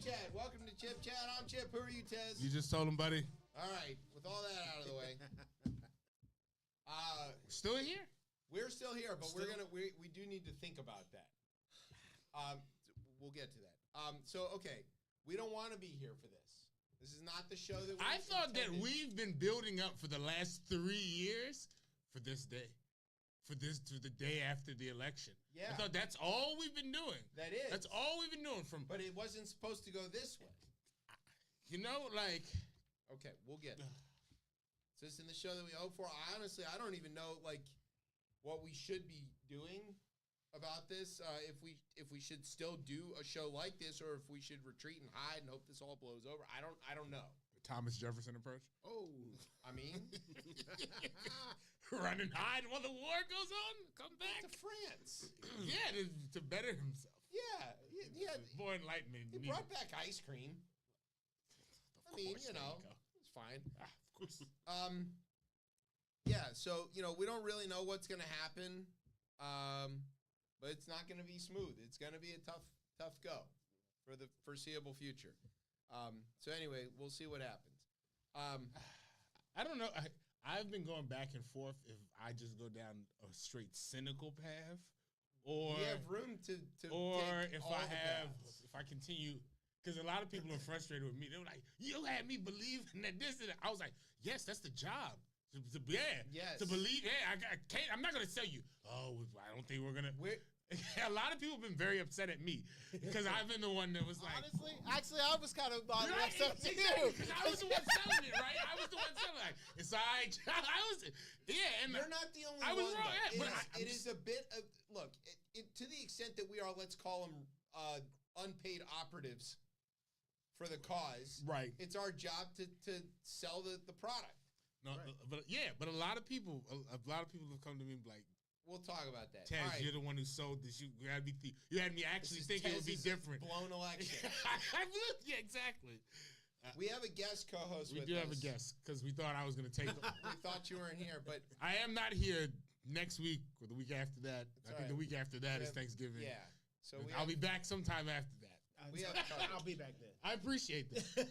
ChipChat. Welcome to ChipChat. I'm Chip. Who are you, Tez? You just told him, buddy. All right. With all that out of the way, still here? We're still here, but we do need to think about that. We'll get to that. Okay, we don't want to be here for this. This is not the show that I thought that we've been building up for the last 3 years for this day. To the day after the election. Yeah. I thought that's all we've been doing. That is. That's all we've been doing But it wasn't supposed to go this way. You know, like. Okay, we'll get it. Is this in the show that we hope for? Honestly, I don't even know, like, what we should be doing about this. If we should still do a show like this, or if we should retreat and hide and hope this all blows over. I don't know. The Thomas Jefferson approach? Oh, I mean. Run and hide while the war goes on. Come back to France. Yeah, to better himself. Yeah. More enlightenment. He brought back ice cream. I mean, it's fine. Of course. Yeah, so, we don't really know what's going to happen, but it's not going to be smooth. It's going to be a tough go for the foreseeable future. So anyway, we'll see what happens. I don't know. I've been going back and forth if I just go down a straight cynical path, or we have room to or take if all I the have paths. if I continue, because a lot of people are frustrated with me. They were like, "You had me believing that this and that." I was like, "Yes, that's the job." To believe. Yeah, I can't. I'm not gonna tell you. Oh, I don't think we're gonna. A lot of people have been very upset at me because I've been the one that was like. Honestly, actually, I was kind of upset too. Because I was the one selling it, right? I was the one selling it. It's all right. And you're not the only one. I was wrong. But it is a bit of look to the extent that we are. Let's call them unpaid operatives for the cause. Right. It's our job to sell the product. No, right. but a lot of people have come to me and be like. We'll talk about that. Tez, you're the one who sold this. You had me actually thinking it would be different. Blown election. Yeah, exactly. We have a guest co-host with us. We do have a guest because we thought I was going to take. We thought you weren't here, but I am not here next week or the week after that. I think the week after that is Thanksgiving. Yeah, so I'll be back sometime after that. I'll be back then. I appreciate that.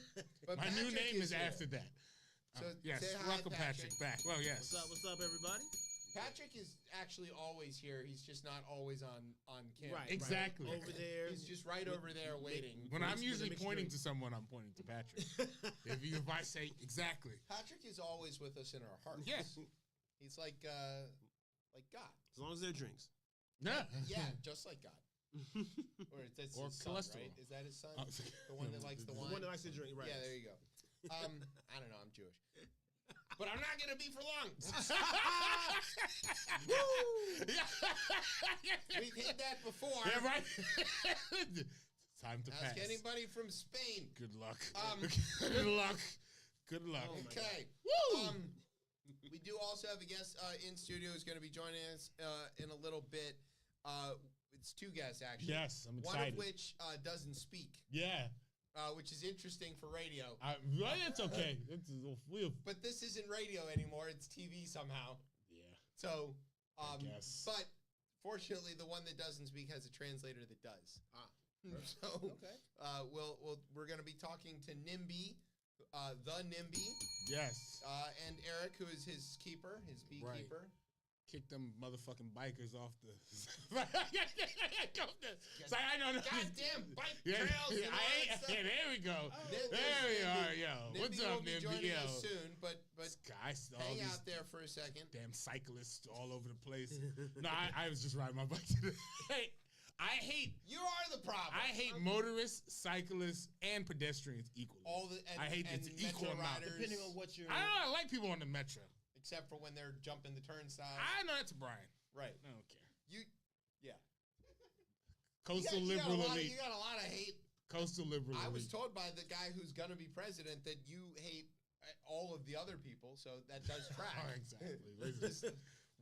But my new name is after that. So yes, welcome Patrick back. Well, yes. What's up, everybody? Patrick is actually always here. He's just not always on camera. Right, exactly. Right. Over there. He's just right over there waiting. When I'm usually pointing to someone, I'm pointing to Patrick. if I say exactly. Patrick is always with us in our hearts. Yes. He's like God. As long as there are drinks. Yeah. Yeah, just like God. Or that's his son, right? Is that his son? The one that likes the wine? The one that likes to drink, right. Yeah, there you go. I don't know. I'm Jewish. But I'm not going to be for long. We've hit that before. Yeah, right. Time to pass. Ask anybody from Spain. Good luck. Good luck. Good luck. Okay. Woo! We do also have a guest in studio who's going to be joining us in a little bit. It's two guests, actually. Yes, I'm excited. One of which doesn't speak. Yeah. Which is interesting for radio. It's okay. But this isn't radio anymore. It's TV somehow. Yeah. So, I guess. But fortunately, the one that doesn't speak has a translator that does. So, okay. We're going to be talking to NIMBY, the NIMBY. Yes. And Eric, who is his keeper, his beekeeper. Right. Kick them motherfucking bikers off the. It's like, I don't know. Goddamn bike trails. There we go. There we are, yo. What's up, NIMBY? NIMBY? Yo. Us soon, but guys, hang out there for a second. Damn cyclists all over the place. No, I was just riding my bike today. You are the problem. I hate motorists, cyclists, and pedestrians equally. I hate it's equal amount. Depending on what you're. I don't know. I like people on the metro. Except for when they're jumping the turnstile. I know that's Brian. Right. I don't care. Coastal liberal elite. You got a lot of hate. Coastal liberal elite. I was told by the guy who's going to be president that you hate all of the other people, so that does track. Exactly.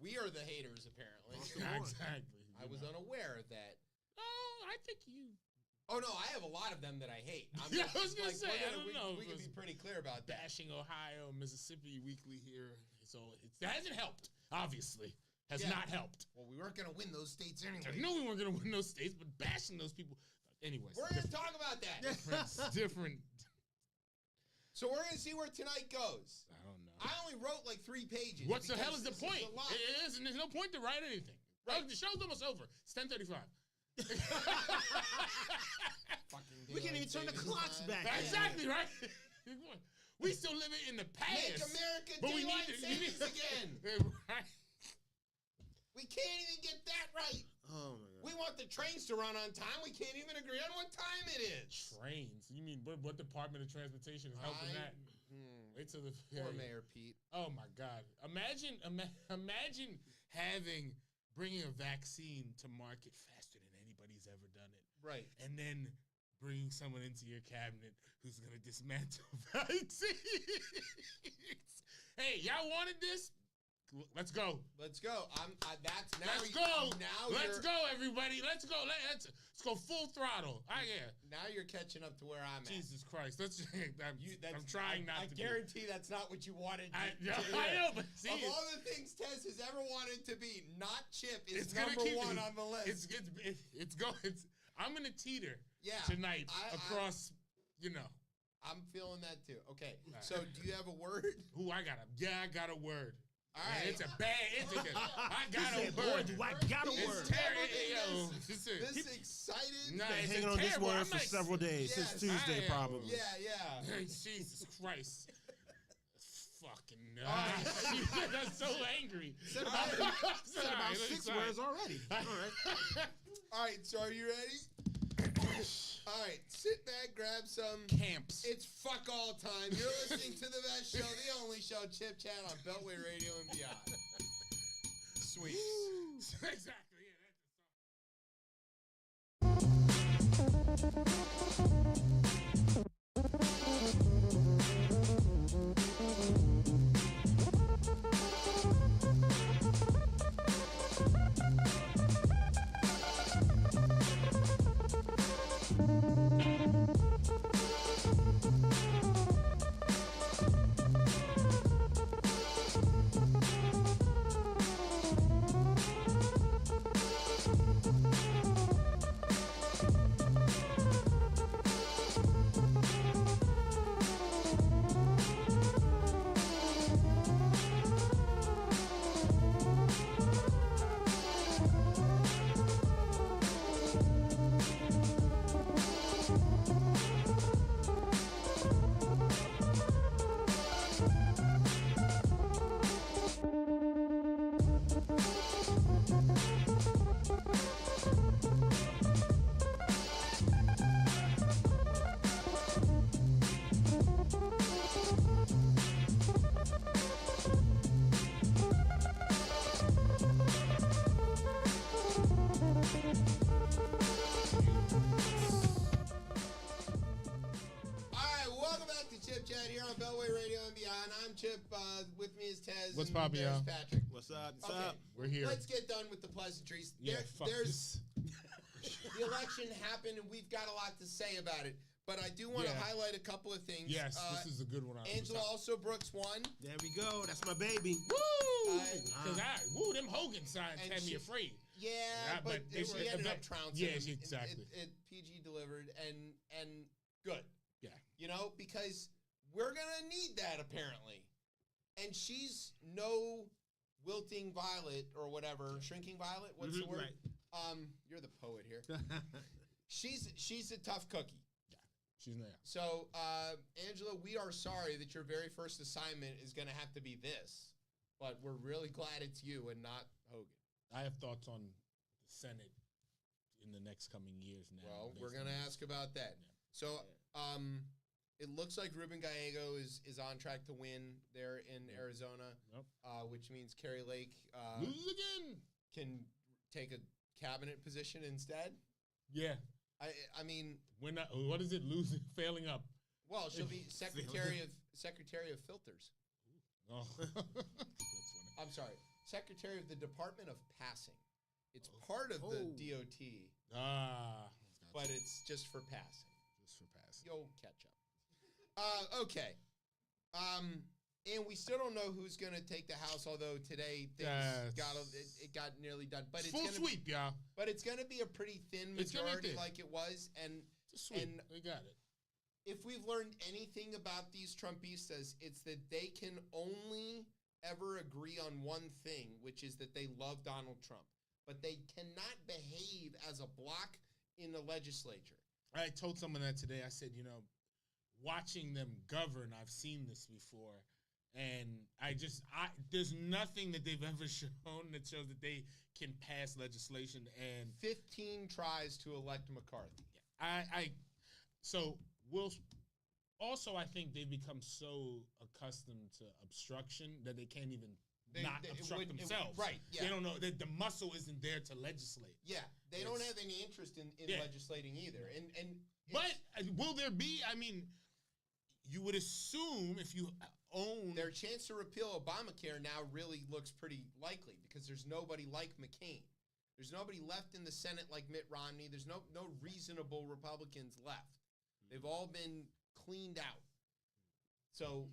We are the haters, apparently. Exactly. I was unaware of that. Oh, I think you... Oh, no, I have a lot of them that I hate. I was going to say, I don't know. We can be pretty clear about that. Bashing Ohio, Mississippi weekly here. So that hasn't helped, obviously. Has not helped. Well, we weren't going to win those states anyway. I know we weren't going to win those states, but bashing those people, Anyways, we're gonna talk about that. Different. So we're gonna see where tonight goes. I don't know. I only wrote like 3 pages. What the hell is the this point? is a lot. It is, and there's no point to write anything. Right. The show's almost over. It's 10:35. We can't even turn the clocks back. Exactly, right? We still living in the past. Make America but daylight savings again. Right. We can't even get that right. Oh my god. We want the trains to run on time. We can't even agree on what time it is. Trains? You mean what Department of Transportation is helping that? Wait till the poor Mayor Pete. Oh my God! Imagine bringing a vaccine to market faster than anybody's ever done it. Right. And then bringing someone into your cabinet who's gonna dismantle vaccines. Hey, y'all wanted this? Let's go. Let's go. That's now. Let's go. Now let's go, everybody. Let's go. Let's go full throttle. Now you're catching up to where I'm at. Jesus Christ. I'm trying not to. I guarantee that's not what you wanted. I know, but see, of all the things Tez has ever wanted to be, not Chip is number one on the list. I'm gonna teeter. Yeah. Tonight across. I'm feeling that too. Okay. So do you have a word? I got a word. All right. It's a bad. I got a word. Boy, do I got a word. This excited. Nah, been hanging on this word for several days since Tuesday, probably. Yeah. Jesus Christ. Fucking that's so angry. Said about 6 words already. All right. So are you ready? All right, sit back, grab some camps. It's fuck all time. You're listening to the best show, the only show, Chip Chat on Beltway Radio and beyond. Sweet. Exactly. With me is Tez. What's poppin', y'all? Patrick. What's up? Okay, we're here. Let's get done with the pleasantries. Fuck there's the election happened, and we've got a lot to say about it. But I do want to highlight a couple of things. Yes, this is a good one. Angela also Brooks won. There we go. That's my baby. Woo! Because them Hogan signs had me afraid. Yeah, but she ended up trouncing. Yeah, exactly. It PG delivered and good. Yeah. Because we're gonna need that apparently. And she's no wilting violet or whatever, shrinking violet. What's the word? Right. You're the poet here. She's a tough cookie. Yeah, she's there. So, Angela, we are sorry that your very first assignment is going to have to be this, but we're really glad it's you and not Hogan. I have thoughts on the Senate in the next coming years now. Well, we're going to ask about that. Yeah. So, it looks like Ruben Gallego is on track to win there in Arizona, which means Kerry Lake loses again. Can take a cabinet position instead. Yeah, I mean, what is it? Losing, failing up. Well, she'll be secretary of filters. Oh, that's funny. I'm sorry, secretary of the Department of Passing. It's part of the DOT. But it's just for passing. Just for passing. You'll catch up. Okay. And we still don't know who's going to take the House, although today things got nearly done. But it's full sweep, y'all. But it's going to be a pretty thin majority like it was. And they got it. If we've learned anything about these Trumpistas, it's that they can only ever agree on one thing, which is that they love Donald Trump. But they cannot behave as a bloc in the legislature. I told someone that today. I said, watching them govern, I've seen this before. And there's nothing that they've ever shown that shows that they can pass legislation. And 15 tries to elect McCarthy. I think they've become so accustomed to obstruction that they can't even obstruct themselves. Right. Yeah. They don't know that the muscle isn't there to legislate. Yeah. They don't have any interest in legislating either. But will there be? I mean, you would assume if you own their chance to repeal Obamacare now really looks pretty likely because there's nobody like McCain. There's nobody left in the Senate like Mitt Romney. There's no reasonable Republicans left. They've all been cleaned out. So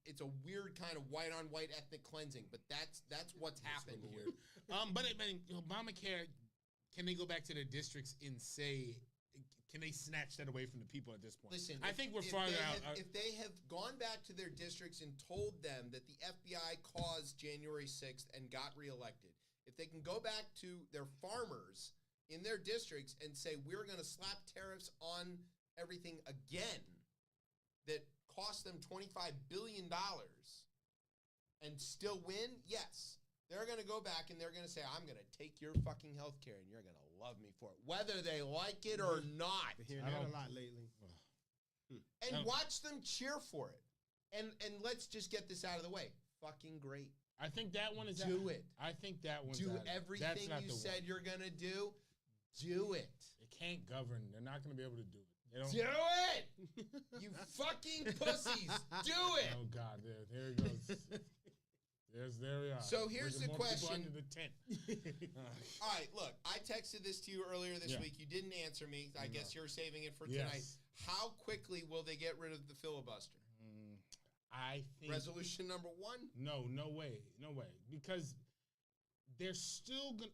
it's a weird kind of white-on-white ethnic cleansing, but that's what's happened here. But Obamacare, can they go back to their districts and say, can they snatch that away from the people at this point? Listen, I think we're farther out. If they have gone back to their districts and told them that the FBI caused January 6th and got reelected, if they can go back to their farmers in their districts and say, we're going to slap tariffs on everything again that cost them $25 billion and still win, yes. They're going to go back and they're going to say, I'm going to take your fucking health care and you're going to love me for it, whether they like it or not. Been hearing that a lot lately. And watch them cheer for it. And let's just get this out of the way. Fucking great. I think that one is do it. I think that one's do everything you said you're going to do. Do it. They can't govern. They're not going to be able to do it. They don't. Do it! You fucking pussies. Do it. Oh, God. There he goes. There we are. So here's the question. Under the tent. All right, look. I texted this to you earlier this week. You didn't answer me. I guess you're saving it for tonight. How quickly will they get rid of the filibuster? I think resolution number 1? No way. Because they're still gonna.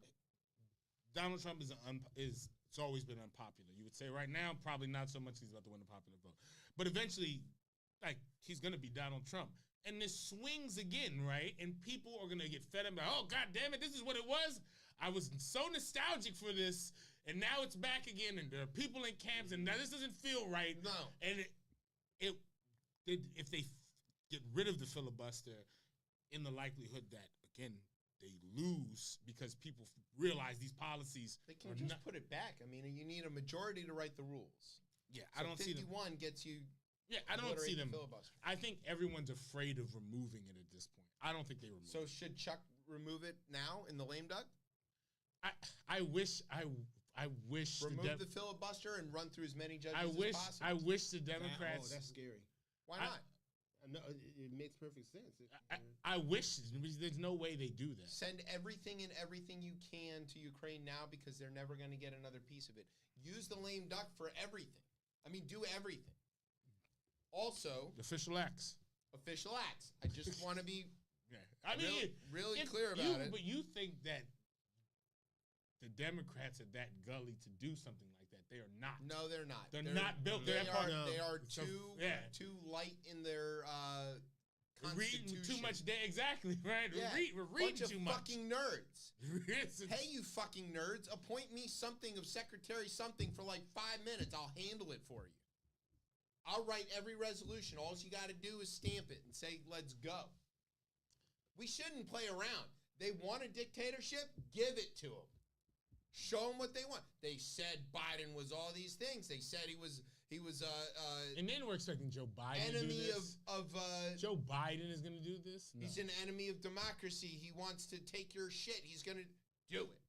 Donald Trump it's always been unpopular. You would say right now, probably not so much he's about to win the popular vote. But eventually, he's going to be Donald Trump. And this swings again, right? And people are going to get fed up. Like, oh, God damn it, this is what it was? I was so nostalgic for this, and now it's back again, and there are people in camps, and now this doesn't feel right. No. And if they get rid of the filibuster, in the likelihood that, again, they lose because people realize these policies. They can just put it back. I mean, you need a majority to write the rules. Yeah, so I don't see them. 51 gets you. Yeah, I don't see them. I think everyone's afraid of removing it at this point. I don't think they remove it. So should Chuck remove it now in the lame duck? I wish remove the filibuster and run through as many judges as possible. I wish the Democrats. That's scary. Why not? No, it makes perfect sense. I wish there's no way they do that. Send everything and everything you can to Ukraine now because they're never going to get another piece of it. Use the lame duck for everything. I mean, do everything. Also, official acts. I just want to be really clear about it. But you think that the Democrats are that gully to do something like that? They are not. No, they're not. They're not built. They are too light in their constitution. Reading too much. Exactly right. Yeah. We're reading too much. Fucking nerds. Hey, you fucking nerds! Appoint me something of secretary something for like 5 minutes. I'll handle it for you. I'll write every resolution. All you got to do is stamp it and say, let's go. We shouldn't play around. They want a dictatorship? Give it to them. Show them what they want. They said Biden was all these things. They said he was and then we're expecting Joe Biden enemy to do this. Joe Biden is going to do this? No. He's an enemy of democracy. He wants to take your shit. He's going to do it.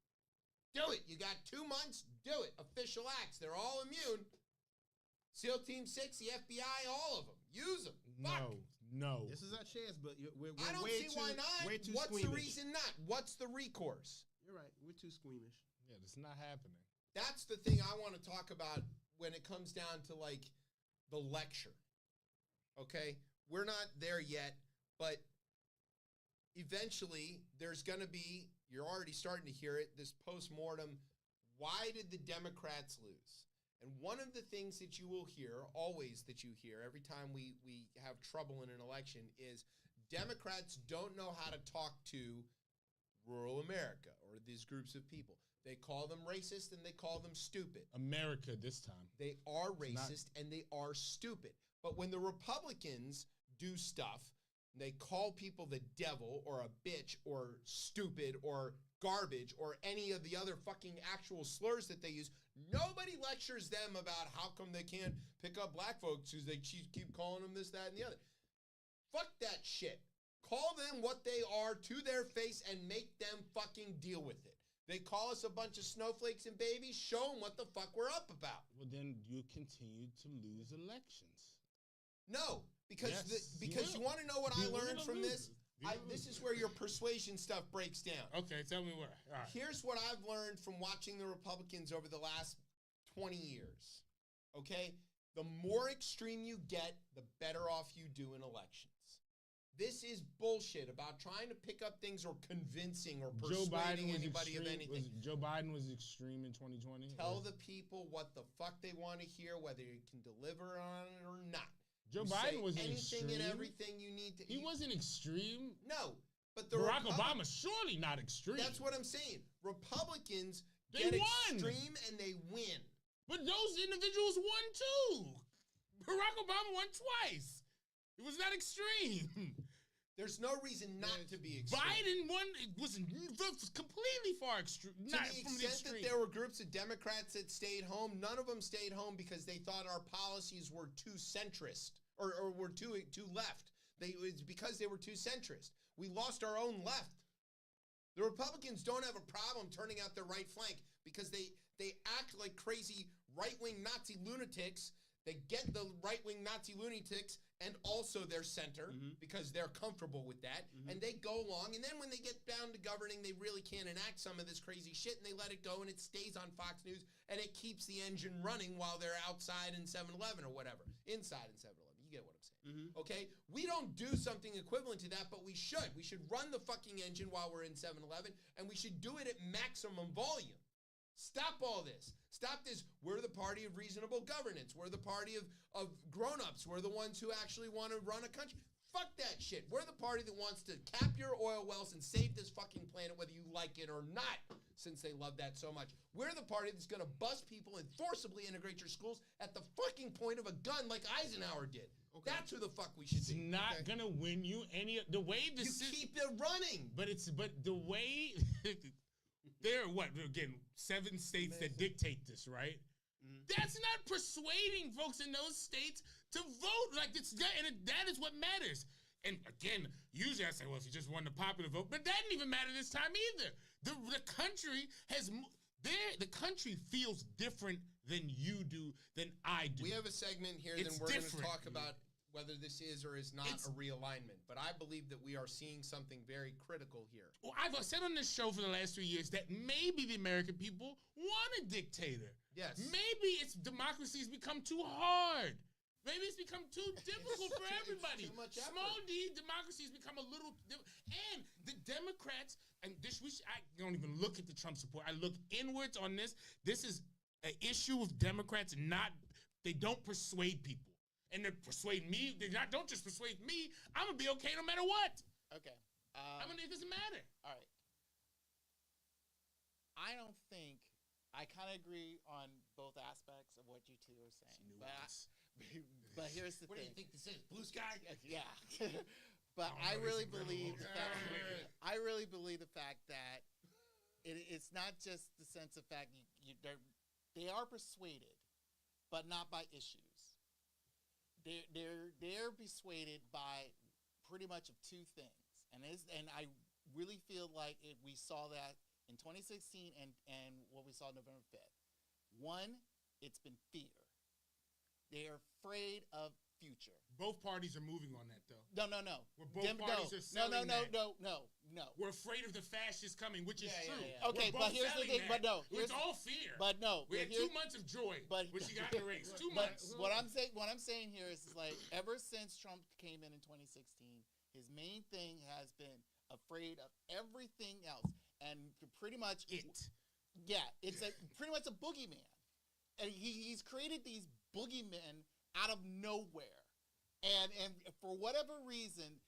Do it. You got 2 months. Do it. Official acts. They're all immune. SEAL Team 6, the FBI, all of them. Use them. No. This is our chance, but we're I don't see why not. Way too What's squeamish. the reason not? What's the recourse? You're right. We're too squeamish. Yeah, it's not happening. That's the thing I want to talk about when it comes down to, like, the lecture. Okay? We're not there yet. But eventually, there's going to be, you're already starting to hear it, this post-mortem, why did the Democrats lose? And one of the things that you will hear, always that you hear, every time we have trouble in an election, is Democrats don't know how to talk to rural America or these groups of people. They call them racist and they call them stupid. America this time. They are racist and they are stupid. But when the Republicans do stuff, they call people the devil or a bitch or stupid or garbage or any of the other fucking actual slurs that they use, nobody lectures them about how come they can't pick up black folks because they keep calling them this, that, and the other. Fuck that shit. Call them what they are to their face and make them fucking deal with it. They call us a bunch of snowflakes and babies. Show them what the fuck we're up about. Well, then you continue to lose elections. No, because yes, you want to know what I learned from this? This is where your persuasion stuff breaks down. Okay, tell me what. All right. Here's what I've learned from watching the Republicans over the last 20 years. Okay? The more extreme you get, the better off you do in elections. This is bullshit about trying to pick up things or convincing or persuading anybody of anything. Joe Biden was extreme in 2020. Tell the people what the fuck they want to hear, whether you can deliver on it or not. Joe Biden was anything extreme. and everything you need to. He wasn't extreme. No, but Barack Obama surely not extreme. That's what I'm saying. Republicans get extreme and they win. But those individuals won too. Barack Obama won twice. It was not extreme. There's no reason not to be extreme. Biden won. It was completely far extreme. To the extent that there were groups of Democrats that stayed home, none of them stayed home because they thought our policies were too centrist or were too left. It's because they were too centrist. We lost our own left. The Republicans don't have a problem turning out their right flank because they act like crazy right-wing Nazi lunatics. They get the right-wing Nazi lunatics and also their center because they're comfortable with that. And they go along. And then when they get down to governing, they really can't enact some of this crazy shit and they let it go and it stays on Fox News and it keeps the engine running while they're outside in 7-Eleven or whatever. Inside in 7-Eleven. You get what I'm saying. Okay? We don't do something equivalent to that, but we should. We should run the fucking engine while we're in 7-Eleven and we should do it at maximum volume. Stop all this. Stop this. We're the party of reasonable governance. We're the party of grown-ups. We're the ones who actually want to run a country. Fuck that shit. We're the party that wants to cap your oil wells and save this fucking planet whether you like it or not, since they love that so much. We're the party that's going to bust people and forcibly integrate your schools at the fucking point of a gun like Eisenhower did. Okay. That's who the fuck we should be. It's not going to win you any... The way the... You keep it running. But the way... There are, again, 7 states that dictate this, right? That's not persuading folks in those states to vote. Like, that is what matters. And again, usually I say, well, if you just won the popular vote, but that didn't even matter this time either. The country the country feels different than you do, than I do. We have a segment here, then we're going to talk about whether this is or is not a realignment. But I believe that we are seeing something very critical here. Well, I've said on this show for the last 3 years that maybe the American people want a dictator. Yes. Maybe democracy's become too hard. Maybe it's become too difficult for everybody. Too much effort. Small D democracy has become a little and the Democrats, and I don't even look at the Trump support. I look inwards on this. This is an issue with Democrats, they don't persuade people. And they persuade me. Don't just persuade me. I'm going to be okay no matter what. Okay. It doesn't matter. All right. I don't think, I kind of agree on both aspects of what you two are saying. But here's the thing. What do you think this is? Blue sky? Yeah. But I really believe the fact that it's not just the sense of fact they are persuaded, but not by issues. They're persuaded by pretty much of 2 things, and I really feel like we saw that in 2016 and what we saw November 5th. One, it's been fear. They are afraid of future. Both parties are moving on that, though. No. Where both parties are selling No. We're afraid of the fascists coming, which is true. Yeah. Okay, but here's the thing. But no, it's all fear. But no, we had 2 months of joy, which you got in the race. 2 months. What I'm saying here is like ever since Trump came in 2016, His main thing has been afraid of everything else, and pretty much it's pretty much a boogeyman, and he's created these boogeymen out of nowhere, and for whatever reason,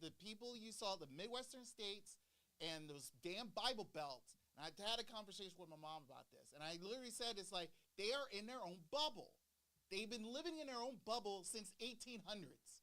the people you saw, the Midwestern states, and those damn Bible belts. And I had a conversation with my mom about this, and I literally said it's like they are in their own bubble. They've been living in their own bubble since 1800s,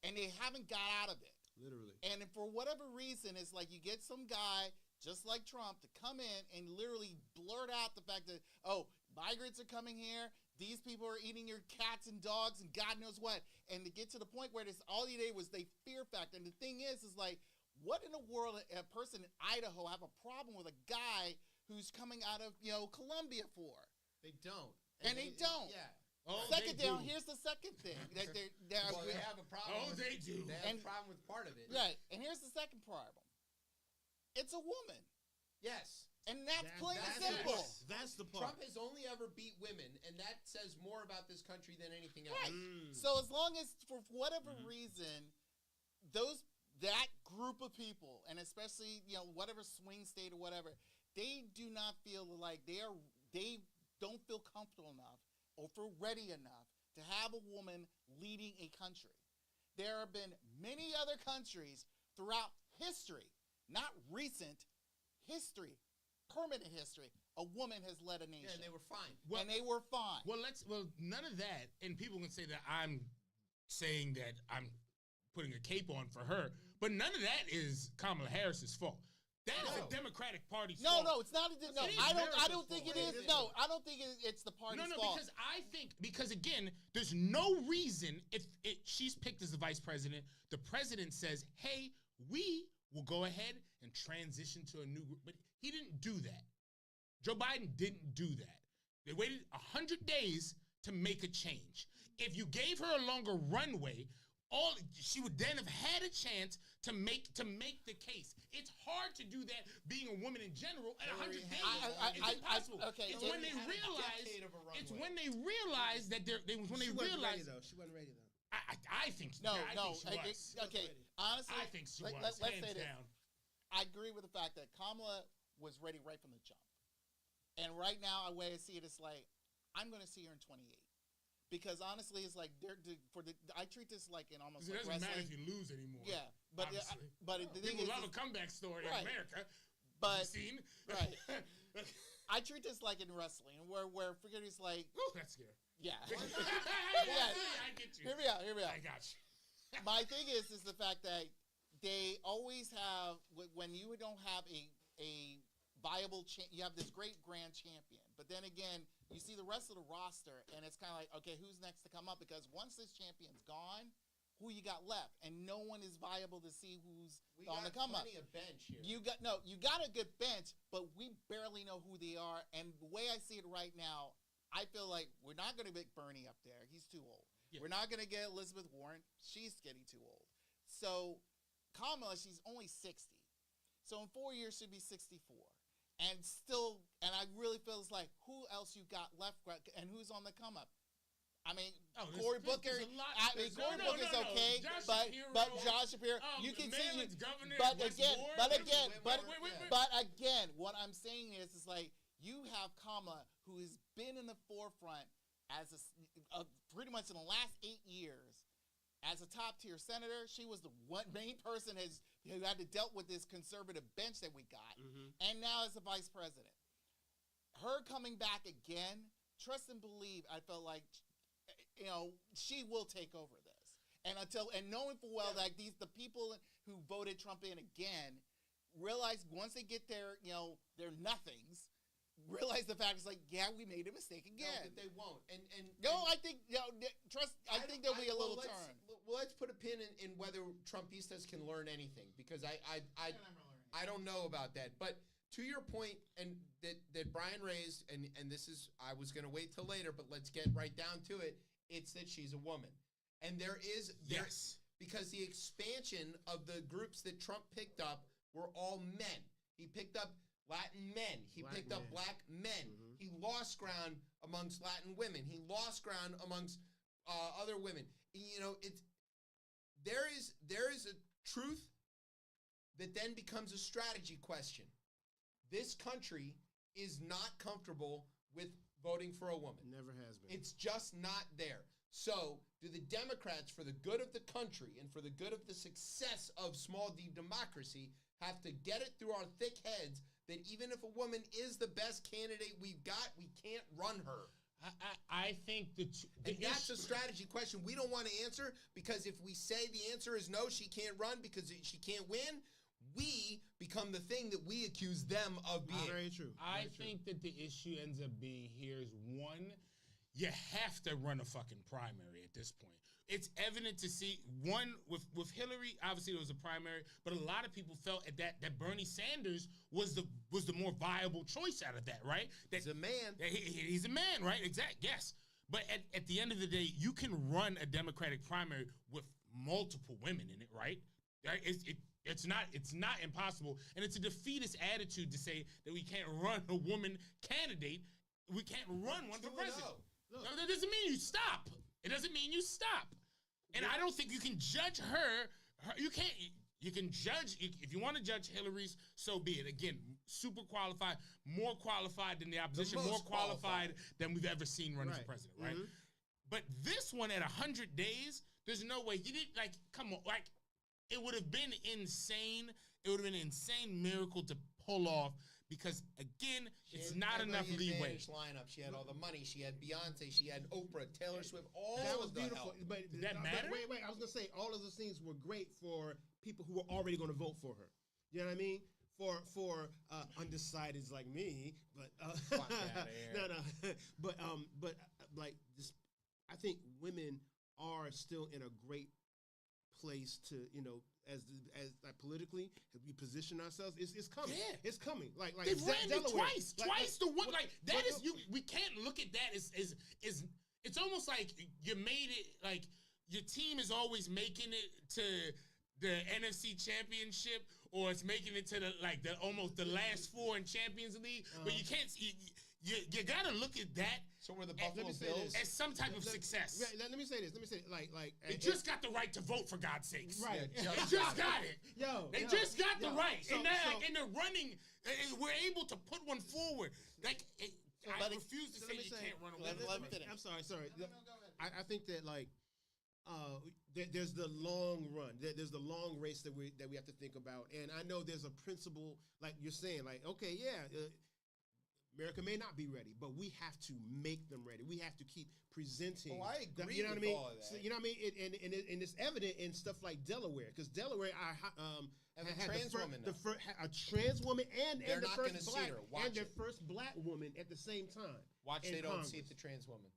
and they haven't got out of it. Literally. And for whatever reason, it's like you get some guy just like Trump to come in and literally blurt out the fact that, oh, migrants are coming here, these people are eating your cats and dogs and God knows what, and to get to the point where this all he did was they fear factor. And the thing is like, what in the world a person in Idaho have a problem with a guy who's coming out of Colombia for? They don't, and they don't. Yeah. Oh, second down. Here's the second thing that they have a problem. Oh, they do. They have a problem with part of it. Right, and here's the second problem. It's a woman. Yes. And that's plain and simple. That's the part. Trump has only ever beat women, and that says more about this country than anything else. Right. So as long as, for whatever reason, that group of people, and especially whatever swing state or whatever, they do not feel like they don't feel comfortable enough or feel ready enough to have a woman leading a country. There have been many other countries throughout history, not recent history, permanent history, a woman has led a nation. Yeah, and they were fine. Well, and they were fine. Well, none of that, and people can say that I'm saying that I'm putting a cape on for her, but none of that is Kamala Harris's fault. That is the Democratic Party's fault. No, it's not. I don't think it is. No, I don't think it's the party's fault. Because again, there's no reason if she's picked as the vice president, the president says, hey, we will go ahead and transition to a new group. But he didn't do that. Joe Biden didn't do that. They waited 100 days to make a change. If you gave her a longer runway, she would then have had a chance to make the case. It's hard to do that being a woman in general at 100 days. It's impossible. It's when they realize. It's when they realize that She wasn't ready though. I think no. I think she was. Okay, honestly, I think she was. Let's say this. Down. I agree with the fact that Kamala was ready right from the jump, and right now, the way I see it is like I'm going to see her in 28. Because honestly, it's like I treat this like in almost like wrestling. It doesn't matter if you lose anymore. Yeah, but the thing people is, love a comeback story in America. But seen? Right, I treat this like in wrestling, where forget it's like. Ooh, that's scary. Yeah. Yeah, I get you. Here we are. I got you. My thing is the fact that they always have when you don't have a viable you have this great grand champion, but then again you see the rest of the roster and it's kind of like, okay, who's next to come up? Because once this champion's gone, who you got left? And no one is viable to see who's on the come up. We got plenty of bench here. You got a good bench, but we barely know who they are. And the way I see it right now, I feel like we're not going to get Bernie up there. He's too old. Yeah. We're not going to get Elizabeth Warren. She's getting too old. So Kamala, she's only 60. So in 4 years, she'll be 64. And I really feel it's like, who else you got left and who's on the come up? I mean, Cory Booker. Cory Booker's okay, but Josh Shapiro. You can see, but again, what I'm saying is like you have Kamala, who has been in the forefront as pretty much in the last 8 years. As a top-tier senator, she was the main person who had to dealt with this conservative bench that we got. And now as the vice president. Her coming back again, trust and believe, I felt like, she will take over this. And knowing full well that the people who voted Trump in again realize once they get their nothings, realize the fact is like, yeah, we made a mistake again. No, that they won't. I think I think there'll be a little turn. Well, let's put a pin in whether Trumpistas can learn anything, because I don't know about that. But to your point, and that Brian raised, and this is, I was going to wait till later, but let's get right down to it. It's that she's a woman, and because the expansion of the groups that Trump picked up were all men. He picked up Latin men. He picked up black men. He lost ground amongst Latin women. He lost ground amongst other women. There is truth that then becomes a strategy question. This country is not comfortable with voting for a woman. Never has been. It's just not there. So, do the Democrats, for the good of the country and for the good of the success of small d democracy, have to get it through our thick heads that even if a woman is the best candidate we've got, we can't run her? I think that's a strategy question we don't want to answer, because if we say the answer is no, she can't run because she can't win, we become the thing that we accuse them of being. Very true. I think that the issue ends up being here is, one, you have to run a fucking primary at this point. It's evident to see, one, with Hillary, obviously there was a primary, but a lot of people felt that Bernie Sanders was the more viable choice out of that, right? He's a man. He's a man, right? Exact, yes. But at the end of the day, you can run a Democratic primary with multiple women in it, right? It's not impossible, and it's a defeatist attitude to say that we can't run a woman candidate. We can't run one for president. No, that doesn't mean you stop. It doesn't mean you stop. And I don't think you can judge her. You can't. You can judge, if you want to judge Hillary's, so be it. Again, super qualified, more qualified than the opposition, more qualified than we've ever seen running for president, right? But this one at 100 days, there's no way. You didn't, like, come on, like, it would have been insane. It would have been an insane miracle to pull off, because, again, it's not enough leeway. Lineup. She had all the money. She had Beyonce. She had Oprah, Taylor Swift. All that was of the beautiful. help. But did that matter? Wait. I was gonna say all of those things were great for people who were already going to vote for her. You know what I mean? For undecideds like me, but Fuck outta here. no. But like this, I think women are still in a great place to, you know, as like politically, as we position ourselves, it's coming. Yeah. It's coming. Like they've ran it Delaware. twice the one. Like that is you. We can't look at that as it's almost like you made it. Like your team is always making it to the NFC Championship, or it's making it to the almost the last four in Champions League. But you can't. You gotta look at that. So were the Buffalo Bills as some type of success? Let me say this. Like they just got the right to vote, for God's sakes. Right. They just got it. They just got the right, and they're running. We're able to put one forward. Like I refuse to say you can't run away. I'm sorry. I think that there's the long run. There's the long race that we have to think about. And I know there's a principle, like you're saying, like, okay, America may not be ready, but we have to make them ready. We have to keep presenting. Oh, I agree you know with what I mean? all of that. So, you know what I mean? And it's evident in stuff like Delaware, because Delaware and a trans woman. A trans woman and they're the not first going to black seat her. and their first black woman at the same time. Watch they don't seat the trans woman.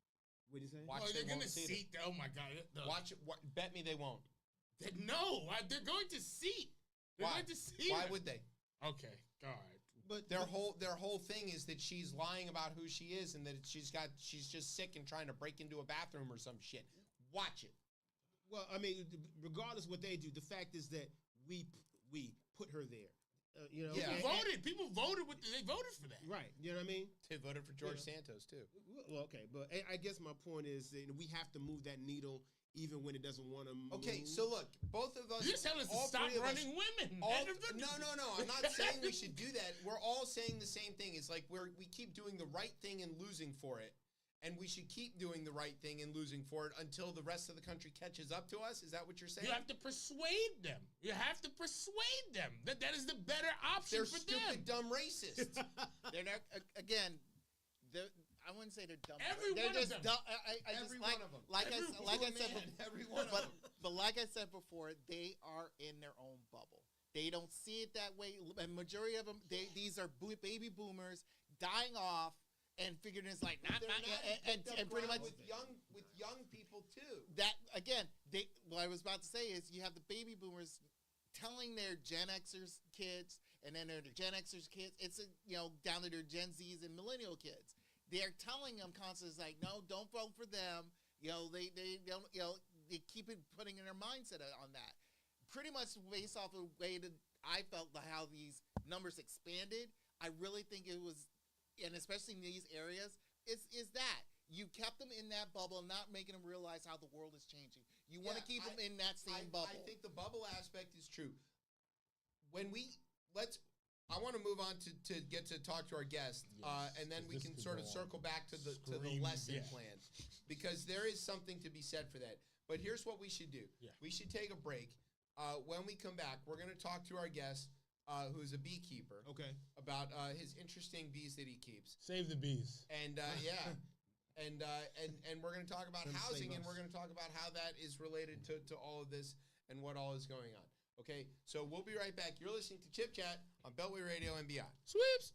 What do you say? Watch they're going to seat. Oh my God! Watch it. Bet me they won't. No, they're going to seat. They're going to seat. Why would they? Okay, God. But their whole thing is that she's lying about who she is, and that she's just sick and trying to break into a bathroom or some shit. Watch it. Well, I mean, regardless of what they do, the fact is that we put her there. You know, People voted. They voted for that, right? You know what I mean? They voted for George Santos too. Well, okay, but I guess my point is that we have to move that needle. Even when it doesn't want to move. Okay, so look, both of us. You're telling us to stop running women. No. I'm not saying we should do that. We're all saying the same thing. It's like we keep doing the right thing and losing for it. And we should keep doing the right thing and losing for it until the rest of the country catches up to us. Is that what you're saying? You have to persuade them. You have to persuade them. That is the better option for them. They're stupid, dumb racists. They're not, again, I wouldn't say they're dumb. Every one of them. Every one of them. Like I said before, but like I said before, they are in their own bubble. They don't see it that way. A majority of them, these are baby boomers dying off and figuring it's like and pretty much with young people too. That again, what I was about to say is you have the baby boomers telling their Gen Xers kids, and then their Gen Xers kids. It's down to their Gen Zs and millennial kids. They're telling them constantly, like, no, don't vote for them. They don't, they keep putting in their mindset on that. Pretty much based off of the way that I felt how these numbers expanded, I really think it was, and especially in these areas, is that you kept them in that bubble, not making them realize how the world is changing. You want to keep them in that same bubble. I think the bubble aspect is true. I want to move on to get to talk to our guest, and then we can sort of circle back to the lesson plan, because there is something to be said for that. But here's what we should do. Yeah. We should take a break. When we come back, we're going to talk to our guest, who's a beekeeper. Okay. About his interesting bees that he keeps. Save the bees. And and we're going to talk about housing, and we're going to talk about how that is related to all of this and what all is going on. Okay, so we'll be right back. You're listening to Chip Chat on Beltway Radio and beyond. Sweeps.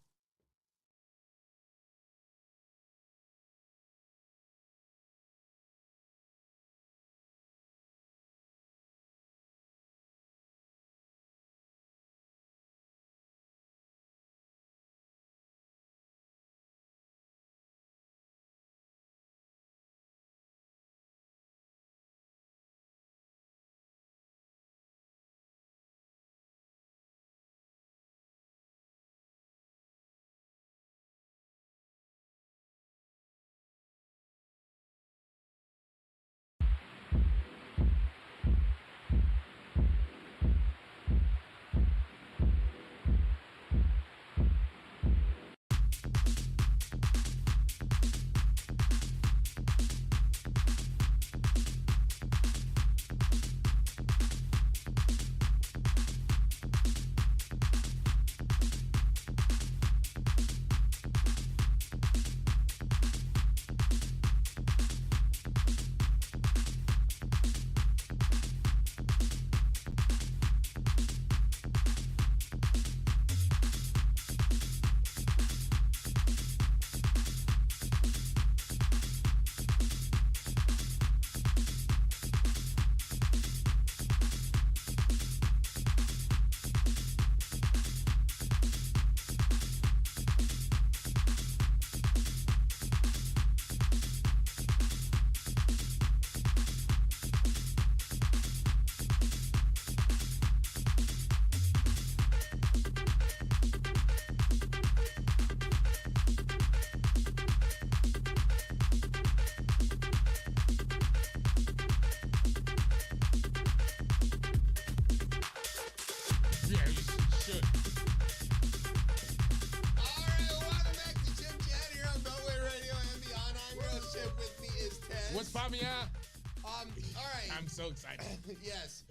So excited. Yes.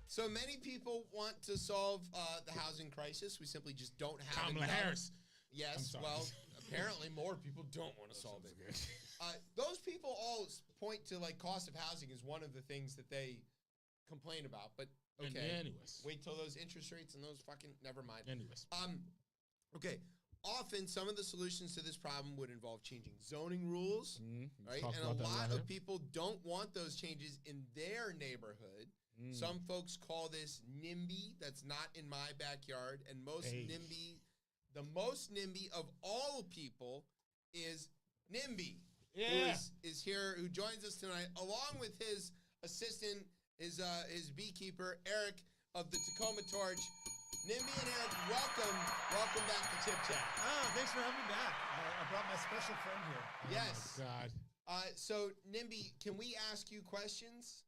So many people want to solve the housing crisis. We simply just don't have Kamala Harris. Yes. Well, apparently more people don't want to solve it. Those people all point to like cost of housing as one of the things that they complain about. But okay. Anyways. Wait till those interest rates and those fucking never mind. Anyways. Okay. Often, some of the solutions to this problem would involve changing zoning rules, right? And a lot of people don't want those changes in their neighborhood. Some folks call this NIMBY. That's not in my backyard. And the most NIMBY of all people is NIMBY, who is here, who joins us tonight, along with his assistant, his beekeeper, Eric of the Tacoma Torch. NIMBY and Eric, welcome back to Chip Chat. Thanks for having me back. I brought my special friend here. Yes. Oh my God. So NIMBY, can we ask you questions?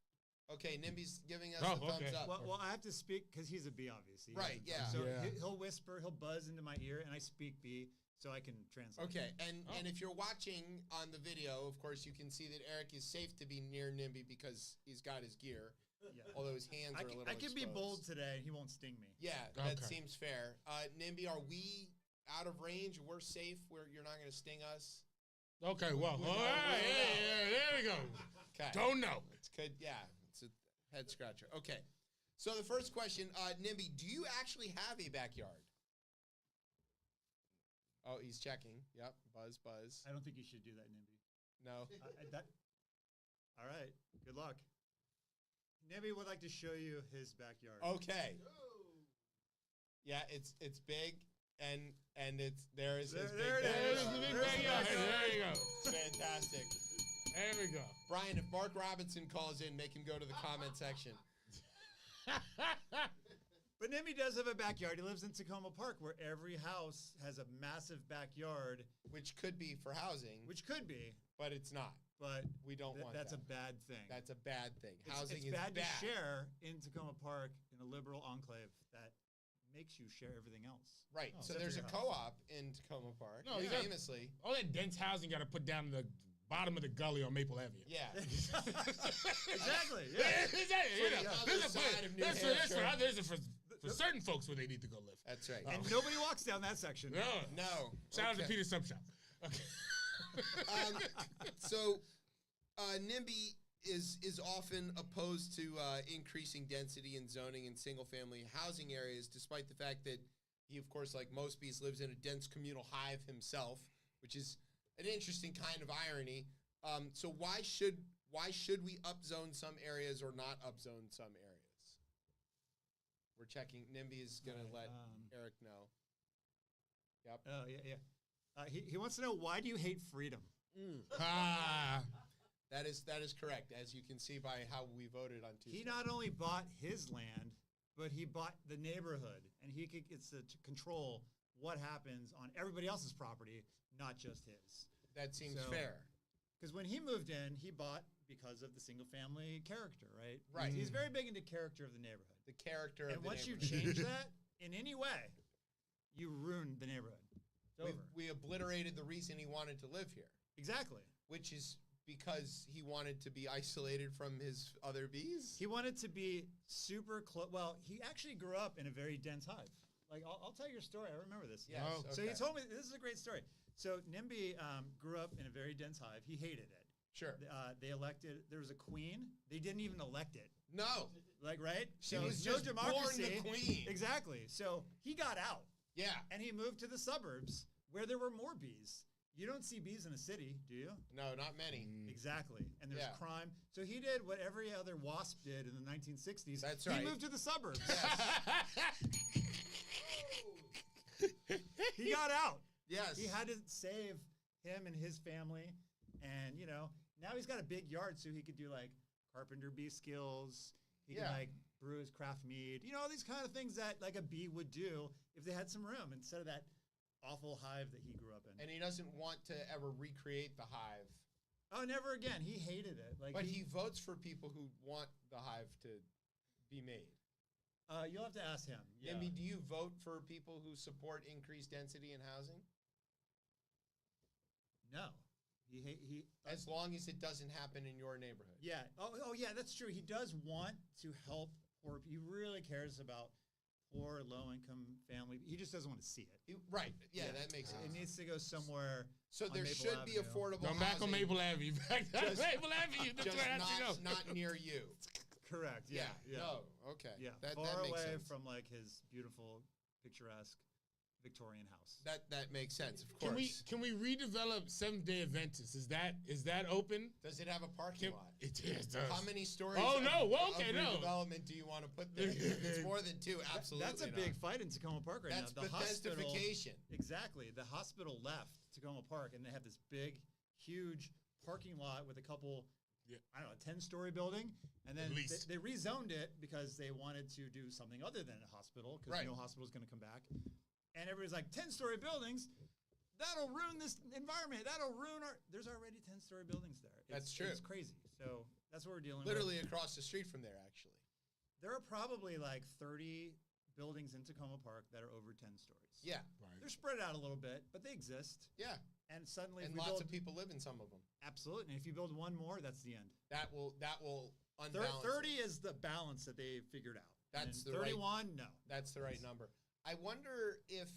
Okay, NIMBY's giving us a thumbs up. Well, I have to speak because he's a bee, obviously. Right, yeah. So he'll whisper, he'll buzz into my ear, and I speak bee, so I can translate. Okay, and if you're watching on the video, of course, you can see that Eric is safe to be near NIMBY because he's got his gear. Yeah. Although his hands are a little I can exposed. be bold today. He won't sting me. Yeah, that seems fair. NIMBY, are we out of range? We're safe? You're not going to sting us? Okay, well, all right. Yeah, there we go. Okay. Don't know. It's good. Yeah, it's a head scratcher. Okay. So the first question, NIMBY, do you actually have a backyard? Oh, he's checking. Yep, buzz. I don't think you should do that, NIMBY. No? All right, good luck. NIMBY would like to show you his backyard. Okay. Yeah, it's big, and it's there is his big backyard. There you go. It's fantastic. There we go. Brian, if Mark Robinson calls in, make him go to the comment section. But NIMBY does have a backyard. He lives in Tacoma Park, where every house has a massive backyard. Which could be for housing. Which could be. But it's not. But we don't want that's that. a bad thing. That's a bad thing. Housing it's is bad to share in Tacoma Park in a liberal enclave that makes you share everything else. Right. So there's a co-op in Tacoma Park. No, famously. All that dense housing got to put down the bottom of the gully on Maple Avenue. Yeah. Exactly. Yeah. There's for certain folks where they need to go live. That's right. And nobody walks down that section. No. Shout out to Peter Sub Shop. Okay. So NIMBY is often opposed to increasing density and zoning in single-family housing areas, despite the fact that he, of course, like most bees, lives in a dense communal hive himself, which is an interesting kind of irony. So why should we upzone some areas or not upzone some areas? We're checking. NIMBY is going to let Eric know. Yep. Oh, yeah. He wants to know, why do you hate freedom? That is correct, as you can see by how we voted on Tuesday. He not only bought his land, but he bought the neighborhood, and he gets to control what happens on everybody else's property, not just his. That seems fair. Because when he moved in, he bought because of the single-family character, right? Right. He's very big into character of the neighborhood. The character of the neighborhood. And once you change that in any way, you ruin the neighborhood. It's over. We obliterated the reason he wanted to live here. Exactly. Which is because he wanted to be isolated from his other bees? He wanted to be super close. Well, he actually grew up in a very dense hive. Like, I'll tell your story. I remember this. Yes, So he told me, this is a great story. So NIMBY grew up in a very dense hive. He hated it. Sure. They elected, there was a queen. They didn't even elect it. No. Like, right? She was just born the queen. Exactly. So he got out. Yeah. And he moved to the suburbs where there were more bees. You don't see bees in a city, do you? No, not many. Exactly. And there's crime. So he did what every other wasp did in the 1960s. That's right. He moved to the suburbs. He got out. Yes. He had to save him and his family. And, now he's got a big yard so he could do, like, carpenter bee skills. He can, like, brew his craft mead. All these kind of things that, like, a bee would do if they had some room instead of that awful hive that he grew up in. And he doesn't want to ever recreate the hive. Oh, never again. He hated it. But he votes for people who want the hive to be made. You'll have to ask him. Yeah. NIMBY, do you vote for people who support increased density in housing? No. He as long as it doesn't happen in your neighborhood. Yeah. Oh, yeah, that's true. He does want to help poor. He really cares about poor, low-income family. He just doesn't want to see it. Right. Yeah, that makes sense. It needs to go somewhere. So there should be affordable housing. Back on Maple Avenue. Maple Avenue. That's where it has to go. Not near you. Correct. Yeah. No. Okay. Yeah. That far makes away sense. from like his beautiful, picturesque Victorian house. That makes sense. Of course. Can we redevelop Seventh-day Adventist? Is that open? Does it have a parking lot? It does. How many stories? Oh no! Well, okay, no. Redevelopment do you want to put there? If it's more than two, absolutely. That's a big fight in Tacoma Park right now. The Bethesdification. Exactly. The hospital left Tacoma Park, and they have this big, huge parking lot with a couple. I don't know, a 10-story building, and then they rezoned it because they wanted to do something other than a hospital because no hospital is going to come back. And everybody's like, 10-story buildings, that'll ruin this environment. That'll ruin there's already 10-story buildings there. That's true. It's crazy. So that's what we're dealing Literally with. across the street from there, actually. There are probably like 30 buildings in Tacoma Park that are over 10 stories. Yeah. Right. They're spread out a little bit, but they exist. Yeah. And suddenly, lots of people live in some of them. Absolutely. And if you build one more, that's the end. That will unbalance. 30 is the balance that they figured out. That's the 31, no. That's the right number. I wonder if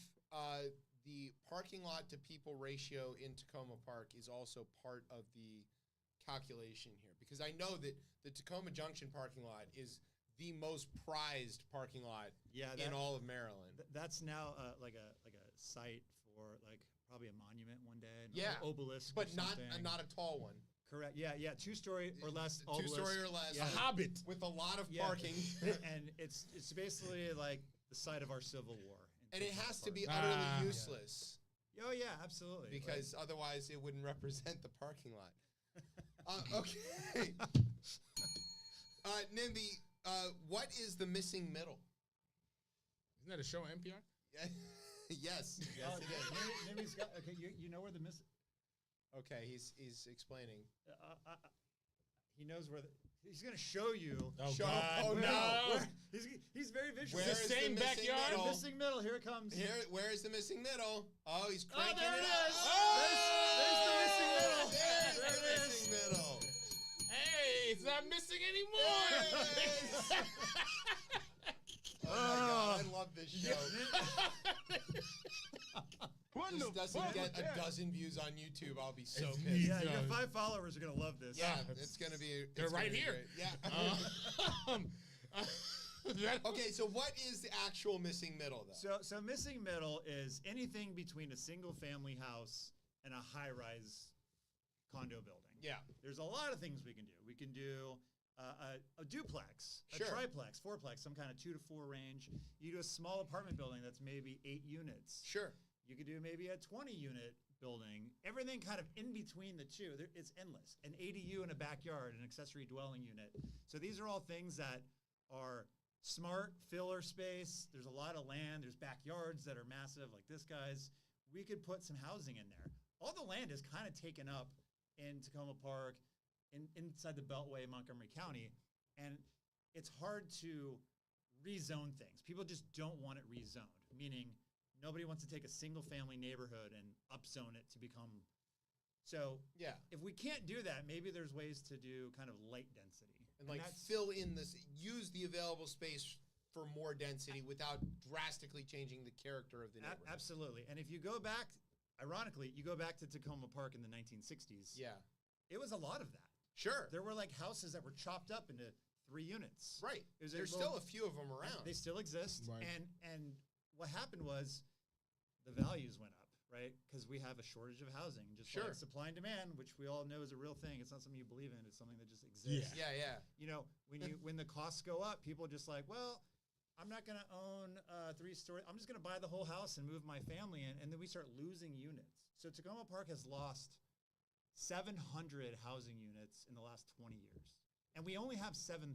the parking lot to people ratio in Tacoma Park is also part of the calculation here, because I know that the Tacoma Junction parking lot is the most prized parking lot in all of Maryland. That's now like a site for like probably a monument one day. Obelisk, but not a tall one. Correct. Yeah. 2-story or less. 2-story or less. A Hobbit with a lot of parking, and it's basically like the site of our Civil War. And it has to be utterly useless. Yeah. Oh yeah, absolutely. Because otherwise, it wouldn't represent the parking lot. Okay. NIMBY, what is the missing middle? Isn't that a show on NPR? Yeah. Yes, it is. NIMBY's got, okay, you know where the Okay, he's explaining. He knows where he's going to show you. Oh, God. Oh, no. He's very visual. Where It's the is same the missing backyard? middle? Missing middle. Here it comes. Where is the missing middle? Oh, he's cranking there it up. is. Oh! There's the missing middle. There's There the it is. missing middle. Hey, it's not missing anymore. Yes. Oh my God, I love this show. This doesn't get a dozen views on YouTube, I'll be so It's pissed. neat. Yeah, your 5 followers are going to love this. Yeah, it's gonna be. They're it's right gonna be here. great. Yeah. Okay, so what is the actual missing middle, though? So missing middle is anything between a single family house and a high-rise condo building. Yeah. There's a lot of things we can do. We can do a duplex, Sure. a triplex, fourplex, some kind of 2 to 4 range. You do a small apartment building that's maybe 8 units. Sure. You could do maybe a 20-unit building. Everything kind of in between the two. It's endless. An ADU in a backyard, an accessory dwelling unit. So these are all things that are smart, filler space. There's a lot of land. There's backyards that are massive, like this guy's. We could put some housing in there. All the land is kind of taken up in Tacoma Park, inside the Beltway, Montgomery County, and it's hard to rezone things. People just don't want it rezoned, meaning nobody wants to take a single-family neighborhood and upzone it to become. So Yeah. if we can't do that, maybe there's ways to do kind of light density. And like that's- fill in this, use the available space for more density without drastically changing the character of the neighborhood. Absolutely. And if you go back, ironically, you go back to Tacoma Park in the 1960s. Yeah. It was a lot of that. Sure. There were like houses that were chopped up into 3 units. Right. It was There's still a few of them around. They still exist. Right. And what happened was the values went up, right? Because we have a shortage of housing. Just Sure. like supply and demand, which we all know is a real thing. It's not something you believe in. It's something that just exists. Yeah, yeah. You know, when the costs go up, people are just like, well, I'm not going to own 3-story. I'm just going to buy the whole house and move my family in. And then we start losing units. So Tacoma Park has lost 700 housing units in the last 20 years. And we only have 7,000.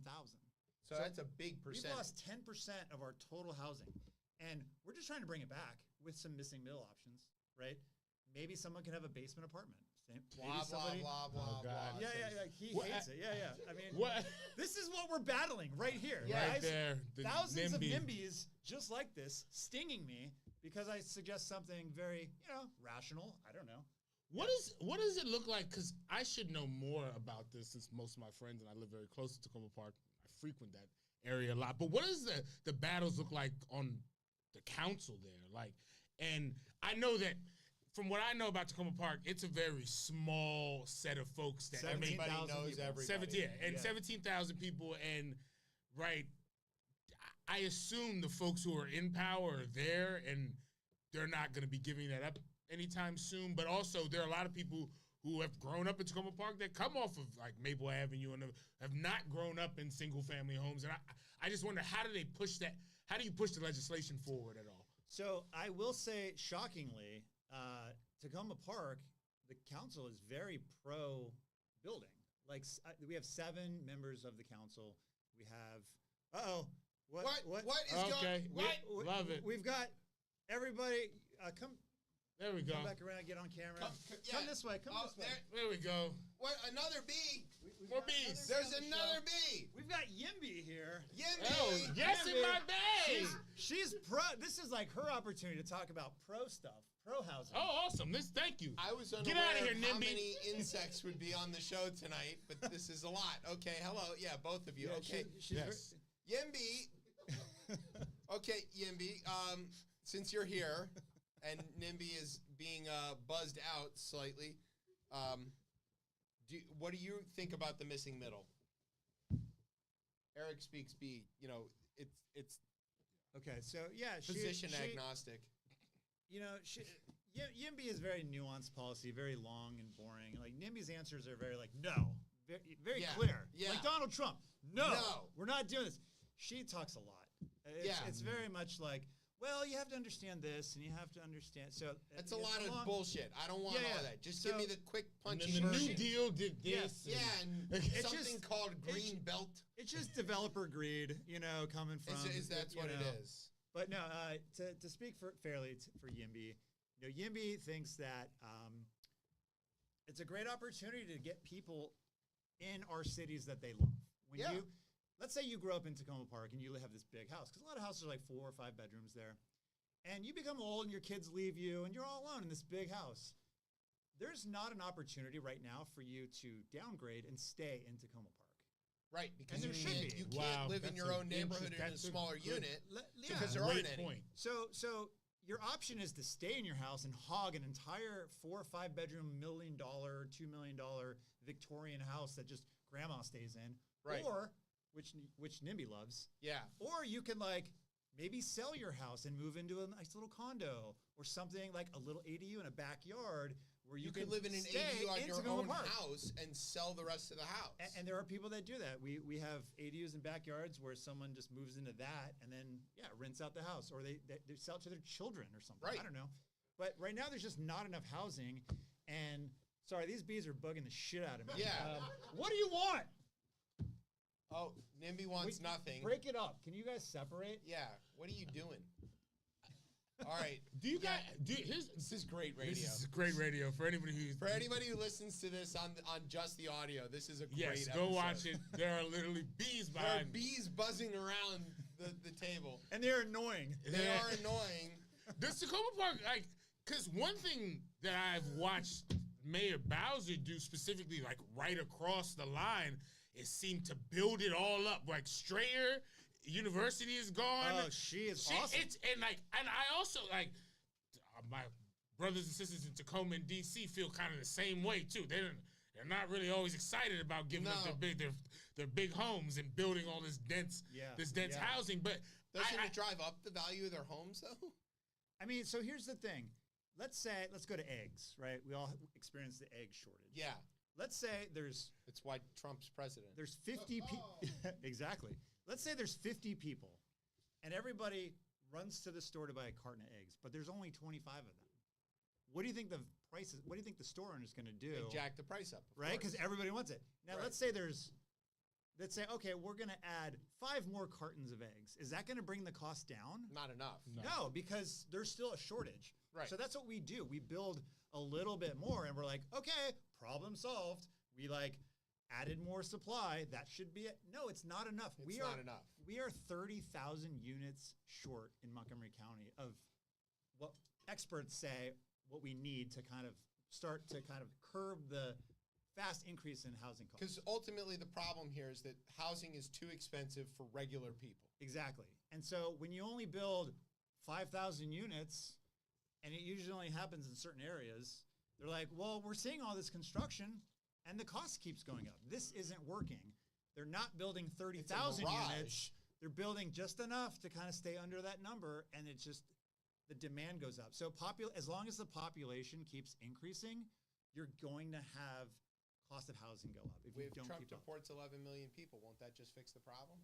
So that's a big We've percentage. lost 10% of our total housing. And we're just trying to bring it back with some missing middle options, right? Maybe someone can have a basement apartment. Blah, blah, blah, blah, Oh, God. blah. Yeah. He What- hates it. Yeah. I mean, What? this is what we're battling right here. Yeah. Right guys. there. The Thousands of NIMBY. NIMBYs just like this stinging me because I suggest something very, rational. I don't know. What does it look like? Because I should know more about this since most of my friends and I live very close to Tacoma Park. I frequent that area a lot. But what does the battles look like on the council there? Like, and I know that from what I know about Tacoma Park, it's a very small set of folks that Everybody 17,000 knows people. everybody. 17,000 people, and right, I assume the folks who are in power are there, and they're not going to be giving that up anytime soon. But also, there are a lot of people who have grown up in Tacoma Park that come off of like Maple Avenue and have not grown up in single-family homes, and I just wonder, how do they push that? How do you push the legislation forward at all? So I will say, shockingly, Tacoma Park, the council is very pro-building. Like we have 7 members of the council. We have What is Okay, going? love it. We've got everybody come. There we go. Come back around, get on camera. Come Come this way. Come this way. There we go. What? Another bee? More bees. There's another bee. We've got Yimby here. Yimby. Oh, yes, in my bag. She's pro. This is like her opportunity to talk about pro stuff, pro housing. Oh, awesome. Thank you. I was Get unaware outta here, of how NIMBY. many insects would be on the show tonight, but this is a lot. Okay, hello. Yeah, both of you. Yeah, Okay. she's Yes. Yimby. Okay, Yimby. Since you're here and NIMBY is being buzzed out slightly, what do you think about the missing middle? Eric speaks B. You know, it's Okay, so yeah, position agnostic. You know, Yimby is very nuanced policy, very long and boring. Like NIMBY's answers are very like no, very Yeah, clear. yeah. Like Donald Trump, no, No. we're not doing this. She talks a lot. It's very much like, well, you have to understand this and you have to understand. So That's a lot of bullshit. I don't want Yeah, all yeah. that. Just So- give me the quick And punchy then the New version. Deal did this. Yeah, and It's something just- called green belt. It's just developer greed, coming from. Is that's what you it know. is. But no, to speak fairly for YIMBY, YIMBY thinks that it's a great opportunity to get people in our cities that they love. When let's say you grow up in Tacoma Park and you have this big house, because a lot of houses are like 4 or 5 bedrooms there, and you become old and your kids leave you and you're all alone in this big house. There's not an opportunity right now for you to downgrade and stay in Tacoma Park. Right, because you can't live in your own neighborhood in a smaller unit because there aren't any. So your option is to stay in your house and hog an entire 4 or 5 bedroom $1 million, $2 million Victorian house that just grandma stays in, right? Or which NIMBY loves, Or you can maybe sell your house and move into a nice little condo or something like a little ADU in a backyard where you can live in an ADU on your own house and sell the rest of the house. And there are people that do that. We have ADUs in backyards where someone just moves into that and then rents out the house, or they sell it to their children or something. Right. I don't know. But right now there's just not enough housing. And sorry, these bees are bugging the shit out of me. Yeah. What do you want? Oh, NIMBY wants nothing. Break it up. Can you guys separate? Yeah. What are you doing? All right. This is great radio. This is great radio for anybody who listens to this on just the audio. This is a great episode. Go watch it. There are literally bees behind. There are bees buzzing around the table, and they're annoying. They are annoying. Does Tacoma Park because one thing that I've watched Mayor Bowser do specifically, right across the line, is seem to build it all up. Strayer University is gone. Oh, she is awesome. And I also my brothers and sisters in Tacoma and DC feel kind of the same way too. They're not really always excited about giving up their big homes and building all this dense housing. But doesn't it drive up the value of their homes though? I mean, so here's the thing. Let's go to eggs, right? We all experience the egg shortage. Yeah. Let's say it's why Trump's president. There's 50 people. Exactly. Let's say there's 50 people, and everybody runs to the store to buy a carton of eggs, but there's only 25 of them. What do you think the price is? What do you think the store owner is going to do? They jack the price up, right? Because everybody wants it. Now, let's say okay, we're going to add 5 more cartons of eggs. Is that going to bring the cost down? Not enough. No, because there's still a shortage. Right. So that's what we do. We build a little bit more, and we're like, okay, problem solved. We added more supply. That should be it. No, it's not enough. It's not enough. We are 30,000 units short in Montgomery County of what experts say what we need to start to curb the fast increase in housing costs. Because ultimately the problem here is that housing is too expensive for regular people. Exactly. And so when you only build 5,000 units, and it usually only happens in certain areas, they're like, well, we're seeing all this construction, and the cost keeps going up. This isn't working. They're not building 30,000 units. They're building just enough to stay under that number, and it's just the demand goes up. So as long as the population keeps increasing, you're going to have cost of housing go up. If Trump deports 11 million people, won't that just fix the problem?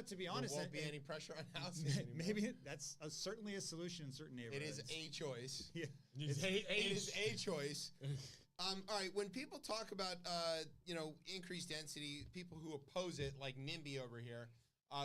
To be honest, there won't be any pressure on housing anymore. Maybe that's certainly a solution in certain neighborhoods. It is a choice. Yeah. It is a choice. All right, when people talk about increased density, people who oppose it, like NIMBY over here,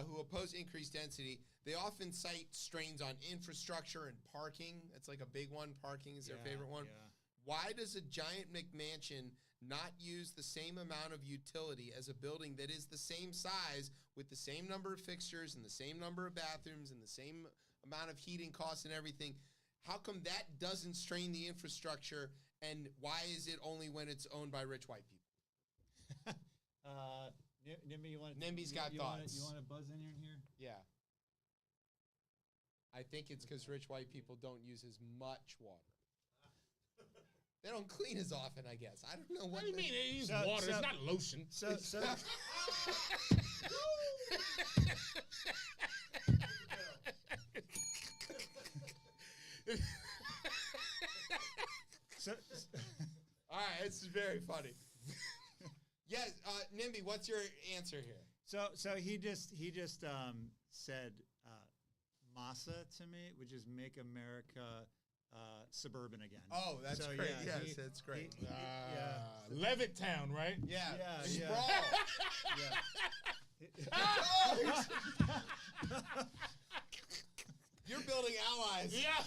who oppose increased density, they often cite strains on infrastructure and parking. That's like a big one. Parking is their favorite one. Yeah. Why does a giant McMansion not use the same amount of utility as a building that is the same size with the same number of fixtures and the same number of bathrooms and the same amount of heating costs and everything? How come that doesn't strain the infrastructure, and why is it only when it's owned by rich white people? NIMBY's got thoughts. You want to buzz in here? Yeah. I think it's because rich white people don't use as much water. They don't clean as often, I guess. I don't know what. What do you mean? They use water. It's not lotion. So all right, this is very funny. Yes, NIMBY, what's your answer here? So he just said MASA to me, which is Make America Suburban Again. Oh, that's great. Yeah, yes, that's great. Levittown, right? Yeah. Sprawl. You're building allies. Yeah.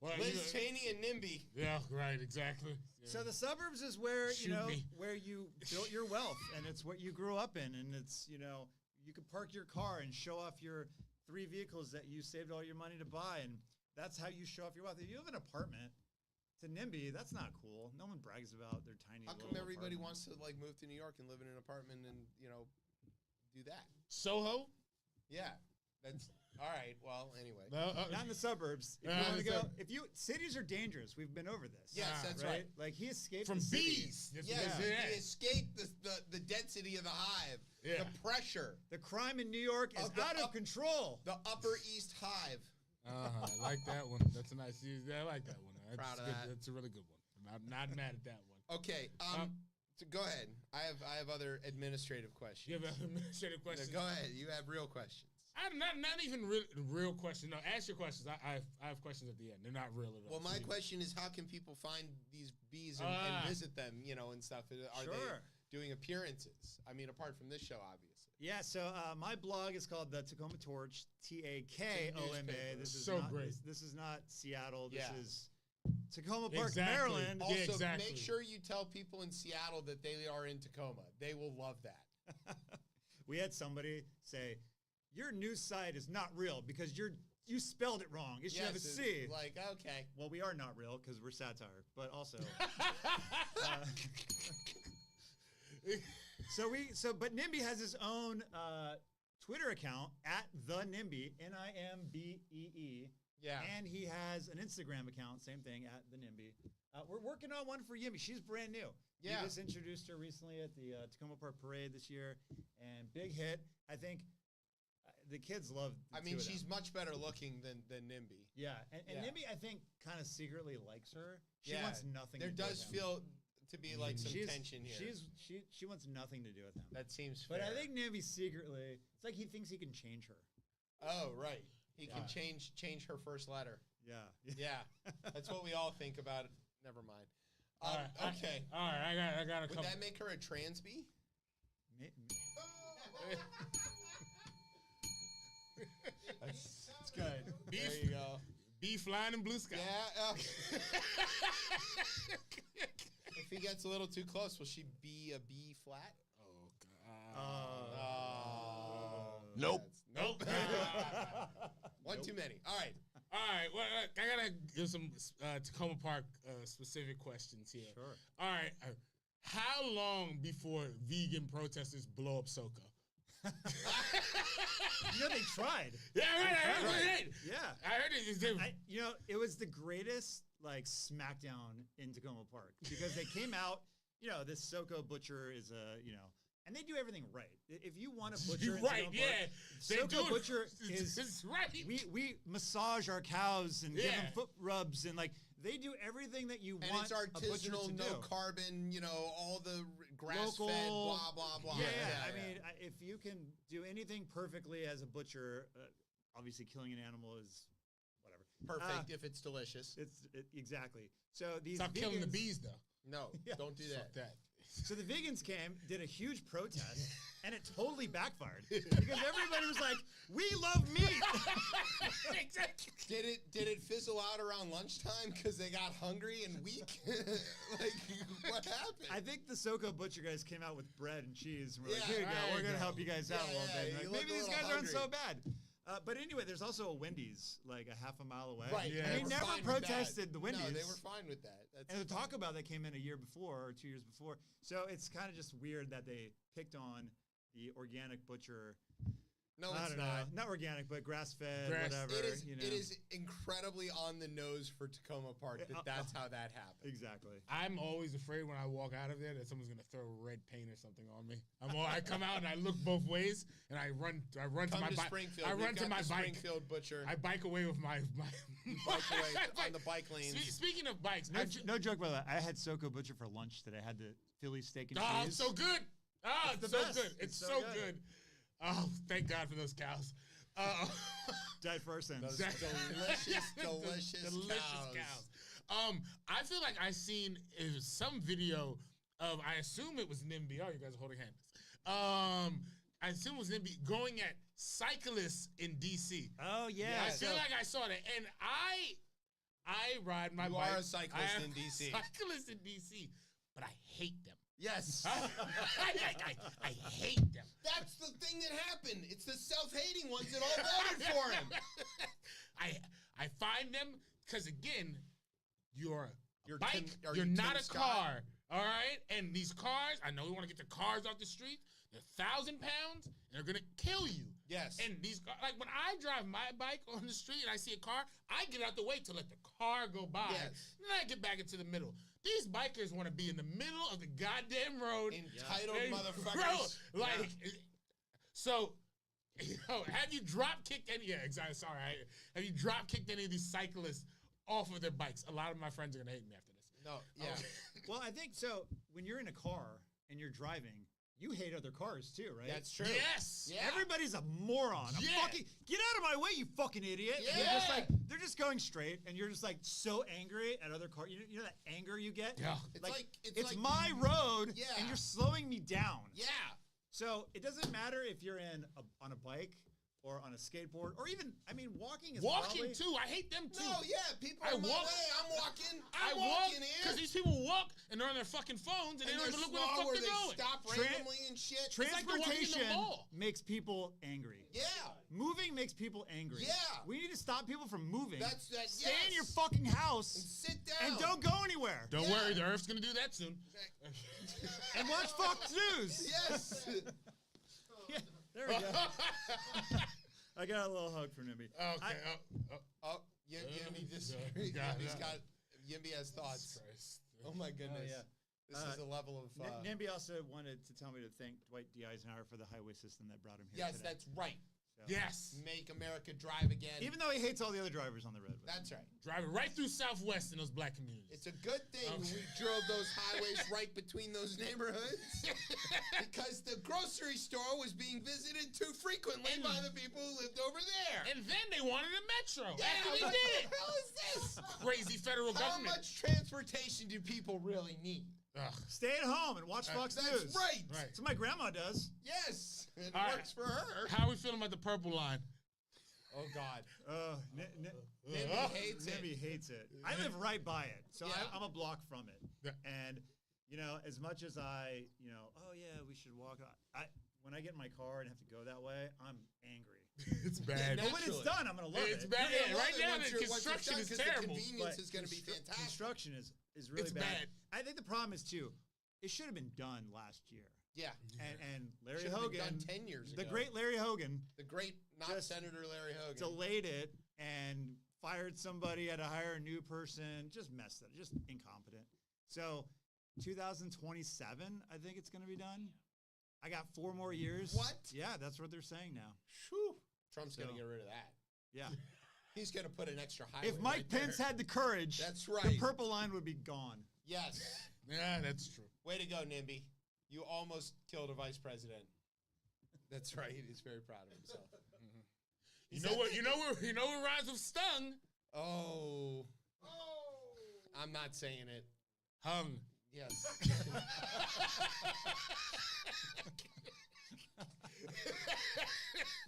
Well, Liz Cheney and NIMBY. Yeah, right, exactly. Yeah. So the suburbs is where Shoot me. where you built your wealth, and it's what you grew up in, and it's you can park your car and show off your 3 vehicles that you saved all your money to buy, and that's how you show off your wealth. If you have an apartment to NIMBY, that's not cool. No one brags about their tiny. How come everybody wants to like move to New York and live in an apartment and do that? Soho? Yeah, that's all right. Well, anyway, not in the suburbs. If you want to go, cities are dangerous. We've been over this. Yes, that's right. Like he escaped from the bees. Yes, he escaped the density of the hive, the pressure. The crime in New York is out of control. The Upper East Hive. I like that one. That's a nice. I like that one. That's Proud of good. that. That's a really good one. I'm not mad at that one. Okay. So go ahead. I have other administrative questions. You have administrative questions. No, go ahead. You have real questions. I'm not even real questions. No, ask your questions. I have questions at the end. They're not real at all. Well, my question is, how can people find these bees and visit them, and stuff? Are they doing appearances? I mean, apart from this show, obviously. Yeah. So my blog is called The Tacoma Torch. TAKOMA. This is so not, great. This is not Seattle. This Yeah. is Tacoma Park, Exactly. Maryland. Also, Yeah, exactly. make sure you tell people in Seattle that they are in Tacoma. They will love that. We had somebody say, your news site is not real because you spelled it wrong. It should have a C. Like, okay. Well, we are not real because we're satire, but also. But NIMBY has his own Twitter account at the NIMBY, NIMBEE. Yeah. And he has an Instagram account, same thing, at the NIMBY. We're working on one for Yimmy. She's brand new. Yeah. We just introduced her recently at the Tacoma Park Parade this year, and big hit. I think the kids love the I mean, two of she's them. much better looking than NIMBY. Yeah, and Yeah. NIMBY, I think, kind of secretly likes her. She Yeah. wants nothing There to do does with him. feel to be like some tension here. She wants nothing to do with him. That seems fair. But I think NIMBY secretly, it's like he thinks he can change her. Oh, right. He can change her first letter. Yeah. Yeah. That's what we all think about it. Never mind. Okay. All right. I got a Would couple. that make her a trans bee? That's good. There you go. Bee flying in blue sky. Yeah. Okay. If he gets a little too close, will she be a B flat? Oh God. Nope. Nope. One too many. All right. All right. Well, I gotta give some Tacoma Park specific questions here. Sure. All right. How long before vegan protesters blow up SoCo? They tried. Yeah, right. I heard it. Yeah. I heard it. It was the greatest smackdown in Tacoma Park because they came out. This SoCo butcher is and they do everything right. If you want to butcher, in right? Tacoma Yeah. Park, SoCo butcher is it's right. We massage our cows and give Yeah. them foot rubs and they do everything that you And want it's a butcher artisanal, to no do. carbon, all the grass-fed, Local, blah, blah, blah. Yeah. I mean, if you can do anything perfectly as a butcher, obviously killing an animal is whatever. Perfect if it's delicious. Exactly. So these Stop vegans, killing the bees, though. No, Yeah. don't do that. Fuck that. So the vegans did a huge protest, and it totally backfired because everybody was like, "We love meat." Exactly. Did it fizzle out around lunchtime because they got hungry and weak? What happened? I think the SoCo butcher guys came out with bread and cheese, and we're like, Yeah, "Here you go. there We're you gonna go. help you guys out a little Yeah, bit." you Like, look maybe a these little guys aren't so hungry. bad. But anyway, there's also a Wendy's like a half a mile away. Right. Yeah. And they were never fine with that. protested the Wendy's. No, they were fine with that. And the Taco Bell that came in a year before or 2 years before. So it's kind of just weird that they picked on the organic butcher. No, I it's don't not. know. Not organic, but grass-fed, Grass- whatever. It is incredibly on the nose for Tacoma Park that's how that happened. Exactly. I'm always afraid when I walk out of there that someone's gonna throw red paint or something on me. I come out and I look both ways and I run to Come my to bike. Springfield. I We've run to got my the bike. Springfield butcher. I bike away with my Bike away on the bike lanes. Speaking of bikes, No joke about that. I had SoCo Butcher for lunch today. I had the Philly steak and oh, cheese. it's so good. Oh, It's it's the so best. good. It's so good. Oh, thank God for those cows. Died first and Those delicious cows. I feel like I seen some video of, I assume it was NIMBY. Oh, you guys are holding hands. I assume it was NIMBY going at cyclists in DC. Oh yeah. I feel like I saw that, and I ride my bike. You are a cyclist in DC. Cyclist in DC, but I hate them. Yes. I hate them. That's the thing that happened. It's the self-hating ones that all voted for him. I find them because again, you're bike. You're not Tim a Scott? car. All right, and these cars. I know we want to get the cars off the street. They're 1,000 pounds, and they're gonna kill you. Yes. And these cars, like when I drive my bike on the street and I see a car, I get out the way to let the car go by. Yes. Then I get back into the middle. These bikers want to be in the middle of the goddamn road. Entitled And motherfuckers. Bro, like, so, have you drop kicked any? Yeah, exactly. Sorry. Have you drop kicked any of these cyclists off of their bikes? A lot of my friends are gonna hate me after this. No. Yeah. Well, I think so. When you're in a car and you're driving, you hate other cars too, right? That's true. Yes. Yeah. Everybody's a moron. A Yeah. fucking get out of my way, you fucking idiot. And Yeah. they're just like they're just going straight, and you're just like so angry at other cars. You know that anger you get? Yeah. It's like my road, Yeah. and you're slowing me down. Yeah. So it doesn't matter if you're on a bike or on a skateboard, or even, I mean, walking is Walking probably, too. I hate them too. No, yeah. People I are in my walk- way. I'm walking. I I'm walk walking because in. these people walk and they're on their fucking phones and they don't even look where the fuck where they're they going. stop Tran- randomly and shit. like they're walking in the Transportation mall. makes people angry. Yeah. Moving makes people angry. Yeah. We need to stop people from moving. Stay in your yes. fucking house And sit down. and don't go anywhere. Don't Yeah. worry, the Earth's gonna do that soon. And watch Fox News. Yes. Yeah, there we go. I got a little hug from Nimby. Okay. Oh, Yimby disagrees. Yimby has thoughts. Christ. Oh my goodness. yeah. This is a level of. Nimby also wanted to tell me to thank Dwight D. Eisenhower for the highway system that brought him here. Yes, today. that's right. So, Yes. Make America drive again. Even though he hates all the other drivers on the road. That's right. Driving right through Southwest in those black communities. It's a good thing we drove those highways right between those neighborhoods because the grocery store was being visited too frequently by the people who lived over there. And then they wanted a metro. Yeah, After they what did the it. hell is this? Crazy federal How government. much transportation do people really need? Ugh. Stay at home and watch Fox That's News. right. Right. That's what my grandma does. Yes, it All right. works for her. How are we feeling about the purple line? Oh God, Nimby hates it. Nimby hates it. I live right by it, so Yeah. I'm a block from it. Yeah. And as much as I, oh yeah, we should walk. When I get in my car and have to go that way, I'm angry. It's bad. Yeah, But when it's done, I'm gonna love It's it. bad. You're gonna Yeah, love right it now once the you're- once you're construction done, is 'cause terrible. The convenience But is going to be fantastic. Construction is really It's bad. bad. I think the problem is too. It should have been done last year. Yeah, And Larry Should've been Hogan, done 10 years the ago. great Larry Hogan, The great, not just Senator Larry Hogan. delayed it and fired somebody, had to hire a new person, just messed it, just incompetent. So 2027, I think it's going to be done. I got 4 more years. What? Yeah, that's what they're saying now. Whew. Trump's going to So- get rid of that. Yeah. He's going to put an extra highway. If Mike right Pence there. had the courage, That's the right. purple line would be gone. Yes. Yeah, that's true. Way to go, NIMBY. You almost killed a vice president. That's right. He's very proud of himself. You know what? You know what rhymes with stung? Oh. I'm not saying it. Hung. Yes.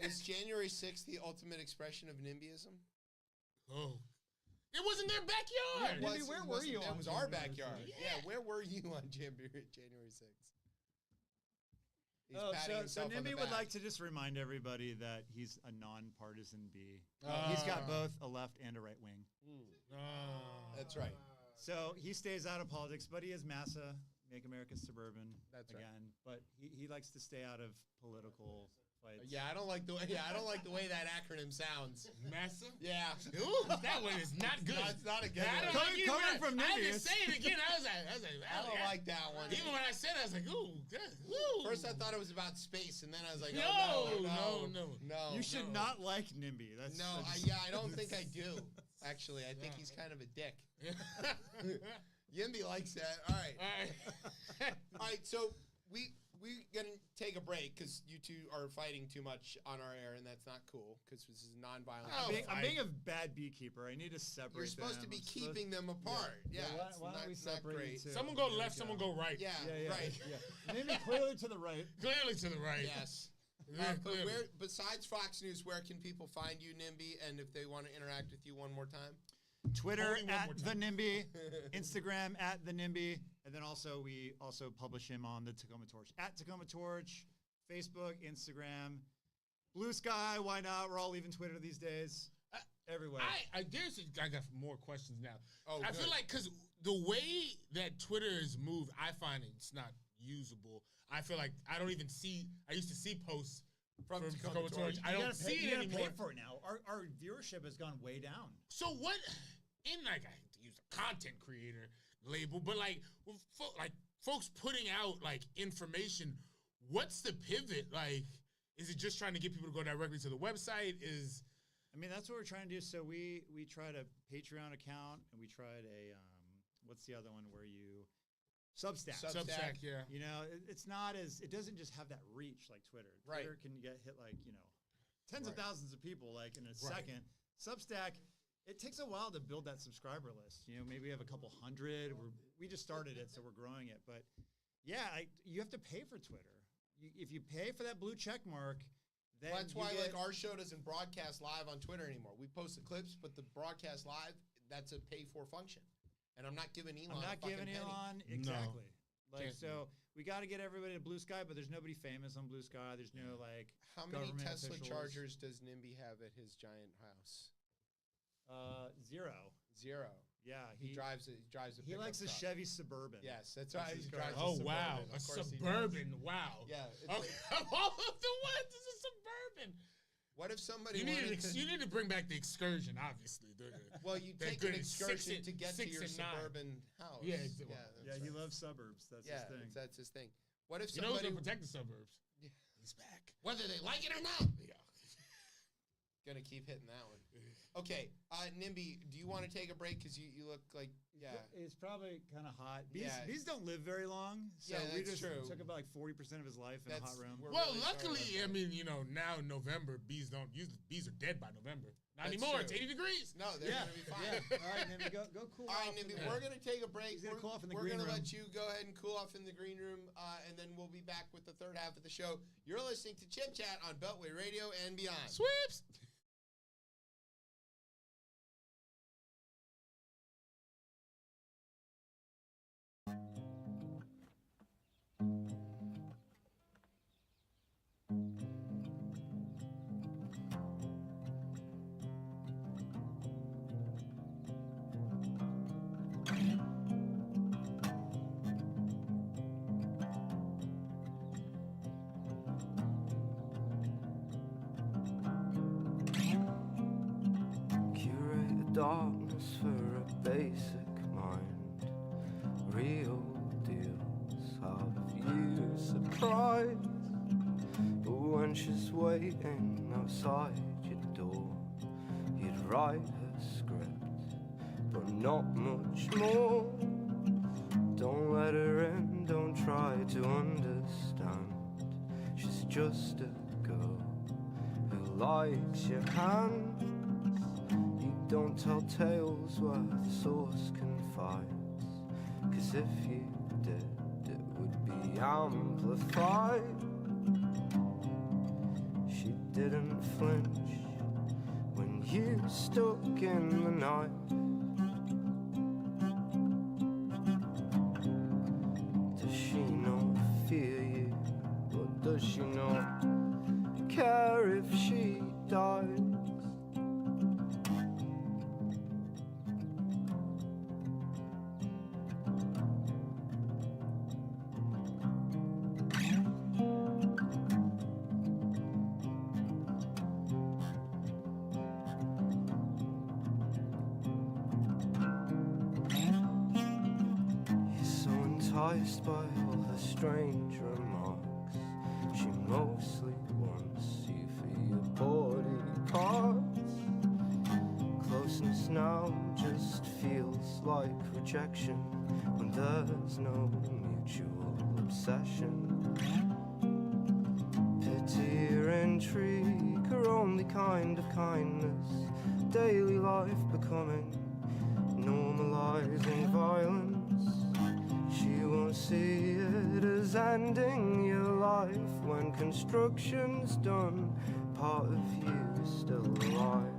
Is January 6th the ultimate expression of NIMBYism? Oh. It wasn't their backyard. Yeah, Nimby, where were you That on was our January backyard. 6th? Yeah, where were you on January 6th? He's Oh, patting so himself on the Nimby would back. like to just remind everybody that he's a non-partisan bee. Ah. He's got both a left and a right wing. That's right. So he stays out of politics, but he is Massa, Make America Suburban. That's right. again. But he likes to stay out of political fights. Yeah, I don't like the way. Yeah, I don't like the way that acronym sounds. Massa? Yeah. Ooh, that one is not good. No, it's not a good I don't one. like Coming either. from I had Nimby, to say it again. I was like, I don't like that one. Even when I said it, I was like, ooh, good. Woo. First, I thought it was about space, and then I was like, No, oh, no. You should not like NIMBY. That's No, that's- I don't think I do. Actually, I think he's kind of a dick. Yimby likes that. All right. All right, so we gonna take a break because you two are fighting too much on our air, and that's not cool because this is nonviolent. I'm being a bad beekeeper. I need to separate. You're supposed to be keeping them apart. Yeah, it's Why don't we not separate great. it too? Someone go There we left, someone go right. Yeah, Yeah, right. Yeah. NIMBY clearly to the right. Clearly to the right. Yes. But besides Fox News, where can people find you, Nimby? And if they want to interact with you one more time? Twitter at the Nimby, Instagram at the Nimby, and then we also publish him on the Tacoma Torch at Tacoma Torch, Facebook, Instagram, Blue Sky. Why not? We're all leaving Twitter these days. Everywhere. I got more questions now. Oh, I feel like because the way that Twitter is moved, I find it's not usable. I feel like I don't even see. I used to see posts from Tacoma Torch. I don't see it anymore. Pay for it now. Our viewership has gone way down. So what? I hate to use a content creator label, but folks putting out like information. What's the pivot? Like, is it just trying to get people to go directly to the website? That's what we're trying to do. So we tried a Patreon account, and we tried a what's the other one where you Substack, yeah. It doesn't just have that reach like Twitter. Right. Twitter can get hit tens of thousands of people in a second. Substack, it takes a while to build that subscriber list. Maybe we have a couple hundred. We just started it, so we're growing it. But yeah, you have to pay for Twitter. If you pay for that blue check mark, then that's why our show doesn't broadcast live on Twitter anymore. We post the clips, but the broadcast live, that's a pay for function. And I'm not giving Elon. Exactly. So we got to get everybody to Blue Sky, but there's nobody famous on Blue Sky. There's no How many Tesla officials. Chargers does Nimby have at his giant house? 0. Yeah, he drives a. He likes a Chevy Suburban. Yes, that's right. He drives a Suburban. A Suburban. Wow. Yeah. Okay. What is a Suburban? What if somebody you need to bring back the excursion, obviously. Well, you take an excursion to get to your suburban house. Yeah, he loves suburbs. That's his thing. That's his thing. What if somebody... He knows to protect the suburbs. Yeah. He's back. Whether they like it or not. Yeah. Gonna keep hitting that one. Okay, Nimby, do you want to take a break? Because you look like, It's probably kind of hot. Bees don't live very are so we just took about 40% of his life in a hot room. Well, luckily, now in November, bees are dead by November. Not anymore. True. It's 80 degrees. No, they're going to be fine. Yeah. All right, Nimby, go cool off. All right, Nimby, we're going to take a break. He's going to cool off in the green room. We're going to let you go ahead and cool off in the green room, and then we'll be back with the third half of the show. You're listening to Chip Chat on Beltway Radio and beyond. Sweeps! Darkness for a basic mind. Real deals have you surprised. But when she's waiting outside your door, you'd write her script, but not much more. Don't let her in, don't try to understand. She's just a girl who likes your hand. Don't tell tales where the source confides, 'cause if you did, it would be amplified. She didn't flinch when you stuck in the knife. Does she not fear you, or does she not care if she dies? By all her strange remarks, she mostly wants you for your body parts. Closeness now just feels like rejection when there's no mutual obsession. Pity or intrigue, her only kind of kindness. Daily life becoming normalizing violence. She wants don't see it as ending your life when construction's done. Part of you is still alive.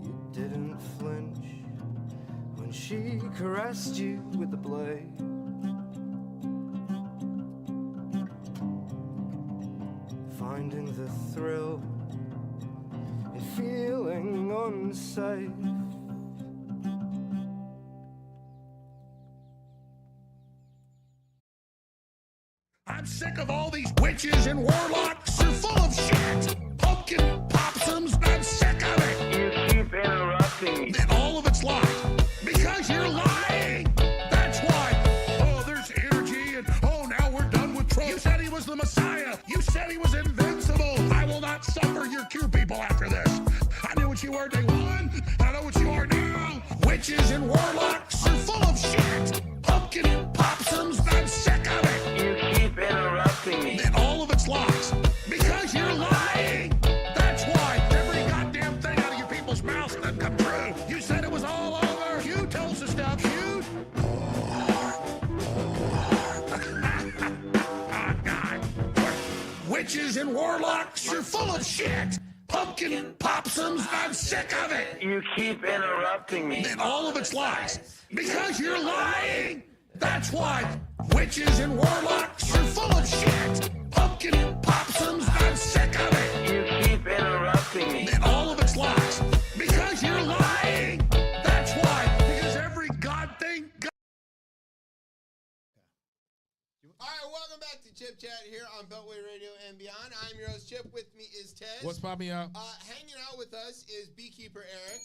You didn't flinch when she caressed you with the blade. Finding the thrill in feeling unsafe. I'm sick of all these witches and warlocks. You're full of shit. Pumpkin possums. I'm sick of it. You keep interrupting me. And all of it's lies. Because you're lying. That's why. Oh, there's energy and oh, now we're done with Trump. You said he was the Messiah. You said he was invincible. I will not suffer your Q people after this. I knew what you were day one. I know what you are now. Witches and warlocks. You're full of shit. Pumpkin possums. I'm sick of it. You keep interrupting me. And all of it's lies. Because you're lying. That's why every goddamn thing out of your people's mouths doesn't come true. You said it was all over. You told us the stuff. You. Oh, God. Witches and warlocks, you're full of shit. Pumpkin possums, I'm sick of it. You keep interrupting me. And all of it's lies. Because you're lying. That's why witches and warlocks, you're full of shit. Pumpkin possums, I'm sick of it. You keep interrupting me. And all of it's lies. Because you're lying. That's why. Because every god thing. All right, welcome back to Chip Chat here on Beltway Radio and Beyond. I'm your host, Chip. With me is Ted. What's popping out? Hanging out with us is beekeeper Eric.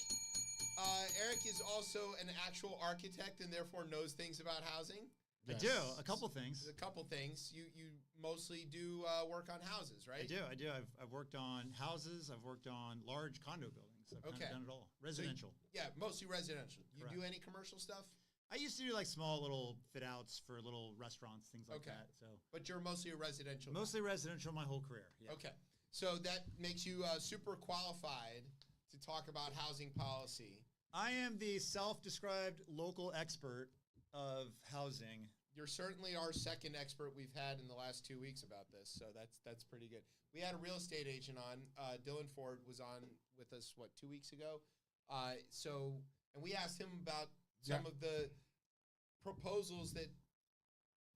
Eric is also an actual architect and therefore knows things about housing. I do. A couple things. A couple things. You mostly do work on houses, right? I do. I've worked on houses. I've worked on large condo buildings. I've kind of done it all. Residential. So mostly residential. You Correct. do any commercial stuff? I used to do like small little fit outs for little restaurants, things like that. So, but you're mostly a residential. Mostly residential my whole career. Yeah. Okay, so that makes you super qualified to talk about housing policy. I am the self-described local expert of housing. You're certainly our second expert we've had in the last 2 weeks about this, so that's pretty good. We had a real estate agent on. Dylan Ford was on with us 2 weeks ago. And we asked him about some of the proposals that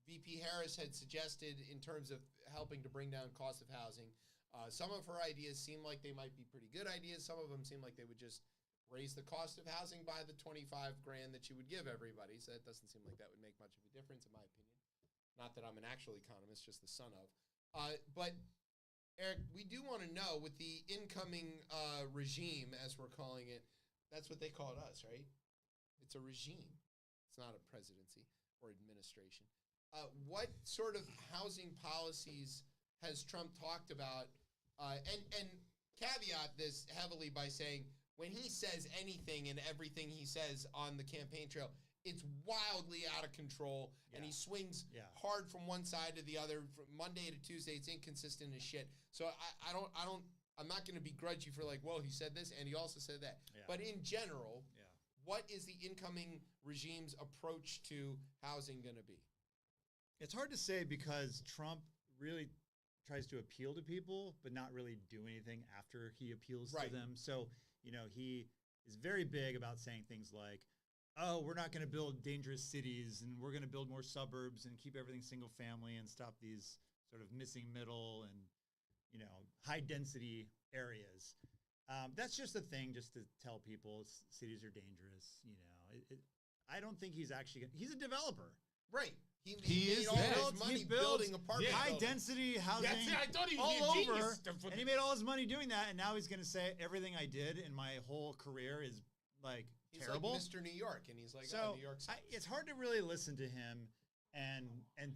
VP Harris had suggested in terms of helping to bring down cost of housing. Some of her ideas seem like they might be pretty good ideas. Some of them seem like they would just raise the cost of housing by the $25,000 that you would give everybody. So that doesn't seem like that would make much of a difference, in my opinion. Not that I'm an actual economist, just the son of. But Eric, we do want to know with the incoming regime, as we're calling it, that's what they call it us, right? It's a regime. It's not a presidency or administration. What sort of housing policies has Trump talked about? And caveat this heavily by saying when he says anything and everything he says on the campaign trail, it's wildly out of control, and he swings hard from one side to the other. From Monday to Tuesday, it's inconsistent as shit. So I'm not going to begrudge you for he said this and he also said that. Yeah. But in general, what is the incoming regime's approach to housing going to be? It's hard to say because Trump really tries to appeal to people, but not really do anything after he appeals to them. So, he is very big about saying things like, oh, we're not going to build dangerous cities and we're going to build more suburbs and keep everything single family and stop these sort of missing middle and, high density areas. That's just a thing just to tell people cities are dangerous. I don't think he's actually he's a developer. Right. He made all his money building apartment high density housing I thought he was all a over, genius. and he made all his money doing that, and now he's going to say everything I did in my whole career is he's terrible. Like Mr. New York, and he's like, New York. It's hard to really listen to him and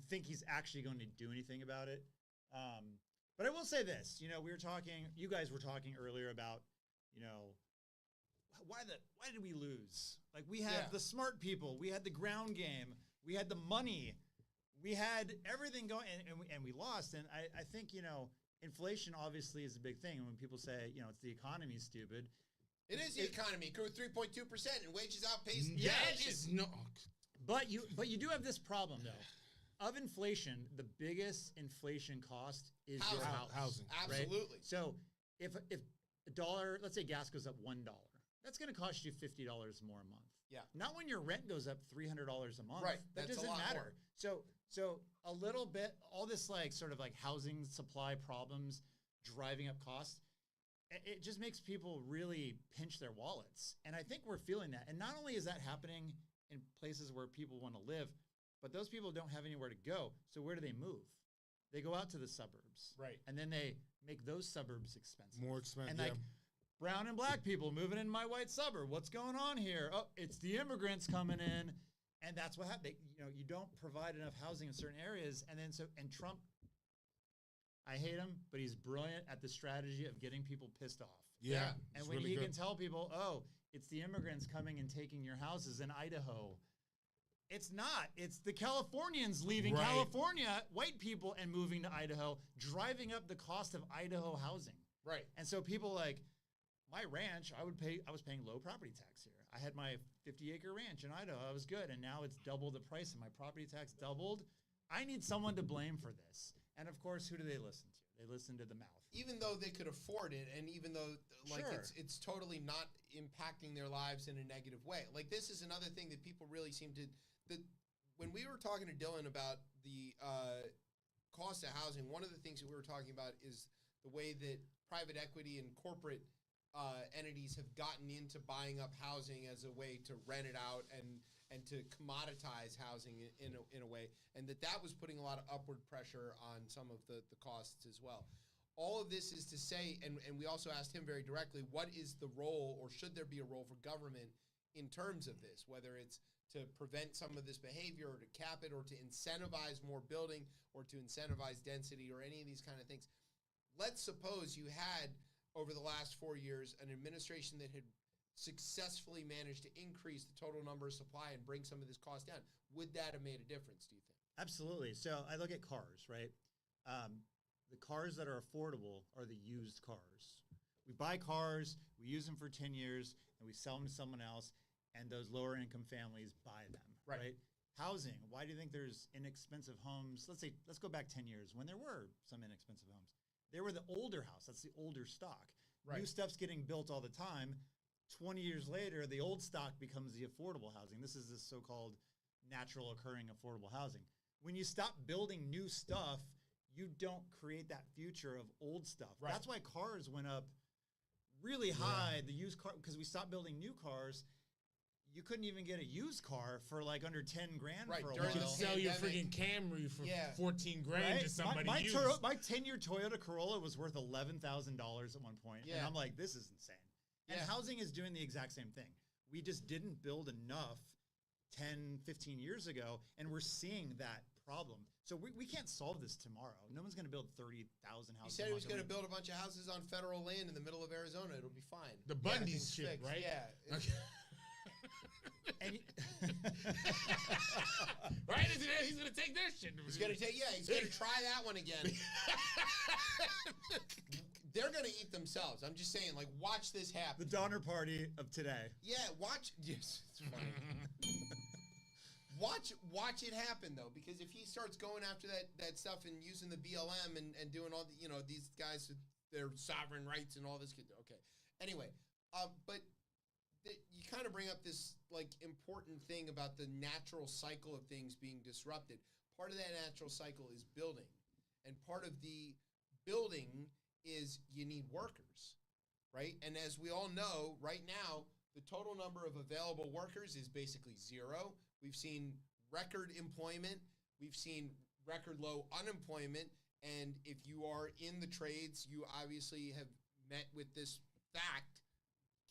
think he's actually going to do anything about it. But I will say this, you guys were talking earlier about, why did we lose? Like we had the smart people, we had the ground game, we had the money, we had everything going, and we lost. And I think, inflation obviously is a big thing. And when people say, it's the economy's stupid. It is the economy. It grew 3.2% and wages outpaced That is no. But you do have this problem though. Of inflation, the biggest inflation cost is your house. Housing. Absolutely. Right? So if a dollar, let's say gas goes up $1, that's going to cost you $50 more a month. Yeah. Not when your rent goes up $300 a month. Right. That That's doesn't a lot matter. more. So a little bit, all this like sort of like housing supply problems driving up costs, it just makes people really pinch their wallets. And I think we're feeling that. And not only is that happening in places where people want to live, but those people don't have anywhere to go. So where do they move? They go out to the suburbs. Right. And then they make those suburbs expensive. More expensive. And like brown and black people moving in my white suburb. What's going on here? Oh, it's the immigrants coming in. And that's what happened. You don't provide enough housing in certain areas. And Trump, I hate him, but he's brilliant at the strategy of getting people pissed off. Yeah. And when he can tell people, oh, it's the immigrants coming and taking your houses in Idaho. It's not. It's the Californians leaving California, white people, and moving to Idaho, driving up the cost of Idaho housing. Right. And so people like, my ranch, I was paying low property tax here. I had my 50-acre ranch in Idaho. I was good. And now it's double the price and my property tax doubled. I need someone to blame for this. And of course, who do they listen to? They listen to the mouth. Even though they could afford it, and even though it's totally not impacting their lives in a negative way. Like this is another thing that people really seem to when we were talking to Dylan about the cost of housing, one of the things that we were talking about is the way that private equity and corporate entities have gotten into buying up housing as a way to rent it out and to commoditize housing in a way, and that was putting a lot of upward pressure on some of the costs as well. All of this is to say, and we also asked him very directly, what is the role, or should there be a role for government in terms of this, whether it's to prevent some of this behavior or to cap it or to incentivize more building or to incentivize density or any of these kind of things. Let's suppose you had, over the last 4 years, an administration that had successfully managed to increase the total number of supply and bring some of this cost down. Would that have made a difference, do you think? Absolutely. So I look at cars, right? The cars that are affordable are the used cars. We buy cars, we use them for 10 years, and we sell them to someone else, and those lower income families buy them, right? Housing, why do you think there's inexpensive homes? Let's go back 10 years when there were some inexpensive homes. They were the older house, that's the older stock. Right. New stuff's getting built all the time. 20 years later, the old stock becomes the affordable housing. This is this so-called natural occurring affordable housing. When you stop building new stuff, you don't create that future of old stuff. Right. That's why cars went up really high, the used car, because we stopped building new cars. You couldn't even get a used car for like under 10 grand for a while. You could sell your freaking Camry for 14 grand to somebody used. My 10-year Toyota Corolla was worth $11,000 at one point. And I'm like, this is insane. And housing is doing the exact same thing. We just didn't build enough 10, 15 years ago, and we're seeing that problem. So we can't solve this tomorrow. No one's going to build 30,000 houses. He said he was going to build a bunch of houses on federal land in the middle of Arizona. It'll be fine. The Bundy's shit, right? Yeah. Okay. Right? He's going to take their shit. He's going to try that one again. They're going to eat themselves. I'm just saying, like, watch this happen. The Donner Party of today. Yeah, watch. Yes, it's funny. Watch it happen, though, because if he starts going after that stuff and using the BLM and doing all the, these guys with their sovereign rights and all this, okay. Anyway, but you kind of bring up this, like, important thing about the natural cycle of things being disrupted. Part of that natural cycle is building, and part of the building is you need workers, right? And as we all know, right now, the total number of available workers is basically zero. We've seen record employment. We've seen record low unemployment. And if you are in the trades, you obviously have met with this fact,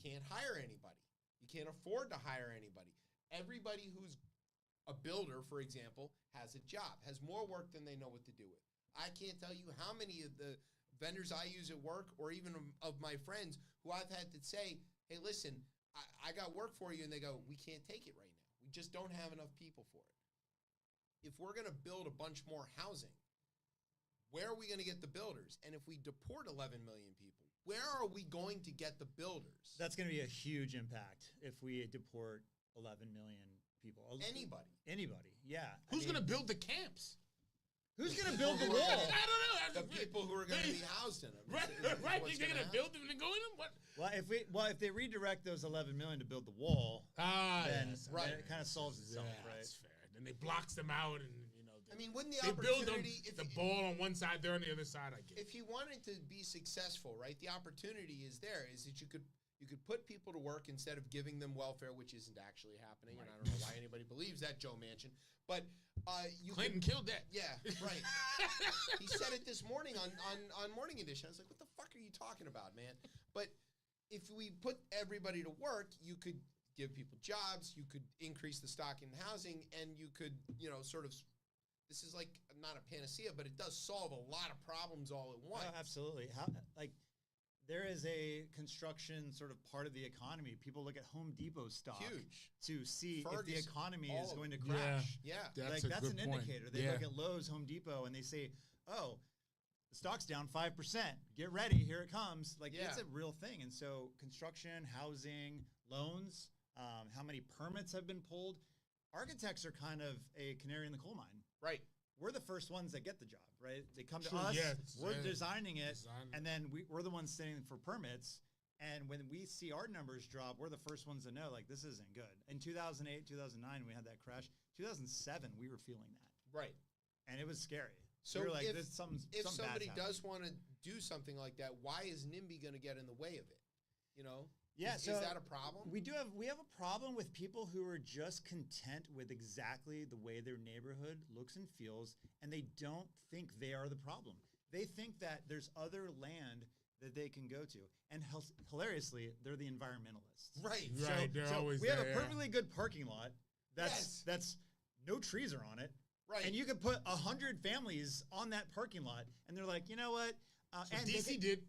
can't hire anybody. You can't afford to hire anybody. Everybody who's a builder, for example, has a job, has more work than they know what to do with. I can't tell you how many of the vendors I use at work, or even of my friends who I've had to say, hey, listen, I got work for you. And they go, we can't take it right now. We just don't have enough people for it. If we're going to build a bunch more housing, where are we going to get the builders? And if we deport 11 million people, where are we going to get the builders? That's going to be a huge impact if we deport 11 million people. Anybody. Yeah. Who's going to build the camps? Who's going to build the wall? I don't know. The people who are going to be housed in them. Right. They're going to build them and go in them? What? Well, if they redirect those 11 million to build the wall, then it kind of solves itself, right? That's fair. Then they blocks them out and, I mean, wouldn't the they build them, opportunity... the ball on one side, they're on the other side, I guess. If you wanted to be successful, right, the opportunity is there, is that you could put people to work instead of giving them welfare, which isn't actually happening, and I don't know why anybody believes that, Joe Manchin. But Clinton killed that. Yeah, right. He said it this morning on Morning Edition. I was like, what the fuck are you talking about, man? But if we put everybody to work, you could give people jobs, you could increase the stock in housing, and you could, sort of... This is like not a panacea, but it does solve a lot of problems all at once. Oh, absolutely. There is a construction sort of part of the economy. People look at Home Depot stock to see if the economy is going to crash. Yeah. That's an indicator. They look at Lowe's, Home Depot, and they say, oh, the stock's down 5%. Get ready. Here it comes. It's a real thing. And so construction, housing, loans, how many permits have been pulled. Architects are kind of a canary in the coal mine. Right. We're the first ones that get the job, right? They come to us, we're designing it, and then we're the ones sitting for permits. And when we see our numbers drop, we're the first ones to know, this isn't good. In 2008, 2009, we had that crash. 2007, we were feeling that. Right. And it was scary. So we were like, if somebody does happening. want to do something like that, why is NIMBY going to get in the way of it? Yeah, is that a problem? We have a problem with people who are just content with exactly the way their neighborhood looks and feels, and they don't think they are the problem. They think that there's other land that they can go to. And hilariously, they're the environmentalists. Right. We have a perfectly good parking lot that's no trees are on it. Right. And you could put 100 families on that parking lot, and they're like, you know what? And DC did.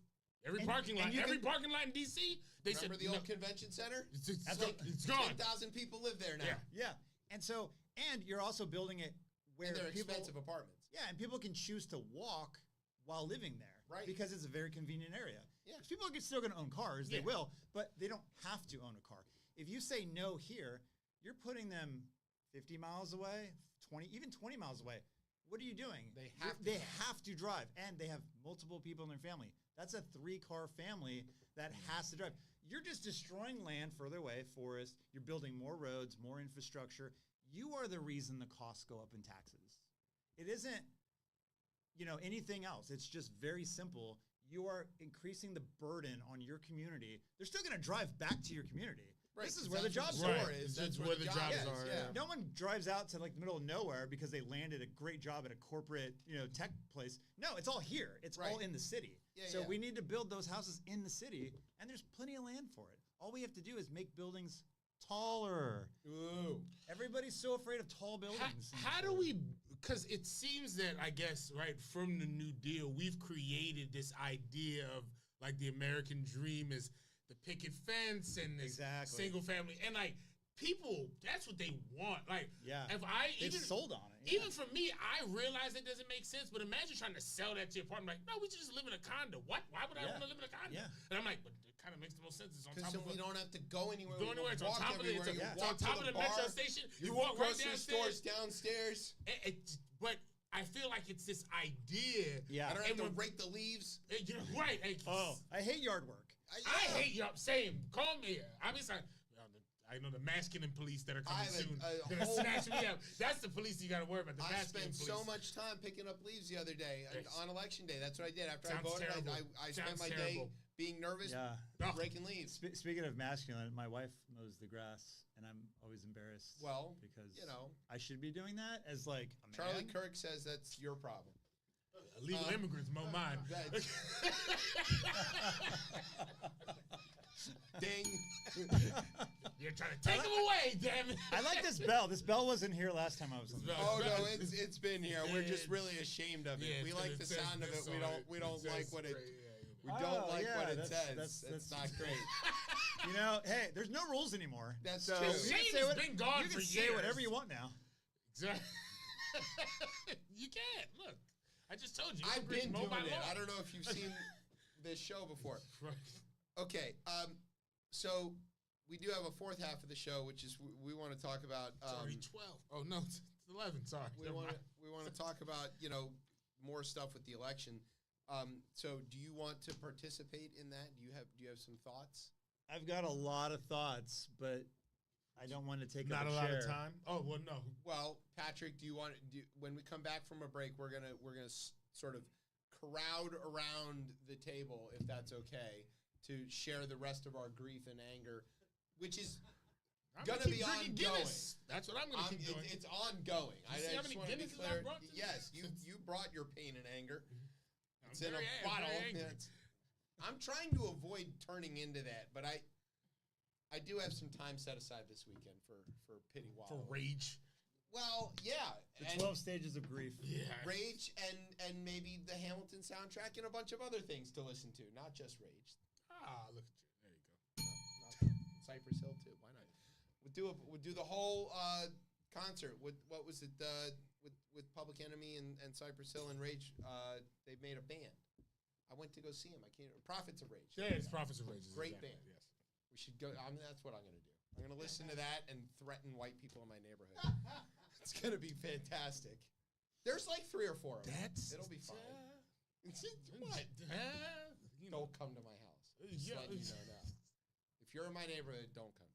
Every parking lot in DC, they remember said the old convention center? It's gone. 10,000 people live there now. Yeah. And you're also building it where they're expensive apartments. Yeah, and people can choose to walk while living there. Right. Because it's a very convenient area. Yeah. People are still going to own cars. They will, but they don't have to own a car. If you say no here, you're putting them 50 miles away, 20 miles away. What are you doing? They have to drive, and they have multiple people in their family. That's a 3-car family that has to drive. You're just destroying land further away, forest. You're building more roads, more infrastructure. You are the reason the costs go up in taxes. It isn't, anything else. It's just very simple. You are increasing the burden on your community. They're still going to drive back to your community. Right, this is where the jobs are. That's where the jobs are. Yeah. No one drives out to the middle of nowhere because they landed a great job at a corporate, tech place. No, it's all here. It's all in the city. So we need to build those houses in the city, and there's plenty of land for it. All we have to do is make buildings taller. Ooh. Everybody's so afraid of tall buildings. How do we? Because it seems that I guess from the New Deal, we've created this idea of the American dream is the picket fence and this single family, and people, that's what they want. If they've sold on it. Even for me, I realize it doesn't make sense. But imagine trying to sell that to your apartment. No, we just live in a condo. What? Why would I want to live in a condo? Yeah. And I'm like, but it kind of makes the most sense. It's on top of we don't have to go anywhere. It's on top of it. It's on top of the metro station. You walk right downstairs. Downstairs. But I feel like it's this idea. Yeah. I don't have to rake the leaves. Right. I hate yard work. I hate y'all. Same. Call me. I'm just like, I know the masculine police that are coming soon. They're gonna snatch me up. That's the police you got to worry about. I spent so much time picking up leaves the other day on election day. That's what I did. After I voted, I spent my day being nervous, raking leaves. Speaking of masculine, my wife mows the grass, and I'm always embarrassed. Well, because I should be doing that as a man. Charlie Kirk says that's your problem. Illegal immigrants mow mine. Ding. You're trying to take them away, damn it. I like this bell. This bell wasn't here last time I was on the Oh, no, it's been here. We're just really ashamed of it. We like the sound of it. We don't like what it We don't like what it says. That's not great. Hey, there's no rules anymore. That's so true. Shame has been gone for years. You can say whatever you want now. Exactly. You can't. Look, I just told you. I've been doing it. I don't know if you've seen this show before. Okay, so we do have a fourth half of the show, which is we want to talk about. It's already 12. Oh no, it's 11. Sorry. We want to talk about more stuff with the election. So, do you want to participate in that? Do you have some thoughts? I've got a lot of thoughts, but I don't want to take not up a a lot chair. of time. Oh well, no. Well, Patrick, when we come back from a break, we're gonna sort of crowd around the table, if that's okay, to share the rest of our grief and anger, which is gonna be ongoing. Guinness. That's what I'm gonna keep doing. It's ongoing. You see how many Guinnesses I brought? Yes, you brought your pain and anger. It's in a very bottle. angry. I'm trying to avoid turning into that, but I do have some time set aside this weekend for pity wallow. For rage. Well, yeah. The 12 stages of grief. Yeah. Rage and maybe the Hamilton soundtrack and a bunch of other things to listen to, not just Rage. Ah, look at you. There you go. Cypress Hill too. Why not? We'll do the whole concert. What was it? With Public Enemy and Cypress Hill and Rage, they made a band. I went to go see them. Prophets of Rage. Yeah, it's Prophets of Rage. Great exactly, band. Yes. We should go. That's what I'm going to do. I'm going to listen to that and threaten white people in my neighborhood. It's going to be fantastic. There's like 3 or 4 of them. It'll be fine. What? Don't come to my house. Just letting you know now. If you're in my neighborhood, don't come.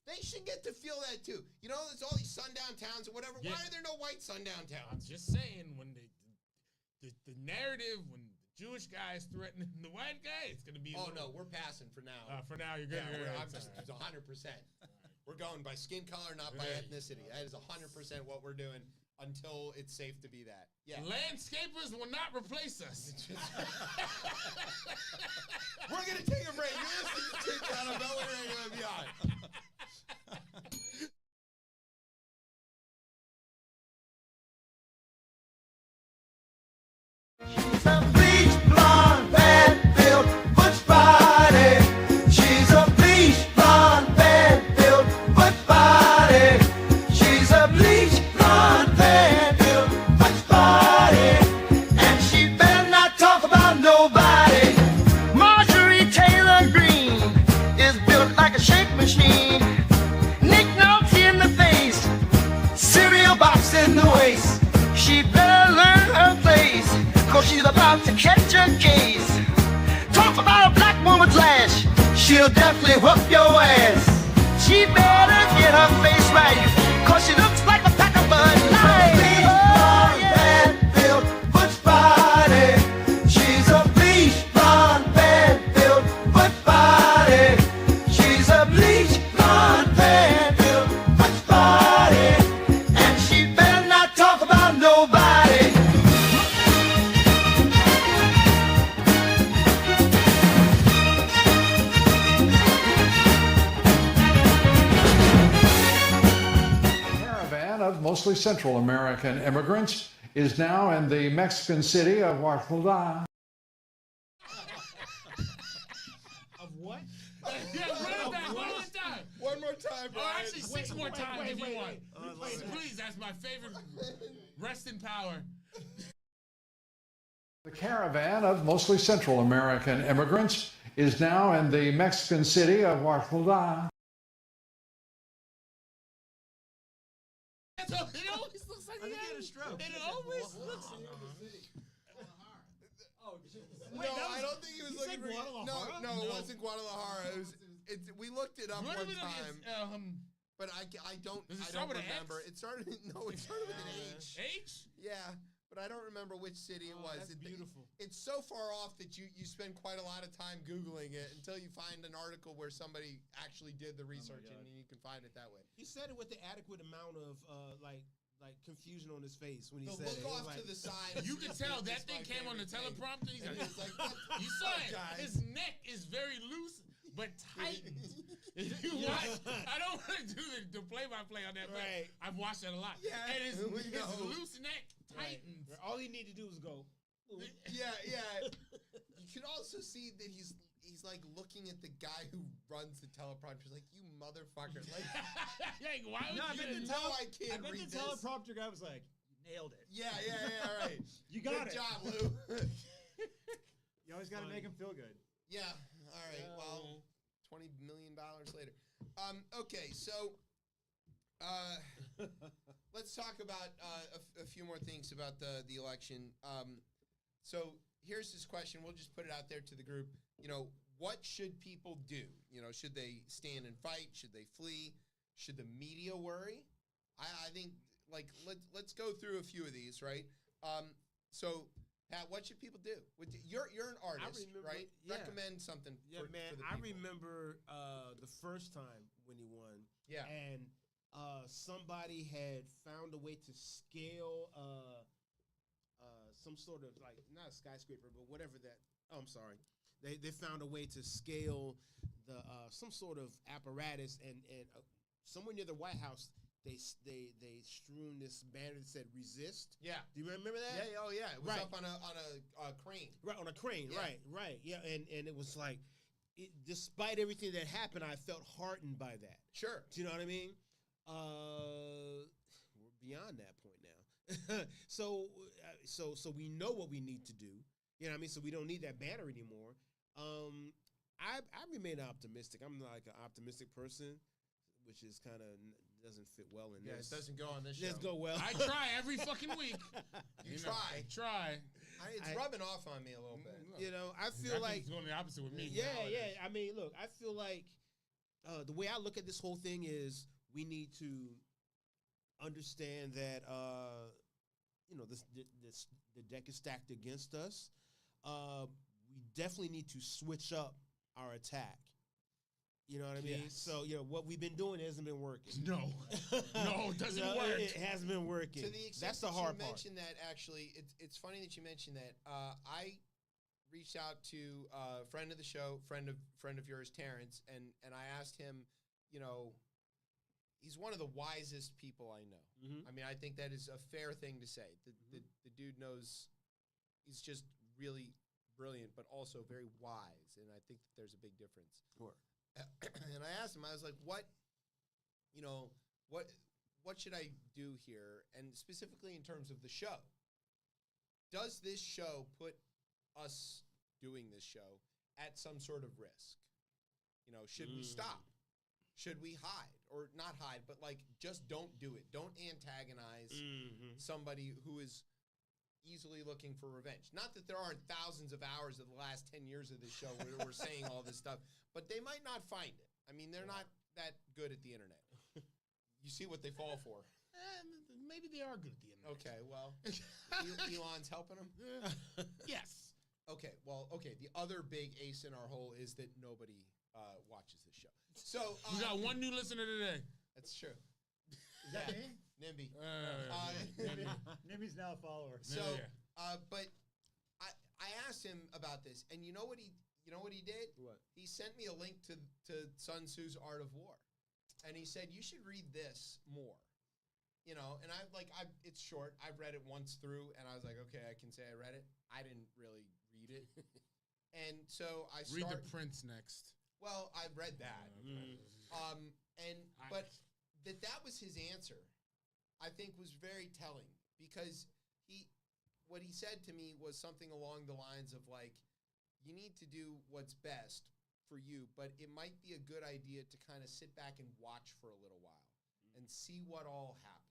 They should get to feel that too. There's all these sundown towns or whatever. Yeah. Why are there no white sundown towns? I'm just saying, when the narrative, when the Jewish guy is threatening the white guy, it's going to be. Oh no, we're passing for now. For now, you're good. Yeah, I'm just 100%. We're going by skin color, not by ethnicity. That is 100% what we're doing until it's safe to be that. Yeah. Landscapers will not replace us. We're going to take a break. You're listening to ChipChat November Radio and beyond. She's a bleach blonde, bad-built, butch body. She's a bleach blonde, bad-built, butch body. She's a bleach blonde, bad-built, butch body. And she better not talk about nobody. Marjorie Taylor Greene is built like a shake machine. Nick Nolte in the face, cereal box in the waist. She better learn her place, 'cause she's about to catch a case. Talk about a black woman's lash, she'll definitely whoop your ass. She better get her face right, 'cause she looks like a pack of Bud Light. Oh, yeah. Bad-built, butch body. She's a bleach blonde, bad-built, butch body. She's a bleach blonde, bad-built, butch body. And she better not talk about nobody. Of mostly Central American immigrants is now in the Mexican city of Oaxaca. Of what? Yeah, run that one more time. One more time, Brian. Oh, actually, 6 more times if you want. Wait. Please, that's my favorite. Rest in power. The caravan of mostly Central American immigrants is now in the Mexican city of Oaxaca. It always looks like he had a stroke. It always looks like No, I don't think he was looking for Guadalajara? No, it wasn't Guadalajara. We looked it up one time. But I don't remember. It started with an H. H? Yeah, but I don't remember which city it was. That's beautiful. It's so far off that you spend quite a lot of time Googling it until you find an article where somebody actually did the research and you can find it that way. He said it with the adequate amount of like confusion on his face when he said it. Look off to the side. You can tell that thing came on the teleprompter. He's like, you saw it. Guys. His neck is very loose but tightened. If you watch, I don't want to do the play-by-play on that, but I've watched that a lot. Yeah, and his loose neck tightens. Right. All he needed to do was go. Ooh. Yeah. You can also see that he's like looking at the guy who runs the teleprompter. He's like, you motherfucker. Like, why would I bet the this. teleprompter guy was like, nailed it. Yeah, right. You got Good it. job, Lou. You always got to make him feel good. Yeah, all right. Well, $20 million later. Okay, so let's talk about a few more things about the election. So here's this question. We'll just put it out there to the group. What should people do? Should they stand and fight? Should they flee? Should the media worry? I think, let's go through a few of these, right? So, Pat, what should people do? You're an artist, right? Yeah. Recommend something. Yeah, for man. the I people. remember the first time when he won. Yeah. And somebody had found a way to scale some sort of not a skyscraper, but whatever that. Oh, I'm sorry. They found a way to scale the some sort of apparatus, and somewhere near the White House. They strewn this banner that said "resist." Yeah. Do you remember that? Yeah. Oh, yeah. It was Right. up on a crane. Right, on a crane. Yeah. Right. Yeah, and it was like, despite everything that happened, I felt heartened by that. Sure. Do you know what I mean? We're beyond that point now. So we know what we need to do. You know what I mean? So we don't need that banner anymore. I remain optimistic. I'm like an optimistic person, which is kind of doesn't fit well in this. It doesn't go on this show. Doesn't go well. I try every fucking week. You try. Try. It's rubbing off on me a little bit. I feel like it's going the opposite with me. Yeah. I mean, look, I feel like the way I look at this whole thing is we need to understand that the deck is stacked against us. We definitely need to switch up our attack. You know what I mean? Yes. So, what we've been doing hasn't been working. No, it doesn't work. It hasn't been working. To the extent That's the that hard you part. mentioned that, actually, it's funny that you mentioned that. I reached out to a friend of the show, friend of yours, Terrence, and I asked him, he's one of the wisest people I know. Mm-hmm. I mean, I think that is a fair thing to say. The dude knows, he's just really brilliant, but also very wise, and I think that there's a big difference. Sure. And I asked him, I was like, what should I do here? And specifically in terms of the show, does this show put us doing this show at some sort of risk? Should we stop? Should we hide? Or not hide, but just don't do it. Don't antagonize somebody who is easily looking for revenge. Not that there aren't thousands of hours of the last 10 years of this show where we're saying all this stuff, but they might not find it. I mean, they're not that good at the internet. You see what they fall for. Maybe they are good at the internet. Okay, well, Elon's helping them? Yes. Okay, well, the other big ace in our hole is that nobody watches this show. So we got one new listener today. That's true. Is that me? NIMBY. Nimmy's now a follower. So, but I asked him about this, and you know what he did? What? He sent me a link to Sun Tzu's Art of War, and he said you should read this more. And it's short. I've read it once through, and I was like, okay, I can say I read it. I didn't really read it, and so I read The Prince next. Well, I read that, but that was his answer. I think was very telling, because what he said to me was something along the lines of you need to do what's best for you, but it might be a good idea to kind of sit back and watch for a little while and see what all happens.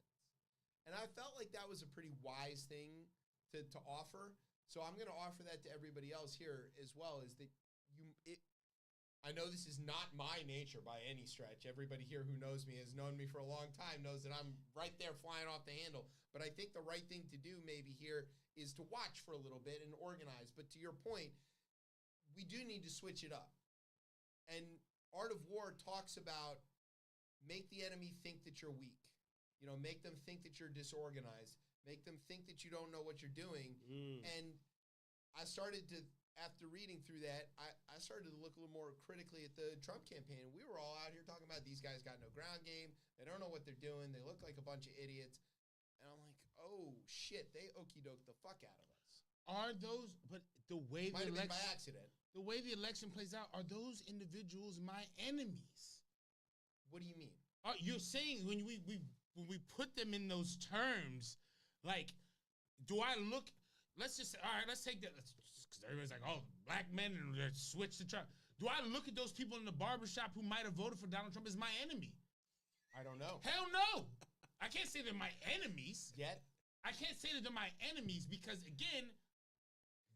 And I felt like that was a pretty wise thing to offer. So I'm going to offer that to everybody else here as well, is that I know this is not my nature by any stretch. Everybody here who knows me has known me for a long time, knows that I'm right there flying off the handle. But I think the right thing to do maybe here is to watch for a little bit and organize. But to your point, we do need to switch it up. And Art of War talks about make the enemy think that you're weak. Make them think that you're disorganized. Make them think that you don't know what you're doing. And I started to, after reading through that, I started to look a little more critically at the Trump campaign. We were all out here talking about these guys got no ground game. They don't know what they're doing. They look like a bunch of idiots. And I'm like, oh, shit, they okey-doke the fuck out of us. Are those, but the way Might have been by accident. The way the election plays out, are those individuals my enemies? What do you mean? You're saying when we put them in those terms, do I look? Let's just all right. Let's take that. Because everybody's like, oh, black men and switch to Trump. Do I look at those people in the barbershop who might have voted for Donald Trump as my enemy? I don't know. Hell no. I can't say they're my enemies. Yet? I can't say that they're my enemies because, again,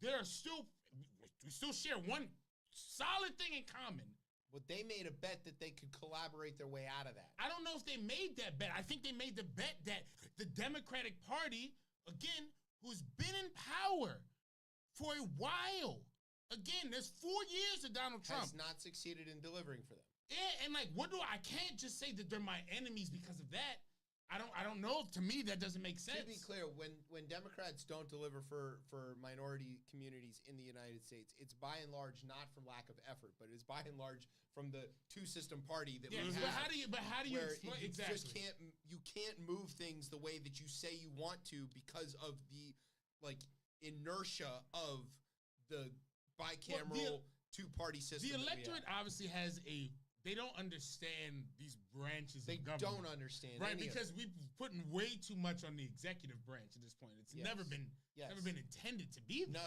we still share one solid thing in common. But they made a bet that they could collaborate their way out of that. I don't know if they made that bet. I think they made the bet that the Democratic Party, again, who's been in power for a while, again, there's 4 years of Donald Trump. Has not succeeded in delivering for them. Yeah, and like, I can't just say that they're my enemies because of that. I don't know. To me, that doesn't make sense. To be clear, when Democrats don't deliver for minority communities in the United States, it's by and large not from lack of effort, but it's by and large from the two-system party that we have. But how do you explain exactly? You can't move things the way that you say you want to because of the inertia of the bicameral two-party system. The electorate obviously has they don't understand these branches of government. They don't understand, right? Because we've putting way too much on the executive branch at this point. It's never been intended to be this. No,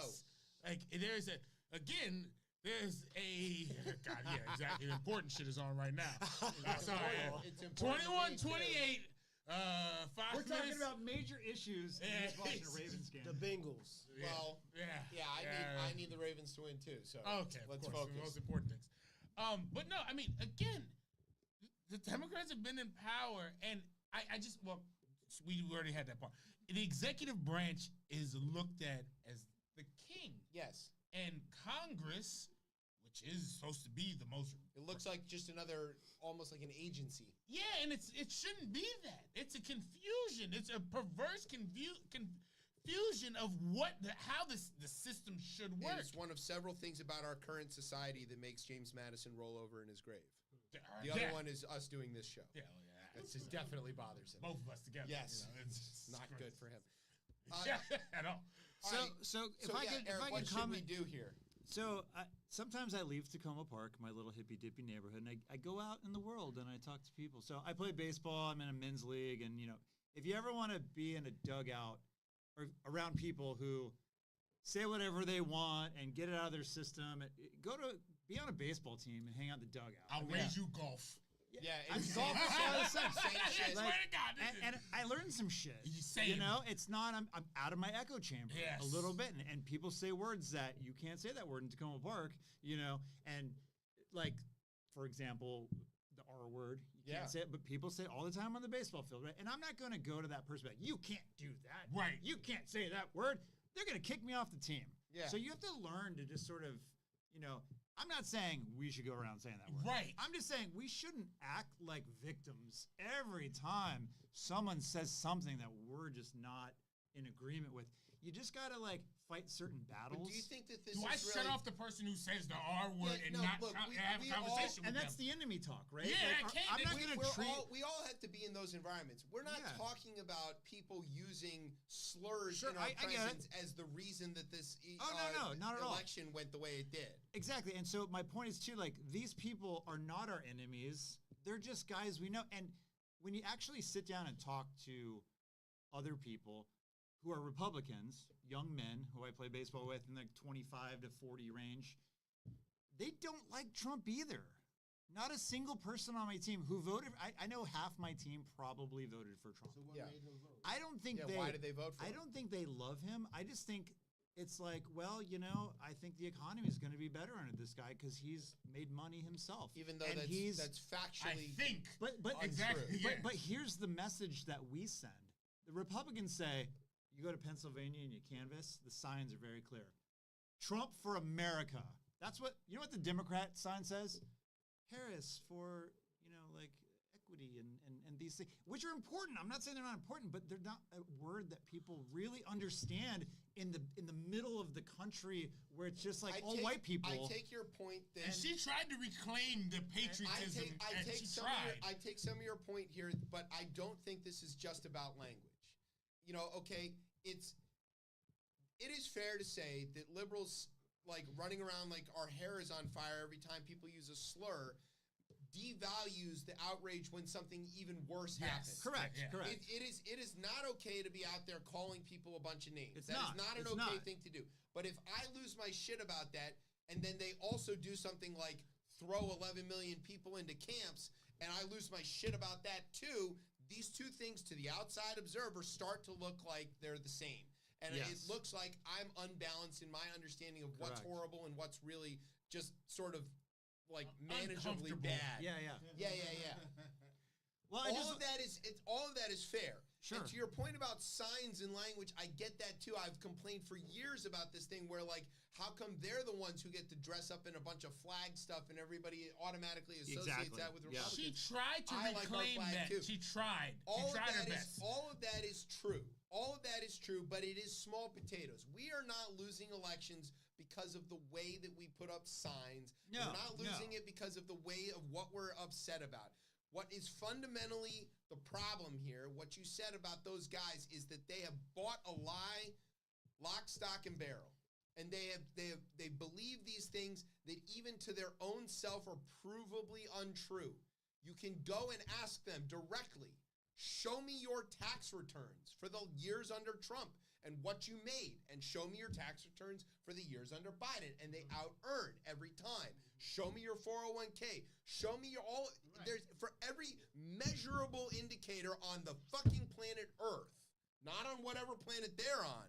like there's a God, yeah, exactly. The important shit is on right now. Sorry, it's 21-28. 5 We're talking minutes. about major issues in this watching a Ravens game. The Bengals. Yeah. Well, I need the Ravens to win too. So okay, let's focus. focus. The most important things. But no, I mean, again, the Democrats have been in power, and we already had that part. The executive branch is looked at as the king. Yes. And Congress, which is supposed to be the most... It looks like just almost like an agency. Yeah, and it shouldn't be that. It's a confusion. It's a perverse confusion of how the system should work. And it's one of several things about our current society that makes James Madison roll over in his grave. The other one is us doing this show. Yeah, That's just definitely bothers him. Both of us together. Yes, it's not good for him. At all. So if I could what should we do here? So sometimes I leave Tacoma Park, my little hippy dippy neighborhood, and I go out in the world and I talk to people. So I play baseball. I'm in a men's league, and if you ever want to be in a dugout or around people who say whatever they want and get it out of their system, be on a baseball team and hang out in the dugout. I'll raise you golf. Yeah, golf is all the same. I swear to God, and I learned some shit. It's not. I'm out of my echo chamber a little bit, and people say words that you can't say that word in Tacoma Park. And like, for example, the R word. You can't say it, but people say it all the time on the baseball field, right? And I'm not going to go to that person and be like, you can't do that. Right. You can't say that word. They're going to kick me off the team. Yeah. So you have to learn to just sort of, I'm not saying we should go around saying that word. Right. I'm just saying we shouldn't act like victims every time someone says something that we're just not in agreement with. You just got to fight certain battles. But do you think that this do I shut off the person who says the R word and have a conversation with them? And that's the enemy talk, right? Yeah, I can't. I'm not going to treat... We all have to be in those environments. We're not talking about people using slurs in our presence as the reason that this not at all. election went the way it did. Exactly. And so my point is, too, these people are not our enemies. They're just guys we know. And when you actually sit down and talk to other people who are Republicans, young men who I play baseball with in the 25 to 40 range, they don't like Trump either. Not a single person on my team who voted. I know half my team probably voted for Trump. So what made them vote? I don't think why did they vote for him? I don't think they love him. I just think it's like, I think the economy is going to be better under this guy because he's made money himself. Even though that's factually, I think, but exactly. But here's the message that we send. The Republicans say, you go to Pennsylvania and you canvass, the signs are very clear. Trump for America. That's what, what the Democrat sign says? Harris for, equity and these things, which are important. I'm not saying they're not important, but they're not a word that people really understand in the middle of the country where it's just all white people. I take your point that... And she tried to reclaim the patriotism, I take some of your point here, but I don't think this is just about language. It is fair to say that liberals running around like our hair is on fire every time people use a slur devalues the outrage when something even worse happens. Correct. It is not okay to be out there calling people a bunch of names. It's That not. is not an okay thing to do. But if I lose my shit about that, and then they also do something like throw 11 million people into camps, and I lose my shit about that too, these two things to the outside observer start to look like they're the same. And it looks like I'm unbalanced in my understanding of what's horrible and what's really just sort of like manageably bad. Yeah. Well, all of that is fair. Sure. And to your point about signs and language, I get that too. I've complained for years about this thing where, like, how come they're the ones who get to dress up in a bunch of flag stuff and everybody automatically associates that with Republicans? She tried to reclaim that. Too. She tried. She tried her best. All of that is true. All of that is true, but it is small potatoes. We are not losing elections because of the way that we put up signs. We're not losing it because of the way of what we're upset about. What is fundamentally the problem here, what you said about those guys, is that they have bought a lie, lock, stock, and barrel. And they believe these things that even to their own self are provably untrue. You can go and ask them directly, show me your tax returns for the years under Trump and what you made, and show me your tax returns for the years under Biden, and they out-earn every time. Show me your 401k. Show me your all. There's for every measurable indicator on the fucking planet Earth, not on whatever planet they're on.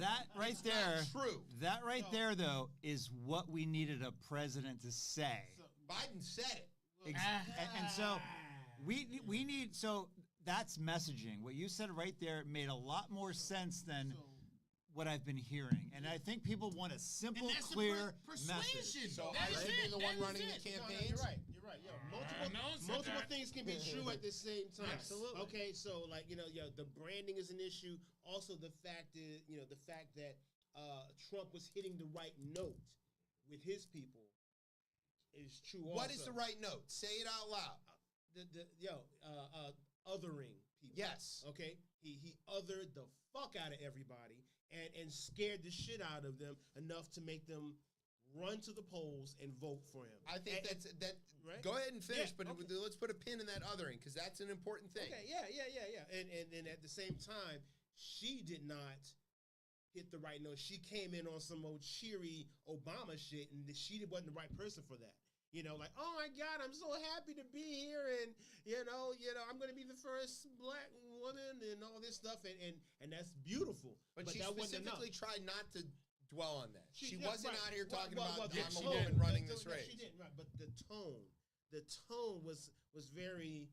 That right there, true. That right there, though, is what we needed a president to say. Biden said it. And so we need, so that's messaging. What you said right there made a lot more sense than what I've been hearing. And I think people want a simple, clear message. So I should be the one running the campaigns? You're right. Multiple things can be true at the same time. Absolutely. Okay, so like, the branding is an issue. Also the fact is, the fact that Trump was hitting the right note with his people is true also. What is the right note? Say it out loud. Othering people. Yes. Okay? He othered the fuck out of everybody and scared the shit out of them enough to make them run to the polls and vote for him. I think that. Right? Go ahead and finish, but let's put a pin in that othering, because that's an important thing. Okay, yeah. And at the same time, she did not hit the right note. She came in on some old cheery Obama shit, and she wasn't the right person for that. Like, oh my God, I'm so happy to be here, and I'm going to be the first black woman and all this stuff, and that's beautiful. But she that specifically tried not to dwell on that. She wasn't out here talking about I'm a tone, woman running this race. She didn't, right? But the tone was very.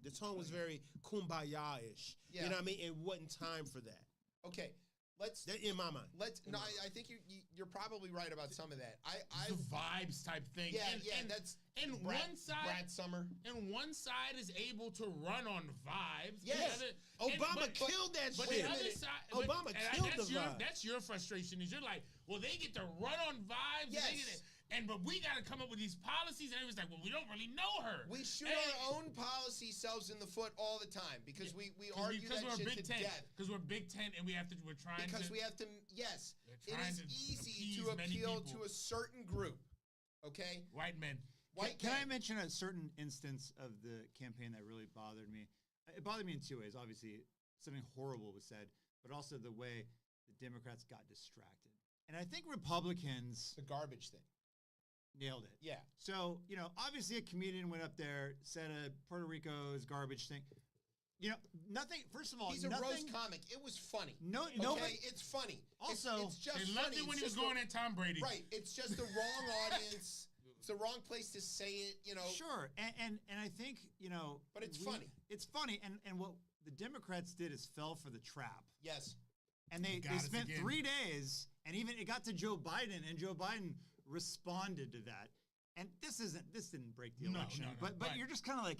The tone was very kumbaya-ish. Yeah. You know what I mean? It wasn't time for that. Okay. In my mind. I think you're probably right about some of that. The vibes type thing. Yeah, and that's one side. Brad Summer. And one side is able to run on vibes. Yes. Obama killed that but shit. The other side, Obama killed the vibe. That's your frustration. Is you're like, well, they get to run on vibes. Yes. But we got to come up with these policies, and it was like, well, we don't really know her. We shoot our own policy selves in the foot all the time because we argue that shit to death. Because we're Big Ten, and we're trying because we have to. Yes, it is easy to appeal to a certain group. Okay, white men. Can I mention a certain instance of the campaign that really bothered me? It bothered me in two ways. Obviously, something horrible was said, but also the way the Democrats got distracted. And I think Republicans, the garbage thing. Nailed it. Yeah. So, obviously a comedian went up there, said a Puerto Rico's garbage thing. Nothing, first of all, he's a roast comic. It was funny. Nobody. It's funny. Also, it's just they loved it when he was going at Tom Brady. Right. It's just the wrong audience. It's the wrong place to say it, Sure. And I think, But it's funny. It's funny. And what the Democrats did is fell for the trap. Yes. And they spent 3 days, and even it got to Joe Biden, and Joe Biden responded to that. And this didn't break the election. No, but you're just kind of like,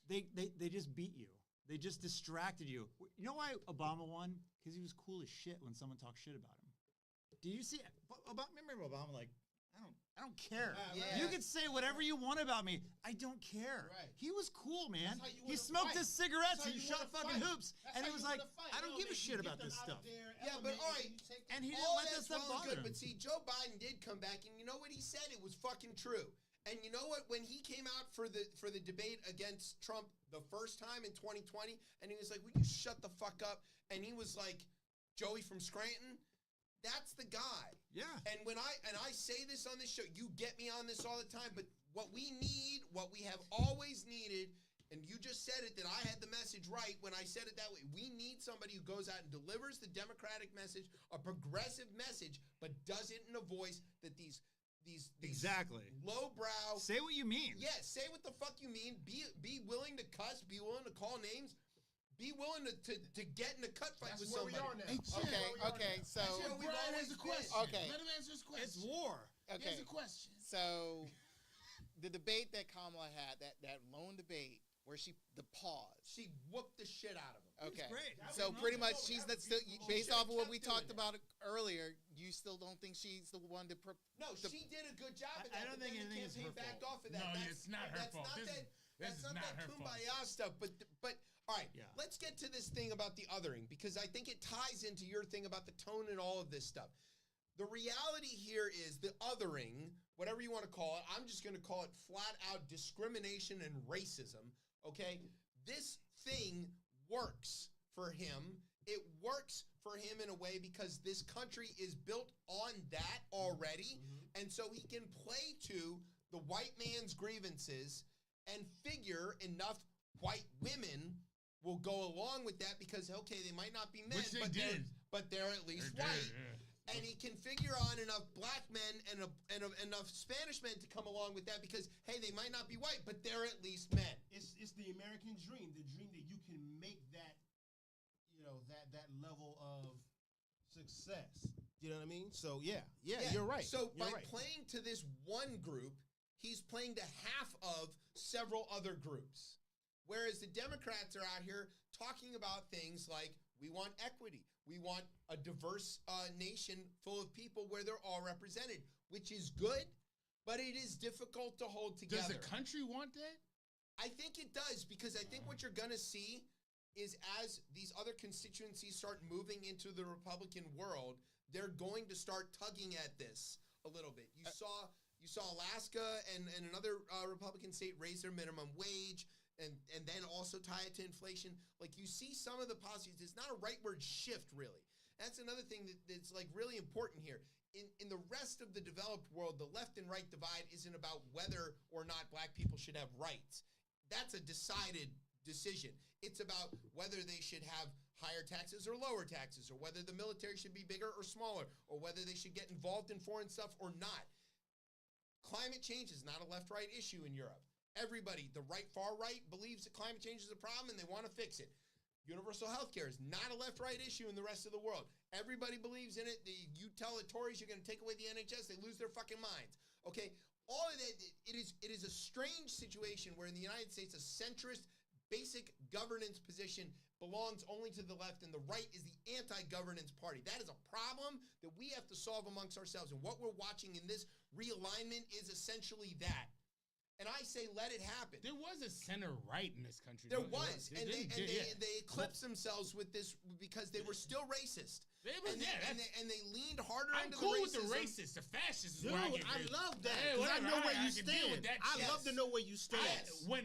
they just beat you. They just distracted you. You know why Obama won? Because he was cool as shit when someone talked shit about him. Do you see remember Obama like, I don't care. You can say whatever you want about me. I don't care. Right. He was cool, man. He smoked his cigarettes and he shot fucking hoops. And he was like, I don't give a shit about this stuff. Yeah, but all right. And he didn't all let that stuff bother him. But see, Joe Biden did come back, and you know what he said? It was fucking true. And you know what? When he came out for the debate against Trump the first time in 2020, and he was like, "Will you shut the fuck up?" And he was like, "Joey from Scranton." That's the guy. Yeah. And when I say this on this show, you get me on this all the time, but what we need, what we have always needed, and you just said it that I had the message right when I said it that way. We need somebody who goes out and delivers the democratic message, a progressive message, but does it in a voice that these exactly lowbrow. Say what you mean. Yeah, say what the fuck you mean. Be willing to cuss. Be willing to call names. Be willing to get in a cut fight with somebody. Okay. So Brian has a question. Okay. Let him answer his question. It's war. Okay. Here's a question. So the debate that Kamala had, that lone debate where the pause. She whooped the shit out of him. Okay. great. So pretty much she's not still, based off of what we talked about earlier, you still don't think she's the one to No, she did a good job of that. I don't think anything is her backed fault. off of that. No, That's, it's not her that's fault. Not that, This that's is not not that her fault. kumbaya stuff. But all right, Yeah. let's get to this thing about the othering, because I think it ties into your thing about the tone and all of this stuff. The reality here is the othering, whatever you want to call it, I'm just going to call it flat out discrimination and racism, okay? This thing works for him. It works for him in a way because this country is built on that already, and so he can play to the white man's grievances and figure enough white women will go along with that because, okay, they might not be men, Which they did. but they're at least They did, white. yeah. And he can figure on enough black men and enough Spanish men to come along with that because, hey, they might not be white, but they're at least men. It's the American dream, the dream that you can make that, that level of success. You know what I mean? So yeah, you're right. So You're by right. playing to this one group, he's playing to half of several other groups. Whereas the Democrats are out here talking about things like, we want equity. We want a diverse nation full of people where they're all represented, which is good, but it is difficult to hold together. Does the country want that? I think it does, because I think what you're going to see is as these other constituencies start moving into the Republican world, they're going to start tugging at this a little bit. You saw Alaska and another Republican state raise their minimum wage, and then also tie it to inflation. Like, you see some of the policies, it's not a rightward shift, really. That's another thing that's like really important here. In the rest of the developed world, the left and right divide isn't about whether or not black people should have rights. That's a decided decision. It's about whether they should have higher taxes or lower taxes, or whether the military should be bigger or smaller, or whether they should get involved in foreign stuff or not. Climate change is not a left-right issue in Europe. Everybody, the right, far right, believes that climate change is a problem and they want to fix it. Universal health care is not a left-right issue in the rest of the world. Everybody believes in it. You tell the Tories you're going to take away the NHS, they lose their fucking minds. Okay? All of that, it is a strange situation where in the United States, a centrist, basic governance position belongs only to the left, and the right is the anti-governance party. That is a problem that we have to solve amongst ourselves. And what we're watching in this realignment is essentially that. And I say, let it happen. There was a center right in this country. There was, and they eclipsed themselves with this because they were still racist. And they leaned harder into the racism. I'm cool with the racist, the fascists. Dude, I love that. Because I know where you stand. I love to know where you stand. When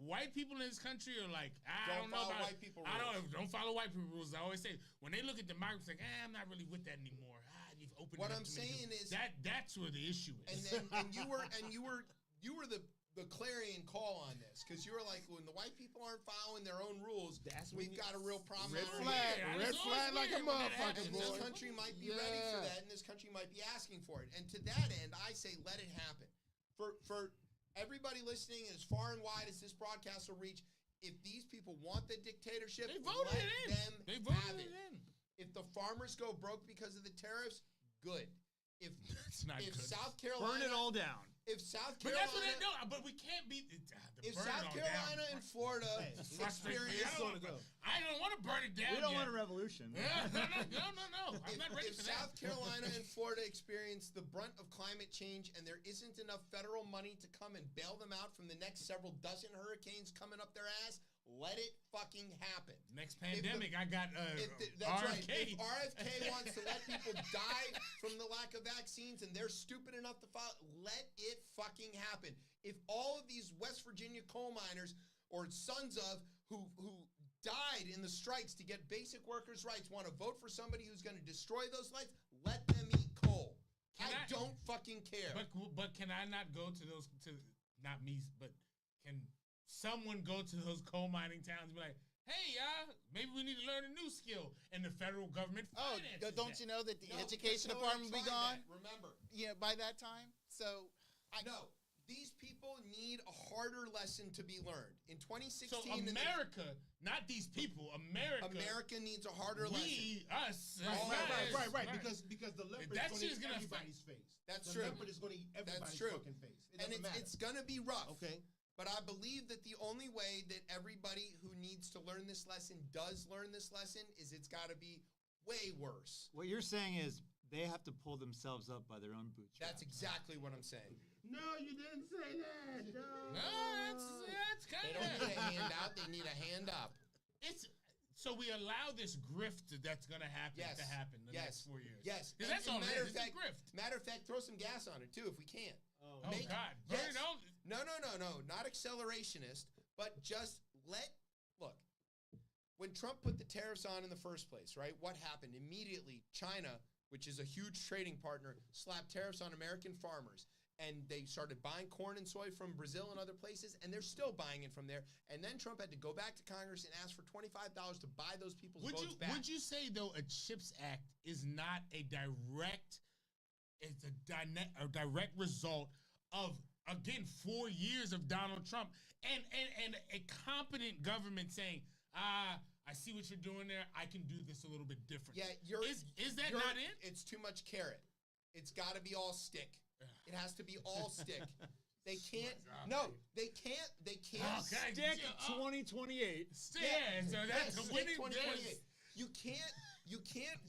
white people in this country are like, I don't know about white people rules. Don't follow white people rules. I always say, when they look at democracy, like, I'm not really with that anymore. You've opened what it up I'm to me. saying is that's where the issue is. And you were the clarion call on this, because you were like, when the white people aren't following their own rules, we've got a real problem. Red flag like a motherfucker, and boy. this country might be ready for that, and this country might be asking for it. And to that end, I say, let it happen. For everybody listening, as far and wide as this broadcast will reach, if these people want the dictatorship, they voted let them They voted have it. in. If the farmers go broke because of the tariffs, good. If good. South Carolina, burn it all down. If South But Carolina, that's what they do. But we can't beat the if burn South it all Carolina down. and Florida experience, I don't want to burn it down. We don't yet. want a revolution. Yeah, no. I'm not ready if for that. South Carolina and Florida experience the brunt of climate change, and there isn't enough federal money to come and bail them out from the next several dozen hurricanes coming up their ass, let it fucking happen. Next pandemic, I got that's RFK. right. If RFK wants to let people die from the lack of vaccines and they're stupid enough to file, let it fucking happen. If all of these West Virginia coal miners or sons of who died in the strikes to get basic workers' rights want to vote for somebody who's going to destroy those rights, let them eat coal. I don't fucking care. But can I not go to those, not me, but can someone go to those coal mining towns and be like, hey, maybe we need to learn a new skill, and the federal government finances don't you know that the education department will be gone? Remember. Yeah, by that time? So, No. These people need a harder lesson to be learned. In 2016... So America, not these people, America needs a harder lesson. Us. Right. Because the leopard is going to eat everybody's face. That's true. The leopard is going to eat everybody's fucking face. It's going to be rough. Okay. But I believe that the only way that everybody who needs to learn this lesson does learn this lesson is it's got to be way worse. What you're saying is they have to pull themselves up by their own bootstraps. That's exactly what I'm saying. No, you didn't say that. No, that's kind of... They don't need a handout. They need a hand up. So we allow this grift that's going to happen to happen the next 4 years. Yes. Because that's all it is. It's a grift. Matter of fact, throw some gas on it, too, if we can. Oh, God. Burn it out. No. Not accelerationist, but just look, when Trump put the tariffs on in the first place, right, what happened? Immediately, China, which is a huge trading partner, slapped tariffs on American farmers. And they started buying corn and soy from Brazil and other places, and they're still buying it from there. And then Trump had to go back to Congress and ask for $25 to buy those people's votes back. Would you say, though, a CHIPS Act is not a direct result of, again, 4 years of Donald Trump and a competent government saying, I see what you're doing there. I can do this a little bit different. Yeah, is that not it? It's too much carrot. It's got to be all stick. It has to be all stick. They can't. No, they can't. They can't. Stick 2028. Yeah, so that's a winning 2028. You can't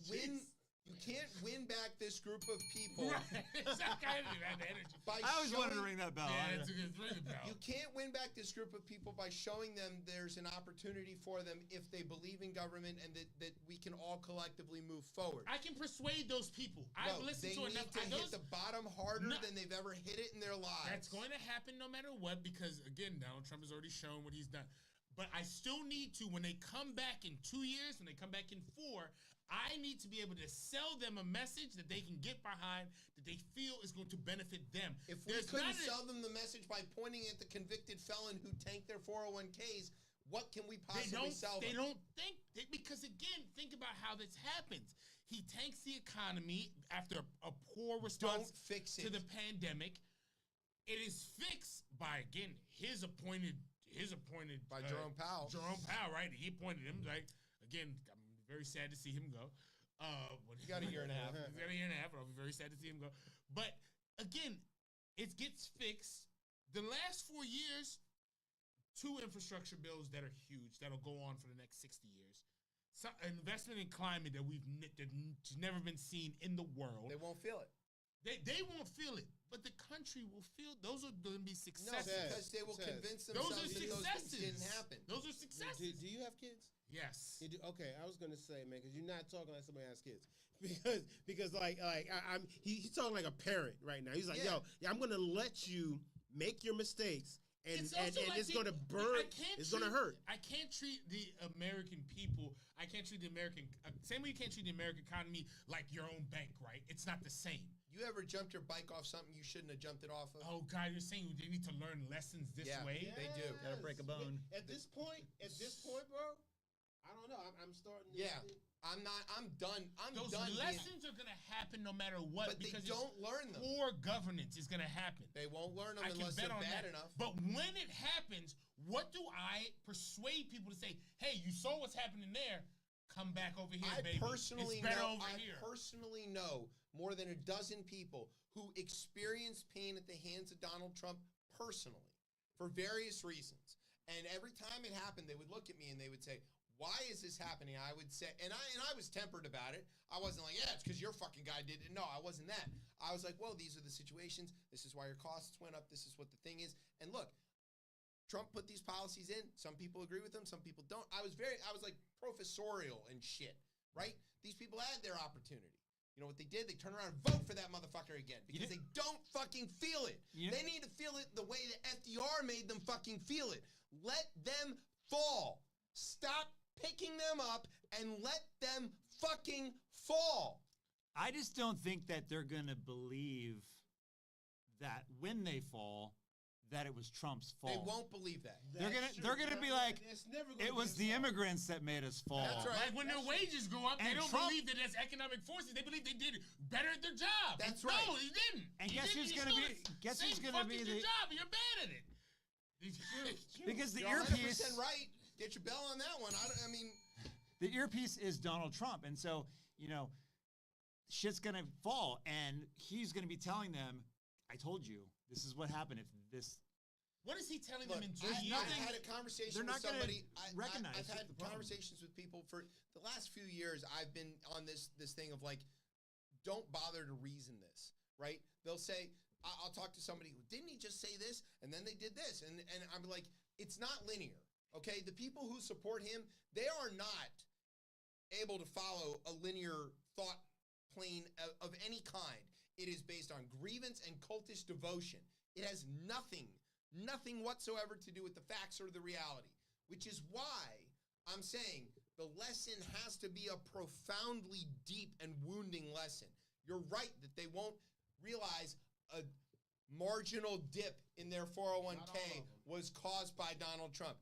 win. You can't win back this group of people. I always wanted to ring that bell. Yeah, it's a good ring the bell. You can't win back this group of people by showing them there's an opportunity for them if they believe in government and that we can all collectively move forward. I can persuade those people. I've listened to enough. They need to hit the bottom harder than they've ever hit it in their lives. That's going to happen no matter what because, again, Donald Trump has already shown what he's done. But I still need to, when they come back in 2 years, when they come back in 4, I need to be able to sell them a message that they can get behind, that they feel is going to benefit them. If we couldn't sell them the message by pointing at the convicted felon who tanked their 401ks, what can we possibly sell them? They don't think, because again, think about how this happens. He tanks the economy after a poor response to the pandemic. It is fixed by, again, his appointed by Jerome Powell. Jerome Powell, right? He appointed him. Like, again, I'm very sad to see him go. He got a year and a half. He's got a year and a half. I'll be very sad to see him go. But again, it gets fixed. The last 4 years, 2 infrastructure bills that are huge that'll go on for the next 60 years. So, investment in climate that's never been seen in the world. They won't feel it. They won't feel it, but the country will feel. Those are going to be successes. No, because they will convince themselves that those things didn't happen. Those are successes. Do you have kids? Yes. You do? Okay, I was gonna say, man, because you're not talking like somebody has kids. Because he's talking like a parent right now. He's like, I'm gonna let you make your mistakes. And it's going to burn. It's going to hurt. I can't treat the American people. I can't treat the American same way you can't treat the American economy like your own bank, right? It's not the same. You ever jumped your bike off something you shouldn't have jumped it off of? Oh God, you're saying they need to learn lessons this way? They do. Gotta break a bone. At this point, bro, I don't know. I'm starting. I'm done. Those lessons are going to happen no matter what. But because they don't learn them. Poor governance is going to happen. They won't learn them unless they're bad enough. But when it happens, what do I persuade people to say, hey, you saw what's happening there, come back over here, baby. I personally know more than a dozen people who experienced pain at the hands of Donald Trump personally for various reasons. And every time it happened, they would look at me and they would say, why is this happening? I would say, and I was tempered about it. I wasn't like, it's because your fucking guy did it. No, I wasn't that. I was like, well, these are the situations. This is why your costs went up. This is what the thing is. And look, Trump put these policies in. Some people agree with them. Some people don't. I was like professorial and shit, right? These people had their opportunity. You know what they did? They turned around and vote for that motherfucker again because they don't fucking feel it. They need to feel it the way that FDR made them fucking feel it. Let them fall. Stop picking them up and let them fucking fall. I just don't think that they're going to believe that when they fall, that it was Trump's fault. They won't believe that. They're gonna be like, it was the immigrants that made us fall. That's right. Like when their wages go up, they don't believe that that's economic forces. They believe they did better at their job. That's right. No, he didn't. And guess who's gonna be? Guess who's gonna be the? Your job, and you're bad at it. Because the You're earpiece. 100% right. Get your bell on that one. I mean, the earpiece is Donald Trump, and so shit's gonna fall, and he's gonna be telling them, "I told you, this is what happened if this." What is he telling look, them in 2 years? I had a conversation They're with not gonna somebody. recognize I've had the problem. conversations with people for the last few years. I've been on this thing of like, don't bother to reason this, right? They'll say, I'll talk to somebody who, didn't he just say this? And then they did this. And I'm like, it's not linear, okay? The people who support him, they are not able to follow a linear thought plane of any kind. It is based on grievance and cultish devotion. It has nothing whatsoever to do with the facts or the reality, which is why I'm saying the lesson has to be a profoundly deep and wounding lesson. You're right that they won't realize a marginal dip in their 401k was caused by Donald Trump.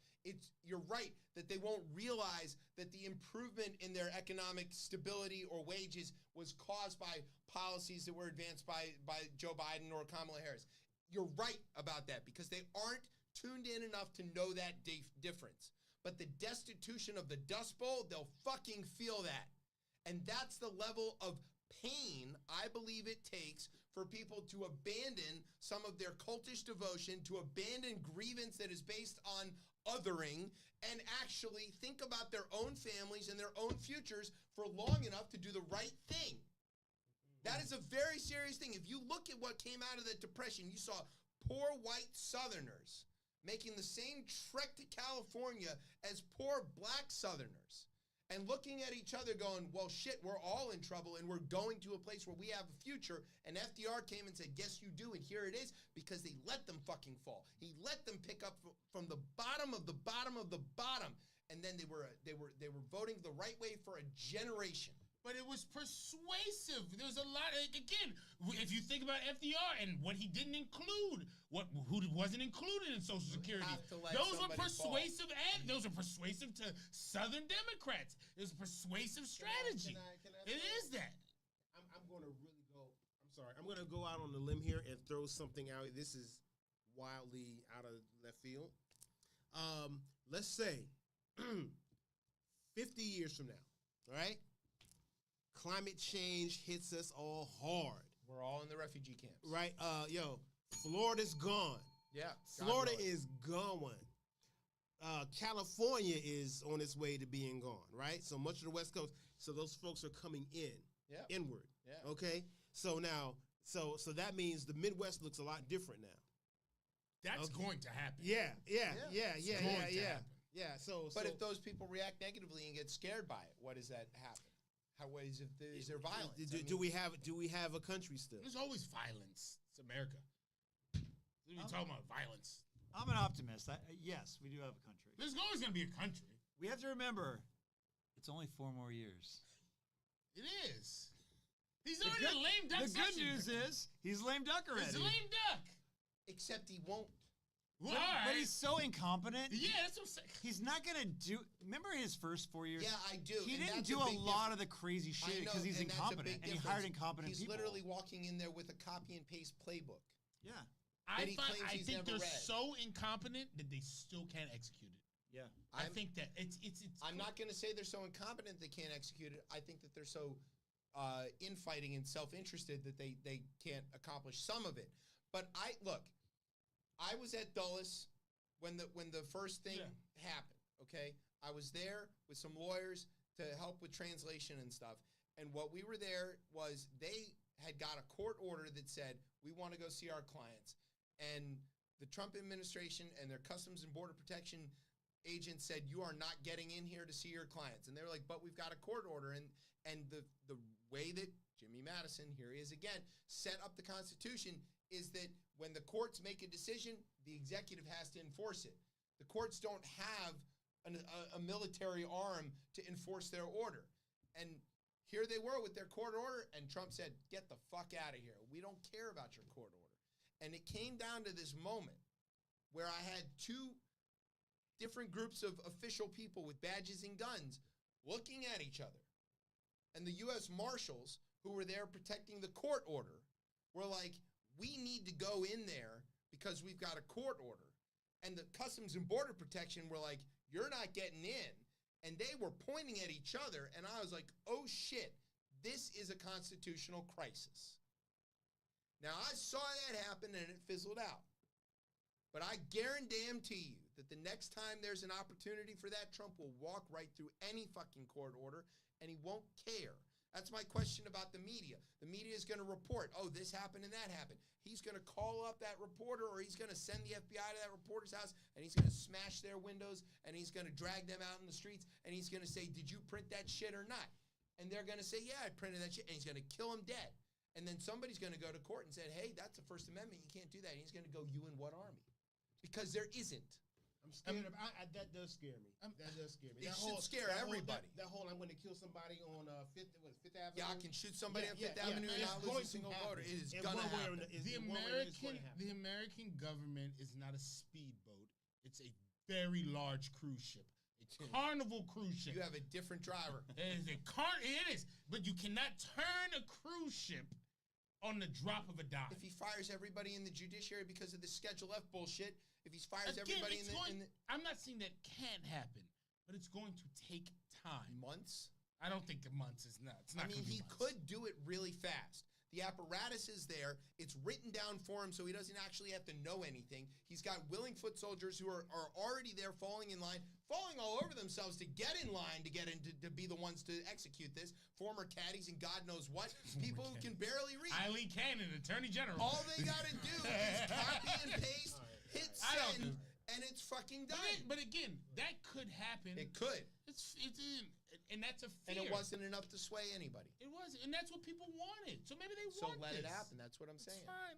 You're right that they won't realize that the improvement in their economic stability or wages was caused by policies that were advanced by Joe Biden or Kamala Harris. You're right about that because they aren't tuned in enough to know that difference. But the destitution of the Dust Bowl, they'll fucking feel that. And that's the level of pain I believe it takes for people to abandon some of their cultish devotion, to abandon grievance that is based on othering, and actually think about their own families and their own futures for long enough to do the right thing. That is a very serious thing. If you look at what came out of the Depression, you saw poor white Southerners making the same trek to California as poor black Southerners and looking at each other going, well, shit, we're all in trouble and we're going to a place where we have a future. And FDR came and said, yes, you do. And here it is, because they let them fucking fall. He let them pick up from the bottom of the bottom of the bottom. And then they were voting the right way for a generation. But it was persuasive. There was a lot. Again, if you think about FDR and what he didn't include, who wasn't included in Social Security, those were persuasive. And those are persuasive to Southern Democrats. It was a persuasive strategy. It is that. I'm going to really go. I'm sorry. I'm going to go out on a limb here and throw something out. This is wildly out of left field. Let's say 50 years from now, all right? Climate change hits us all hard. We're all in the refugee camps. Right? Florida's gone. Yeah. Florida is gone. California is on its way to being gone, right? So much of the West Coast. So those folks are coming inward. Yeah. Okay? So now, so that means the Midwest looks a lot different now. That's going to happen. Yeah. But if those people react negatively and get scared by it, what does that happen? Is there violence? Do we have a country still? There's always violence. It's America. We're talking about violence. I'm an optimist. Yes, we do have a country. There's always going to be a country. We have to remember, it's only 4 more years. It is. He's already a lame duck. The good news is he's lame duck already. He's a lame duck. Except he won't. But he's so incompetent. Yeah, that's what I'm saying. He's not going to do... Remember his first 4 years? Yeah, I do. He didn't do a lot of the crazy shit because he's incompetent. And he hired incompetent people. He's literally walking in there with a copy and paste playbook. Yeah. I think they're so incompetent that they still can't execute it. Yeah. I think that it's I'm not going to say they're so incompetent they can't execute it. I think that they're so infighting and self-interested that they can't accomplish some of it. But I was at Dulles when the first thing happened, okay? I was there with some lawyers to help with translation and stuff. And what we were there was they had got a court order that said, we want to go see our clients. And the Trump administration and their Customs and Border Protection agents said, you are not getting in here to see your clients. And they were like, but we've got a court order. And the way that Jimmy Madison, here he is again, set up the Constitution is that when the courts make a decision, the executive has to enforce it. The courts don't have a military arm to enforce their order. And here they were with their court order, and Trump said, get the fuck out of here. We don't care about your court order. And it came down to this moment where I had two different groups of official people with badges and guns looking at each other. And the U.S. Marshals, who were there protecting the court order, were like, we need to go in there because we've got a court order. And the Customs and Border Protection were like, you're not getting in. And they were pointing at each other, and I was like, oh shit, this is a constitutional crisis. Now, I saw that happen, and it fizzled out. But I guarantee you that the next time there's an opportunity for that, Trump will walk right through any fucking court order, and he won't care. That's my question about the media. The media is going to report, oh, this happened and that happened. He's going to call up that reporter, or he's going to send the FBI to that reporter's house, and he's going to smash their windows, and he's going to drag them out in the streets, and he's going to say, did you print that shit or not? And they're going to say, yeah, I printed that shit, and he's going to kill him dead. And then somebody's going to go to court and say, hey, that's the First Amendment. You can't do that. And he's going to go, you in what army? Because there isn't. I'm scared of that. Does scare me. That does scare me. It should scare everybody. That whole I'm going to kill somebody on Fifth Avenue. Yeah, I can shoot somebody on Fifth Avenue and not lose a single voter. It is going to happen. The American government is not a speedboat. It's a very large cruise ship. A Carnival cruise ship. You have a different driver. It is. But you cannot turn a cruise ship on the drop of a dime. If he fires everybody in the judiciary because of the Schedule F bullshit, if he fires everybody in the... I'm not saying that can't happen, but it's going to take time. Months? I don't think months is not. It's not. I mean, he could do it really fast. The apparatus is there. It's written down for him, so he doesn't actually have to know anything. He's got willing foot soldiers who are already there falling in line, falling all over themselves to get in line to get in to be the ones to execute this. Former caddies and God knows what. People who can barely read. Eileen Cannon, Attorney General. All they got to do is copy and paste, hit send, and it's fucking done. But again, that could happen. It could. It's and that's a fear. And it wasn't enough to sway anybody. It wasn't, and that's what people wanted. So maybe they so want let this. it happen. That's what I'm saying. It's fine.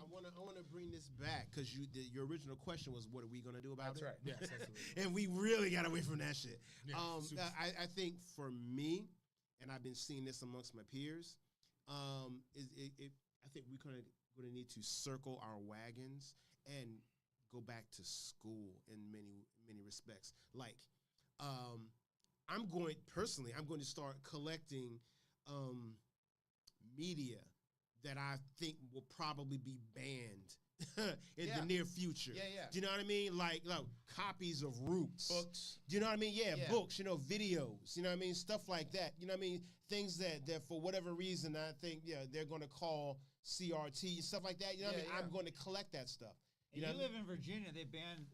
I want to bring this back because your original question was, what are we gonna do about it? That's right. Yes, absolutely. And we really got away from that shit. Yeah, I think for me, and I've been seeing this amongst my peers, I think we're gonna need to circle our wagons and go back to school in many respects. Like, I'm going to start collecting media that I think will probably be banned in the near future. Yeah. Do you know what I mean? Like copies of Roots. Books. Do you know what I mean? Yeah, books, videos, you know what I mean? Stuff like that. You know what I mean? Things that for whatever reason I think they're going to call CRT, stuff like that. You know what I mean? Yeah. I'm going to collect that stuff. You live in Virginia. They banned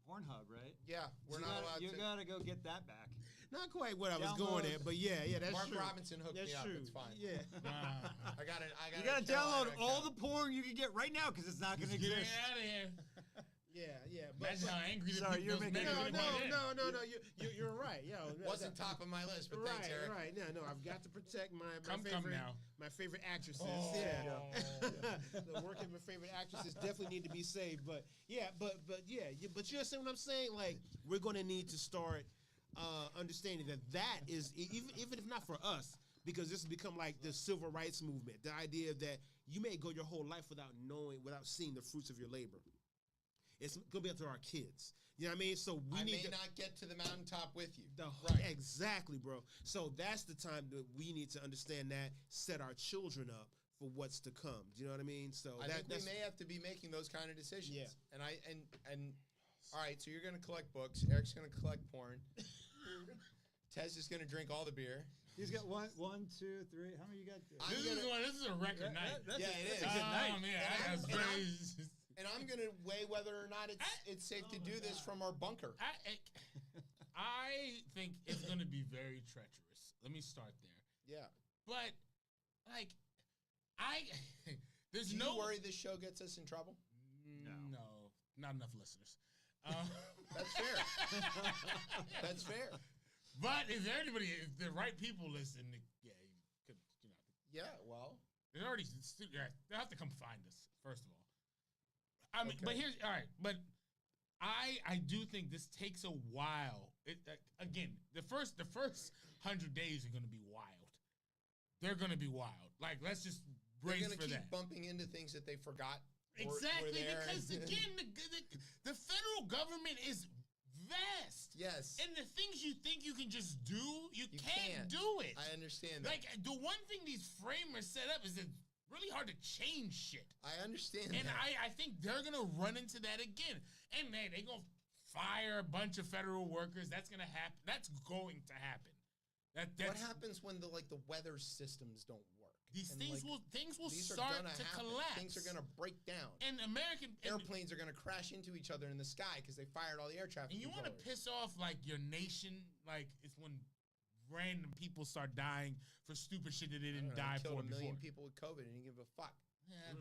Pornhub, right? Yeah, we're not allowed to. You gotta go get that back. Not quite what I was going at, but yeah, that's Mark true. Robinson hooked me up. True. It's fine. Yeah. I got it. You gotta download all the porn you can get right now because it's not gonna Get exist. out of here. Yeah. Imagine how angry the sorry, people you're making no. You're right. Wasn't top of my list, but thanks, Eric. Right. No, I've got to protect my Come favorite now. my favorite actresses. Oh. The work of my favorite actresses definitely need to be saved. But you understand what I'm saying? Like, we're gonna need to start understanding that is even if not for us, because this has become like the civil rights movement. The idea that you may go your whole life without seeing the fruits of your labor. It's gonna be up to our kids. You know what I mean? So we may not get to the mountaintop with you. Exactly, bro. So that's the time that we need to understand that, set our children up for what's to come. Do you know what I mean? So I think we may have to be making those kind of decisions. Yeah. And all right, so you're gonna collect books. Eric's gonna collect porn. Tez is gonna drink all the beer. He's got one, two, three. How many you got? This is a record night. It is. A good night. And I'm gonna weigh whether or not it's safe to do this from our bunker. I think it's gonna be very treacherous. Let me start there. Yeah. But there's Do you no worry this show gets us in trouble? No, not enough listeners. That's fair. That's fair. But if the right people listen, you could, Yeah, well, they'll have to come find us first of all. I mean, but here's all right. But I do think this takes a while. Again, the first 100 days are going to be wild. They're going to be wild. Like, let's just brace for that. They're going to keep bumping into things that they forgot. Exactly, because again, the federal government is vast. Yes. And the things you think you can just do, you can't do it. I understand that. Like, the one thing these framers set up is it's really hard to change shit. I understand and that. I think they're going to run into that again. And, man, they're going to fire a bunch of federal workers. That's going to happen. That's going to happen. What happens when the weather systems don't work? These things will start to collapse. Things are going to break down. And airplanes are going to crash into each other in the sky because they fired all the air traffic. And you want to piss off your nation? It's when random people start dying for stupid shit that they didn't die for before. Killed 1 million people with COVID and didn't give a fuck. Yeah,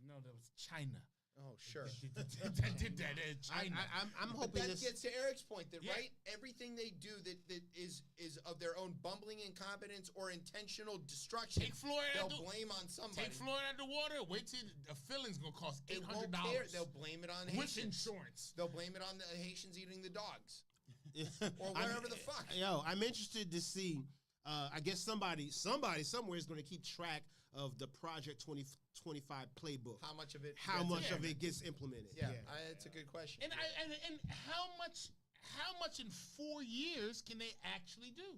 no, that was China. Oh, sure. That did that in China. I'm hoping that gets to Eric's point that right, everything they do that is of their own bumbling incompetence or intentional destruction. Take Florida. They'll blame on somebody. Take Florida out the water. Wait till the filling's gonna cost $800. They'll blame it on with Haitians. Insurance. They'll blame it on the Haitians eating the dogs. Or wherever the fuck. I'm interested to see. I guess somebody somewhere is going to keep track of the Project 2025 playbook. How much of it gets implemented? Yeah, it's a good question. And how much in 4 years can they actually do?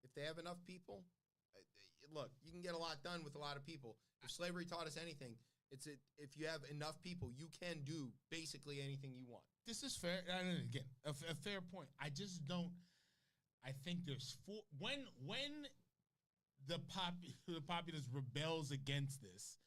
If they have enough people, look, you can get a lot done with a lot of people. If slavery taught us anything, if you have enough people, you can do basically anything you want. This is fair. Again, a fair point. I just don't. I think there's when the populace rebels against this.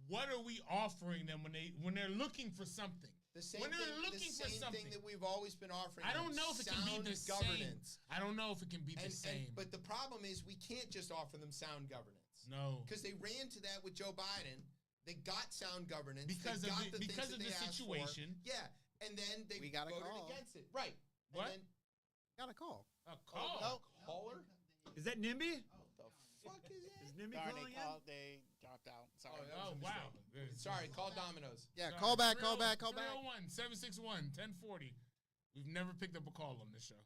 What are we offering them when they're looking for something? The same thing that we've always been offering. I don't know if it can be the governance. Same. I don't know if it can be the same. But the problem is we can't just offer them sound governance. No, because they ran to that with Joe Biden. They got sound governance because of the situation. Yeah, and then they voted against it. Right. What? And then, got a call. A call? No, caller? Is that NIMBY? What the fuck is that? Is NIMBY calling in? They dropped out. Sorry. Oh, wow. Sorry, call Domino's. Yeah, call back. 301-761-1040. We've never picked up a call on this show.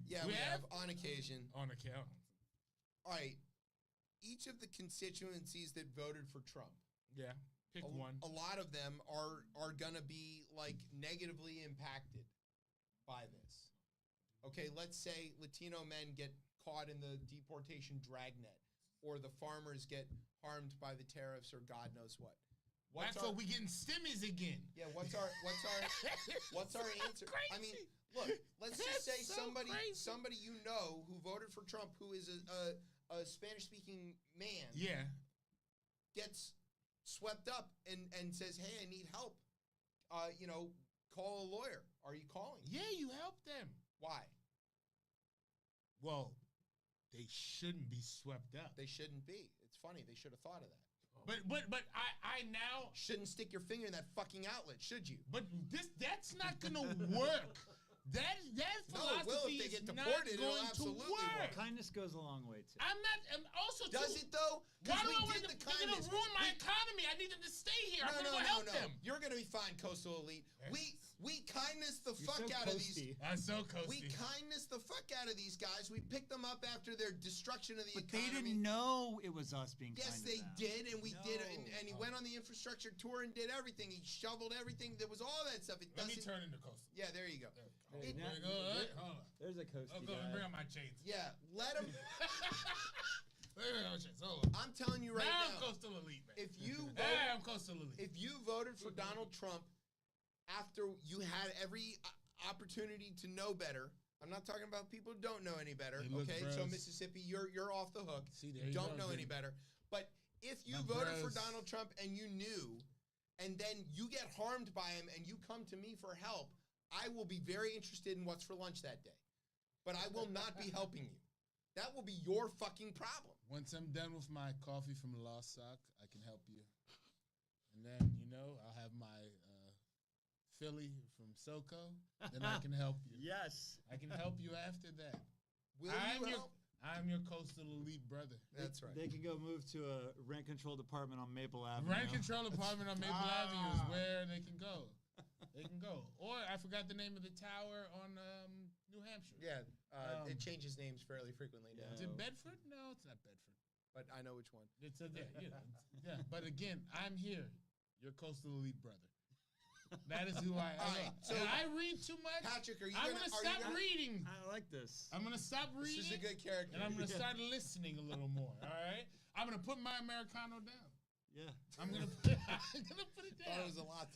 Yeah, we have on occasion. On account. All right. Each of the constituencies that voted for Trump. Yeah, pick one. A lot of them are going to be negatively impacted by this. Okay, let's say Latino men get caught in the deportation dragnet, or the farmers get harmed by the tariffs, or God knows what. That's what we getting stimmies again. Yeah, what's our answer? Crazy. I mean, look, let's just say somebody you know who voted for Trump, who is a Spanish-speaking man, gets swept up and says, "Hey, I need help. Call a lawyer." Are you calling? Yeah, you help them. Why? Well, they shouldn't be swept up. They shouldn't be. It's funny. They should have thought of that. But I now shouldn't stick your finger in that fucking outlet, should you? But that's not gonna work. That philosophy is not going to work. Kindness goes a long way too. I'm also. Does it though? Why do I want them to ruin my economy? I need them to stay here. I'm gonna go help them. You're gonna be fine, Coastal Elite. We kindness the fuck out of these. I'm so coasty. We kindness the fuck out of these guys. We picked them up after their destruction of the economy. But they didn't know it was us being kind to them. Yes, they did, and we did. And he went on the infrastructure tour and did everything. He shoveled everything. There was all that stuff. Let me turn into coastal. Yeah, there you go. There you go. Hold on. There's a coasty go guy. bring on my chains. Yeah, let him. Hold on. I'm telling you right now. I'm Coastal Elite, man. I'm Coastal Elite. If you voted for Donald Trump after you had every opportunity to know better, I'm not talking about people who don't know any better. Okay, so Mississippi, you're off the hook. See, you don't know any better. But if you voted for Donald Trump and you knew, and then you get harmed by him and you come to me for help, I will be very interested in what's for lunch that day. But I will not be helping you. That will be your fucking problem. Once I'm done with my coffee from Lost Sock, I can help you. And then, I'll have my Philly from SoCo. Then I can help you. Yes. I can help you after that. I'm your Coastal Elite brother. That's right. They can go move to a rent control department on Maple Avenue. Rent control department on Maple Avenue is where they can go. They can go. Or I forgot the name of the tower on New Hampshire. Yeah, it changes names fairly frequently now. Is it Bedford? No, it's not Bedford. But I know which one. It's yeah. But again, I'm here. Your coastal elite brother. That is who I am. All right, so and I read too much. Patrick, I'm gonna stop reading. I like this. I'm gonna stop reading. This is a good character. And I'm gonna start listening a little more. All right. I'm gonna put my Americano down. Yeah. I'm gonna put it down. Thought it was a lot.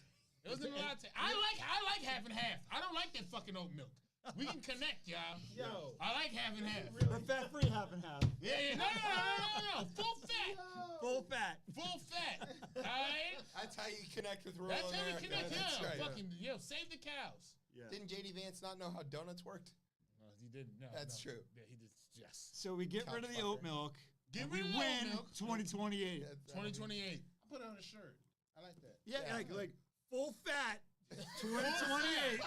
It wasn't a lot. I like half and half. I don't like that fucking oat milk. We can connect, y'all. Yo. I like half and half. But fat-free half and half. Yeah. No. Full fat. Full fat. Full fat. All right. That's how you connect with rural That's how you America. connect. That's Yeah. right. Fucking save the cows. Yeah. Didn't JD Vance not know how donuts worked? No, he didn't. No, That's true. Yeah, he just yes. So we get rid of the oat milk. Get we rid of the win oat milk. 2028. 2028. I put it on a shirt. I like that. Yeah, like full fat 2028.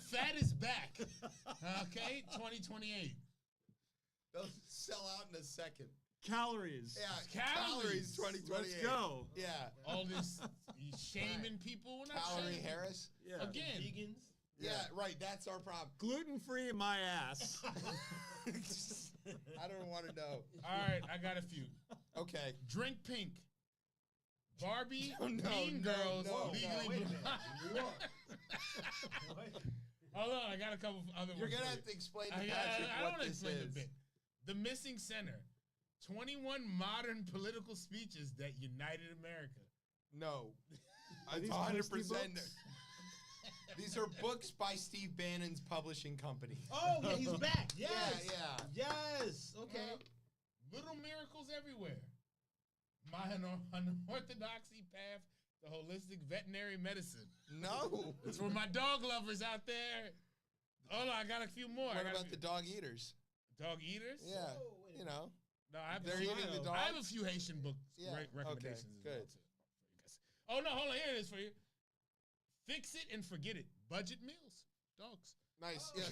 Fat is back. Okay, 2028. They'll sell out in a second. Calories. Yeah, calories 2028. Let's go. Yeah. All this shaming people. We're not Calorie shaming. Harris. Yeah. Again. Vegans. Yeah, right. That's our problem. Gluten-free in my ass. I don't want to know. All right, I got a few. Okay. Drink pink. Barbie, No, Mean no, Girls, no, legally wait a minute. blind. Hold on, I got a couple other You're ones. gonna for have you. to explain to I Patrick don't what want to this explain is. the bit. The Missing Center. 21 modern political speeches that united America. No. Are these 100%. books? These are books by Steve Bannon's publishing company. Oh, yeah, he's back. Yes. Yeah. Yes. Okay. Little miracles everywhere. My unorthodoxy path to holistic veterinary medicine. No. It's for my dog lovers out there. Hold on, I got a few more. What about the dog eaters? dog eaters? Yeah. Whoa, wait a You know. No, I have They're eating the I have a dogs? few Haitian book Yeah, recommendations. okay, as well, good. too, for you guys. Oh no, hold on, here it is for you. Fix it and forget it. Budget meals, dogs. Nice. Yeah.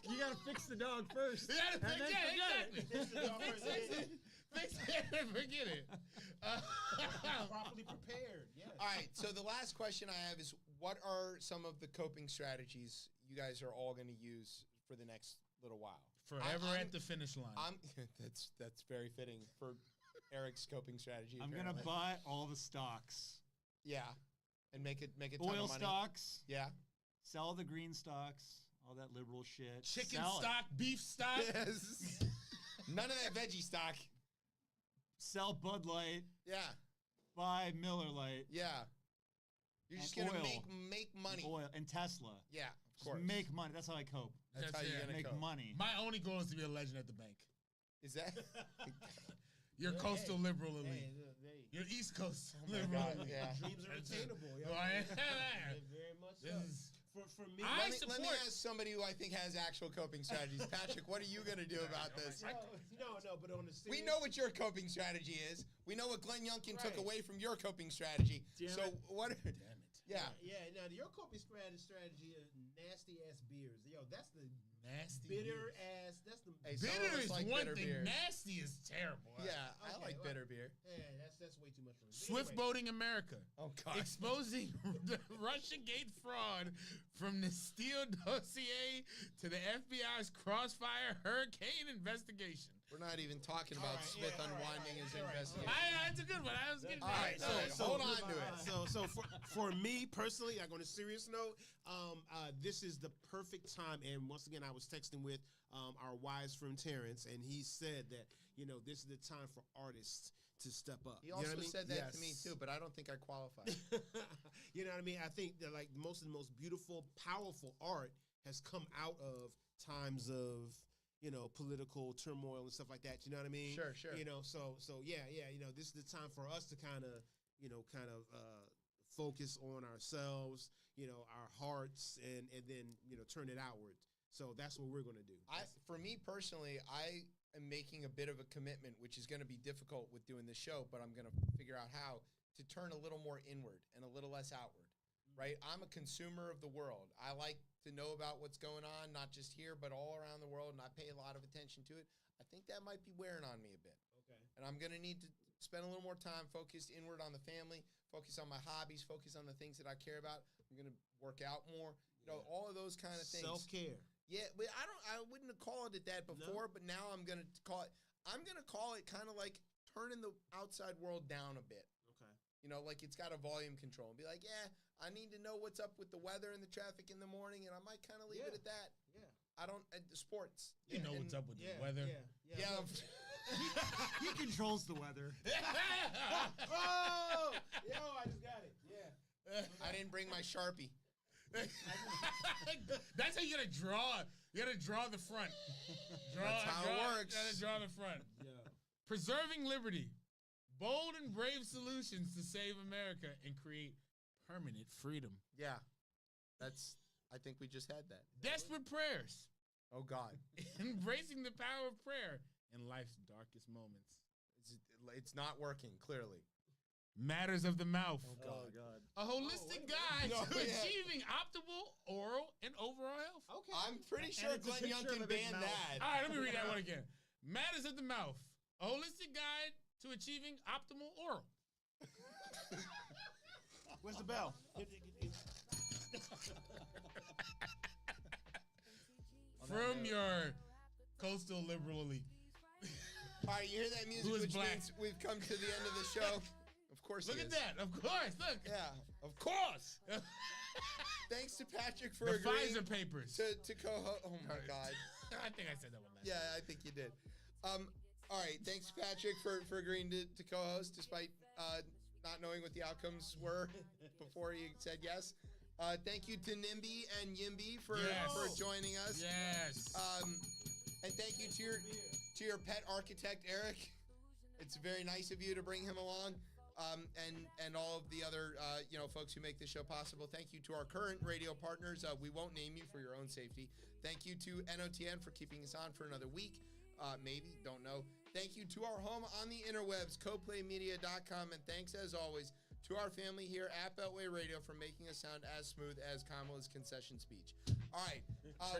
You gotta fix the dog first. You gotta and fix then it, forget exactly. Fix the dog Fix it, fix it and forget it. Properly prepared. Yes. All right. So the last question I have is, what are some of the coping strategies you guys are all going to use for the next little while? Forever I'm- at the finish line. That's very fitting for Eric's coping strategy. I'm gonna apparently. buy all the stocks. Yeah, and make it ton Oil of money. stocks. Yeah. Sell the green stocks. All that liberal shit. Chicken Sell it. stock, beef stock. Yes. None of that veggie stock. Sell Bud Light. Yeah. Buy Miller Light. Yeah. You're just And gonna oil. make money. Oil and Tesla. Yeah, of Just course. make money. That's how I cope. That's how you're gonna Make cope. money. My only goal is to be a legend at the bank. Is that? You're coastal liberal elite. Hey, You're East Coast my liberal God, elite. yeah. dreams are attainable. Well, I- Very much so. This is- For me, I Let me ask somebody who I think has actual coping strategies. Patrick, what are you gonna do about this? no, but on the serious, We know what your coping strategy is. We know what Glenn Youngkin took Right. away from your coping strategy. Damn so it. what? Damn it. Yeah. Now your coping strategy is nasty ass beers. Yo, that's the Nasty. bitter ass. That's the Hey, some of Bitter us is like one bitter thing. beers. Nasty is terrible. Yeah, I Okay, like well- bitter beer. Yeah, that's way too much for me. But Swift anyway, boating America. Oh God. Exposing the Russiagate fraud from the Steele dossier to the FBI's Crossfire Hurricane investigation. We're not even talking about right, Smith yeah, all right, unwinding his all right, investigation. That's a good one. I was getting All right, so hold on to it. So for me personally, like on a serious note, this is the perfect time. And once again, I was texting with our wise friend Terrence, and he said that this is the time for artists to step up. He You know also what I mean? said that to me Yes. too, but I don't think I qualify. You know what I mean? I think that like most of the most beautiful, powerful art has come out of times of political turmoil and stuff like that. You know what I mean? Sure. So yeah. This is the time for us to kind of focus on ourselves, our hearts, and then turn it outward. So that's what we're gonna do. For me personally, I am making a bit of a commitment, which is going to be difficult with doing this show, but I'm going to figure out how to turn a little more inward and a little less outward. Right? I'm a consumer of the world. I like to know about what's going on, not just here, but all around the world, and I pay a lot of attention to it. I think that might be wearing on me a bit. Okay. And I'm going to need to spend a little more time focused inward on the family, focus on my hobbies, focus on the things that I care about. I'm going to work out more. You know, all of those kind of things. Self-care. Yeah, but I wouldn't have called it that before, but now I'm going to call it kind of like turning the outside world down a bit. Okay. You know, like it's got a volume control. And be like, yeah, I need to know what's up with the weather and the traffic in the morning, and I might kind of leave it at that. Yeah. I don't, sports. You know what's up with the weather. Yeah. He controls the weather. Oh, yo, I just got it. Yeah. I didn't bring my Sharpie. That's how you gotta draw. You gotta draw the front. That's how it works. You gotta draw the front. Yeah. Preserving liberty. Bold and brave solutions to save America and create permanent freedom. Yeah. I think we just had that. Desperate prayers. Oh, God. Embracing the power of prayer in life's darkest moments. It's not working, clearly. Matters of the mouth. Oh, God. A holistic guide to achieving optimal oral and overall health. Okay. I'm pretty sure it's a Glenn Young picture can of a big ban mouth. that. All right, let me read that one again. Matters of the mouth. A holistic guide to achieving optimal oral. Where's the bell? From your coastal liberal elite. All right, you hear that music, Who is which black? means we've come to the end of the show. Of course Look he at is. that. Of course. Look. Yeah. Of course. Thanks to Patrick for The agreeing Pfizer papers. to co-host. Oh, my God. I think I said that one last Yeah, I think you did. All right, thanks, Patrick, for agreeing to co-host, despite not knowing what the outcomes were before he said yes. Thank you to NIMBY and Yimby for joining us. Yes. And thank you to your pet architect, Eric. It's very nice of you to bring him along. And all of the other folks who make this show possible. Thank you to our current radio partners. We won't name you for your own safety. Thank you to NOTN for keeping us on for another week. Maybe, don't know. Thank you to our home on the interwebs, coplaymedia.com. And thanks, as always, to our family here at Beltway Radio for making us sound as smooth as Kamala's concession speech. All right.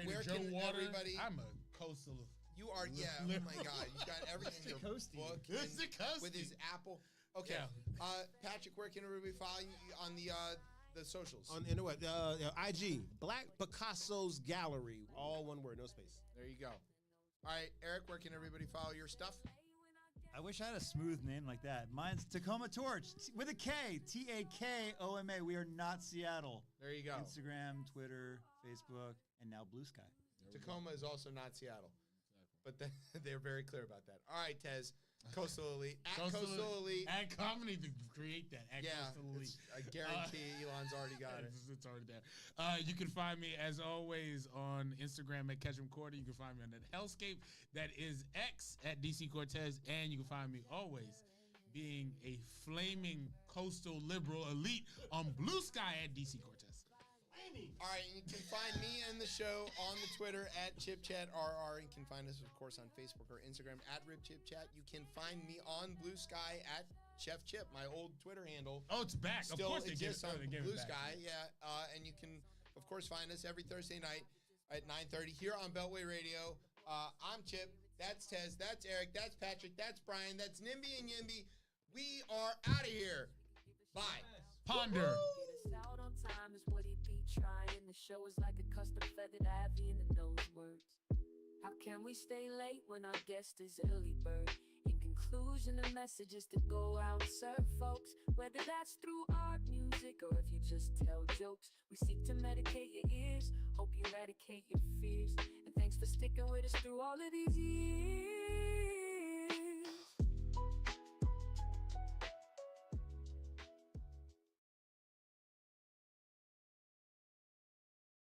Where can everybody... I'm a coastal. You are, yeah. Oh, my God. You got everything in your book. It's the coastie. With his Apple. Okay. Yeah. Patrick, where can everybody follow you on the socials? On the internet, IG, Black Picasso's Gallery, all one word, no space. There you go. All right, Eric, where can everybody follow your stuff? I wish I had a smooth name like that. Mine's Tacoma Torch with a K, Takoma. We are not Seattle. There you go. Instagram, Twitter, Facebook, and now Blue Sky. Tacoma is also not Seattle. But they're very clear about that. All right, Tez. Coastal Elite. At Coastal Elite. And company to create that. At Coastal Elite. I guarantee Elon's already got it. It's already there. You can find me, as always, on Instagram at Ketchum Cordy. You can find me on that hellscape that is X at DC Cortez. And you can find me always being a flaming coastal liberal elite on Blue Sky at DC Cortez. All right, you can find me and the show on the Twitter at ChipChatRR. You can find us, of course, on Facebook or Instagram at RipChipChat. You can find me on Blue Sky at Chef Chip, my old Twitter handle. Oh, it's back. Still of course exists on Blue back. Sky, yeah. And you can, of course, find us every Thursday night at 9:30 here on Beltway Radio. I'm Chip. That's Tez. That's Eric. That's Patrick. That's Brian. That's Nimby and Yimby. We are out of here. Bye. Ponder. Get us out on time is what he be trying. The show is like a custom feathered Abby in those words. How can we stay late when our guest is early bird? In conclusion, the message is to go out and serve folks, whether that's through art, music, or if you just tell jokes. We seek to medicate your ears, hope you eradicate your fears. And thanks for sticking with us through all of these years.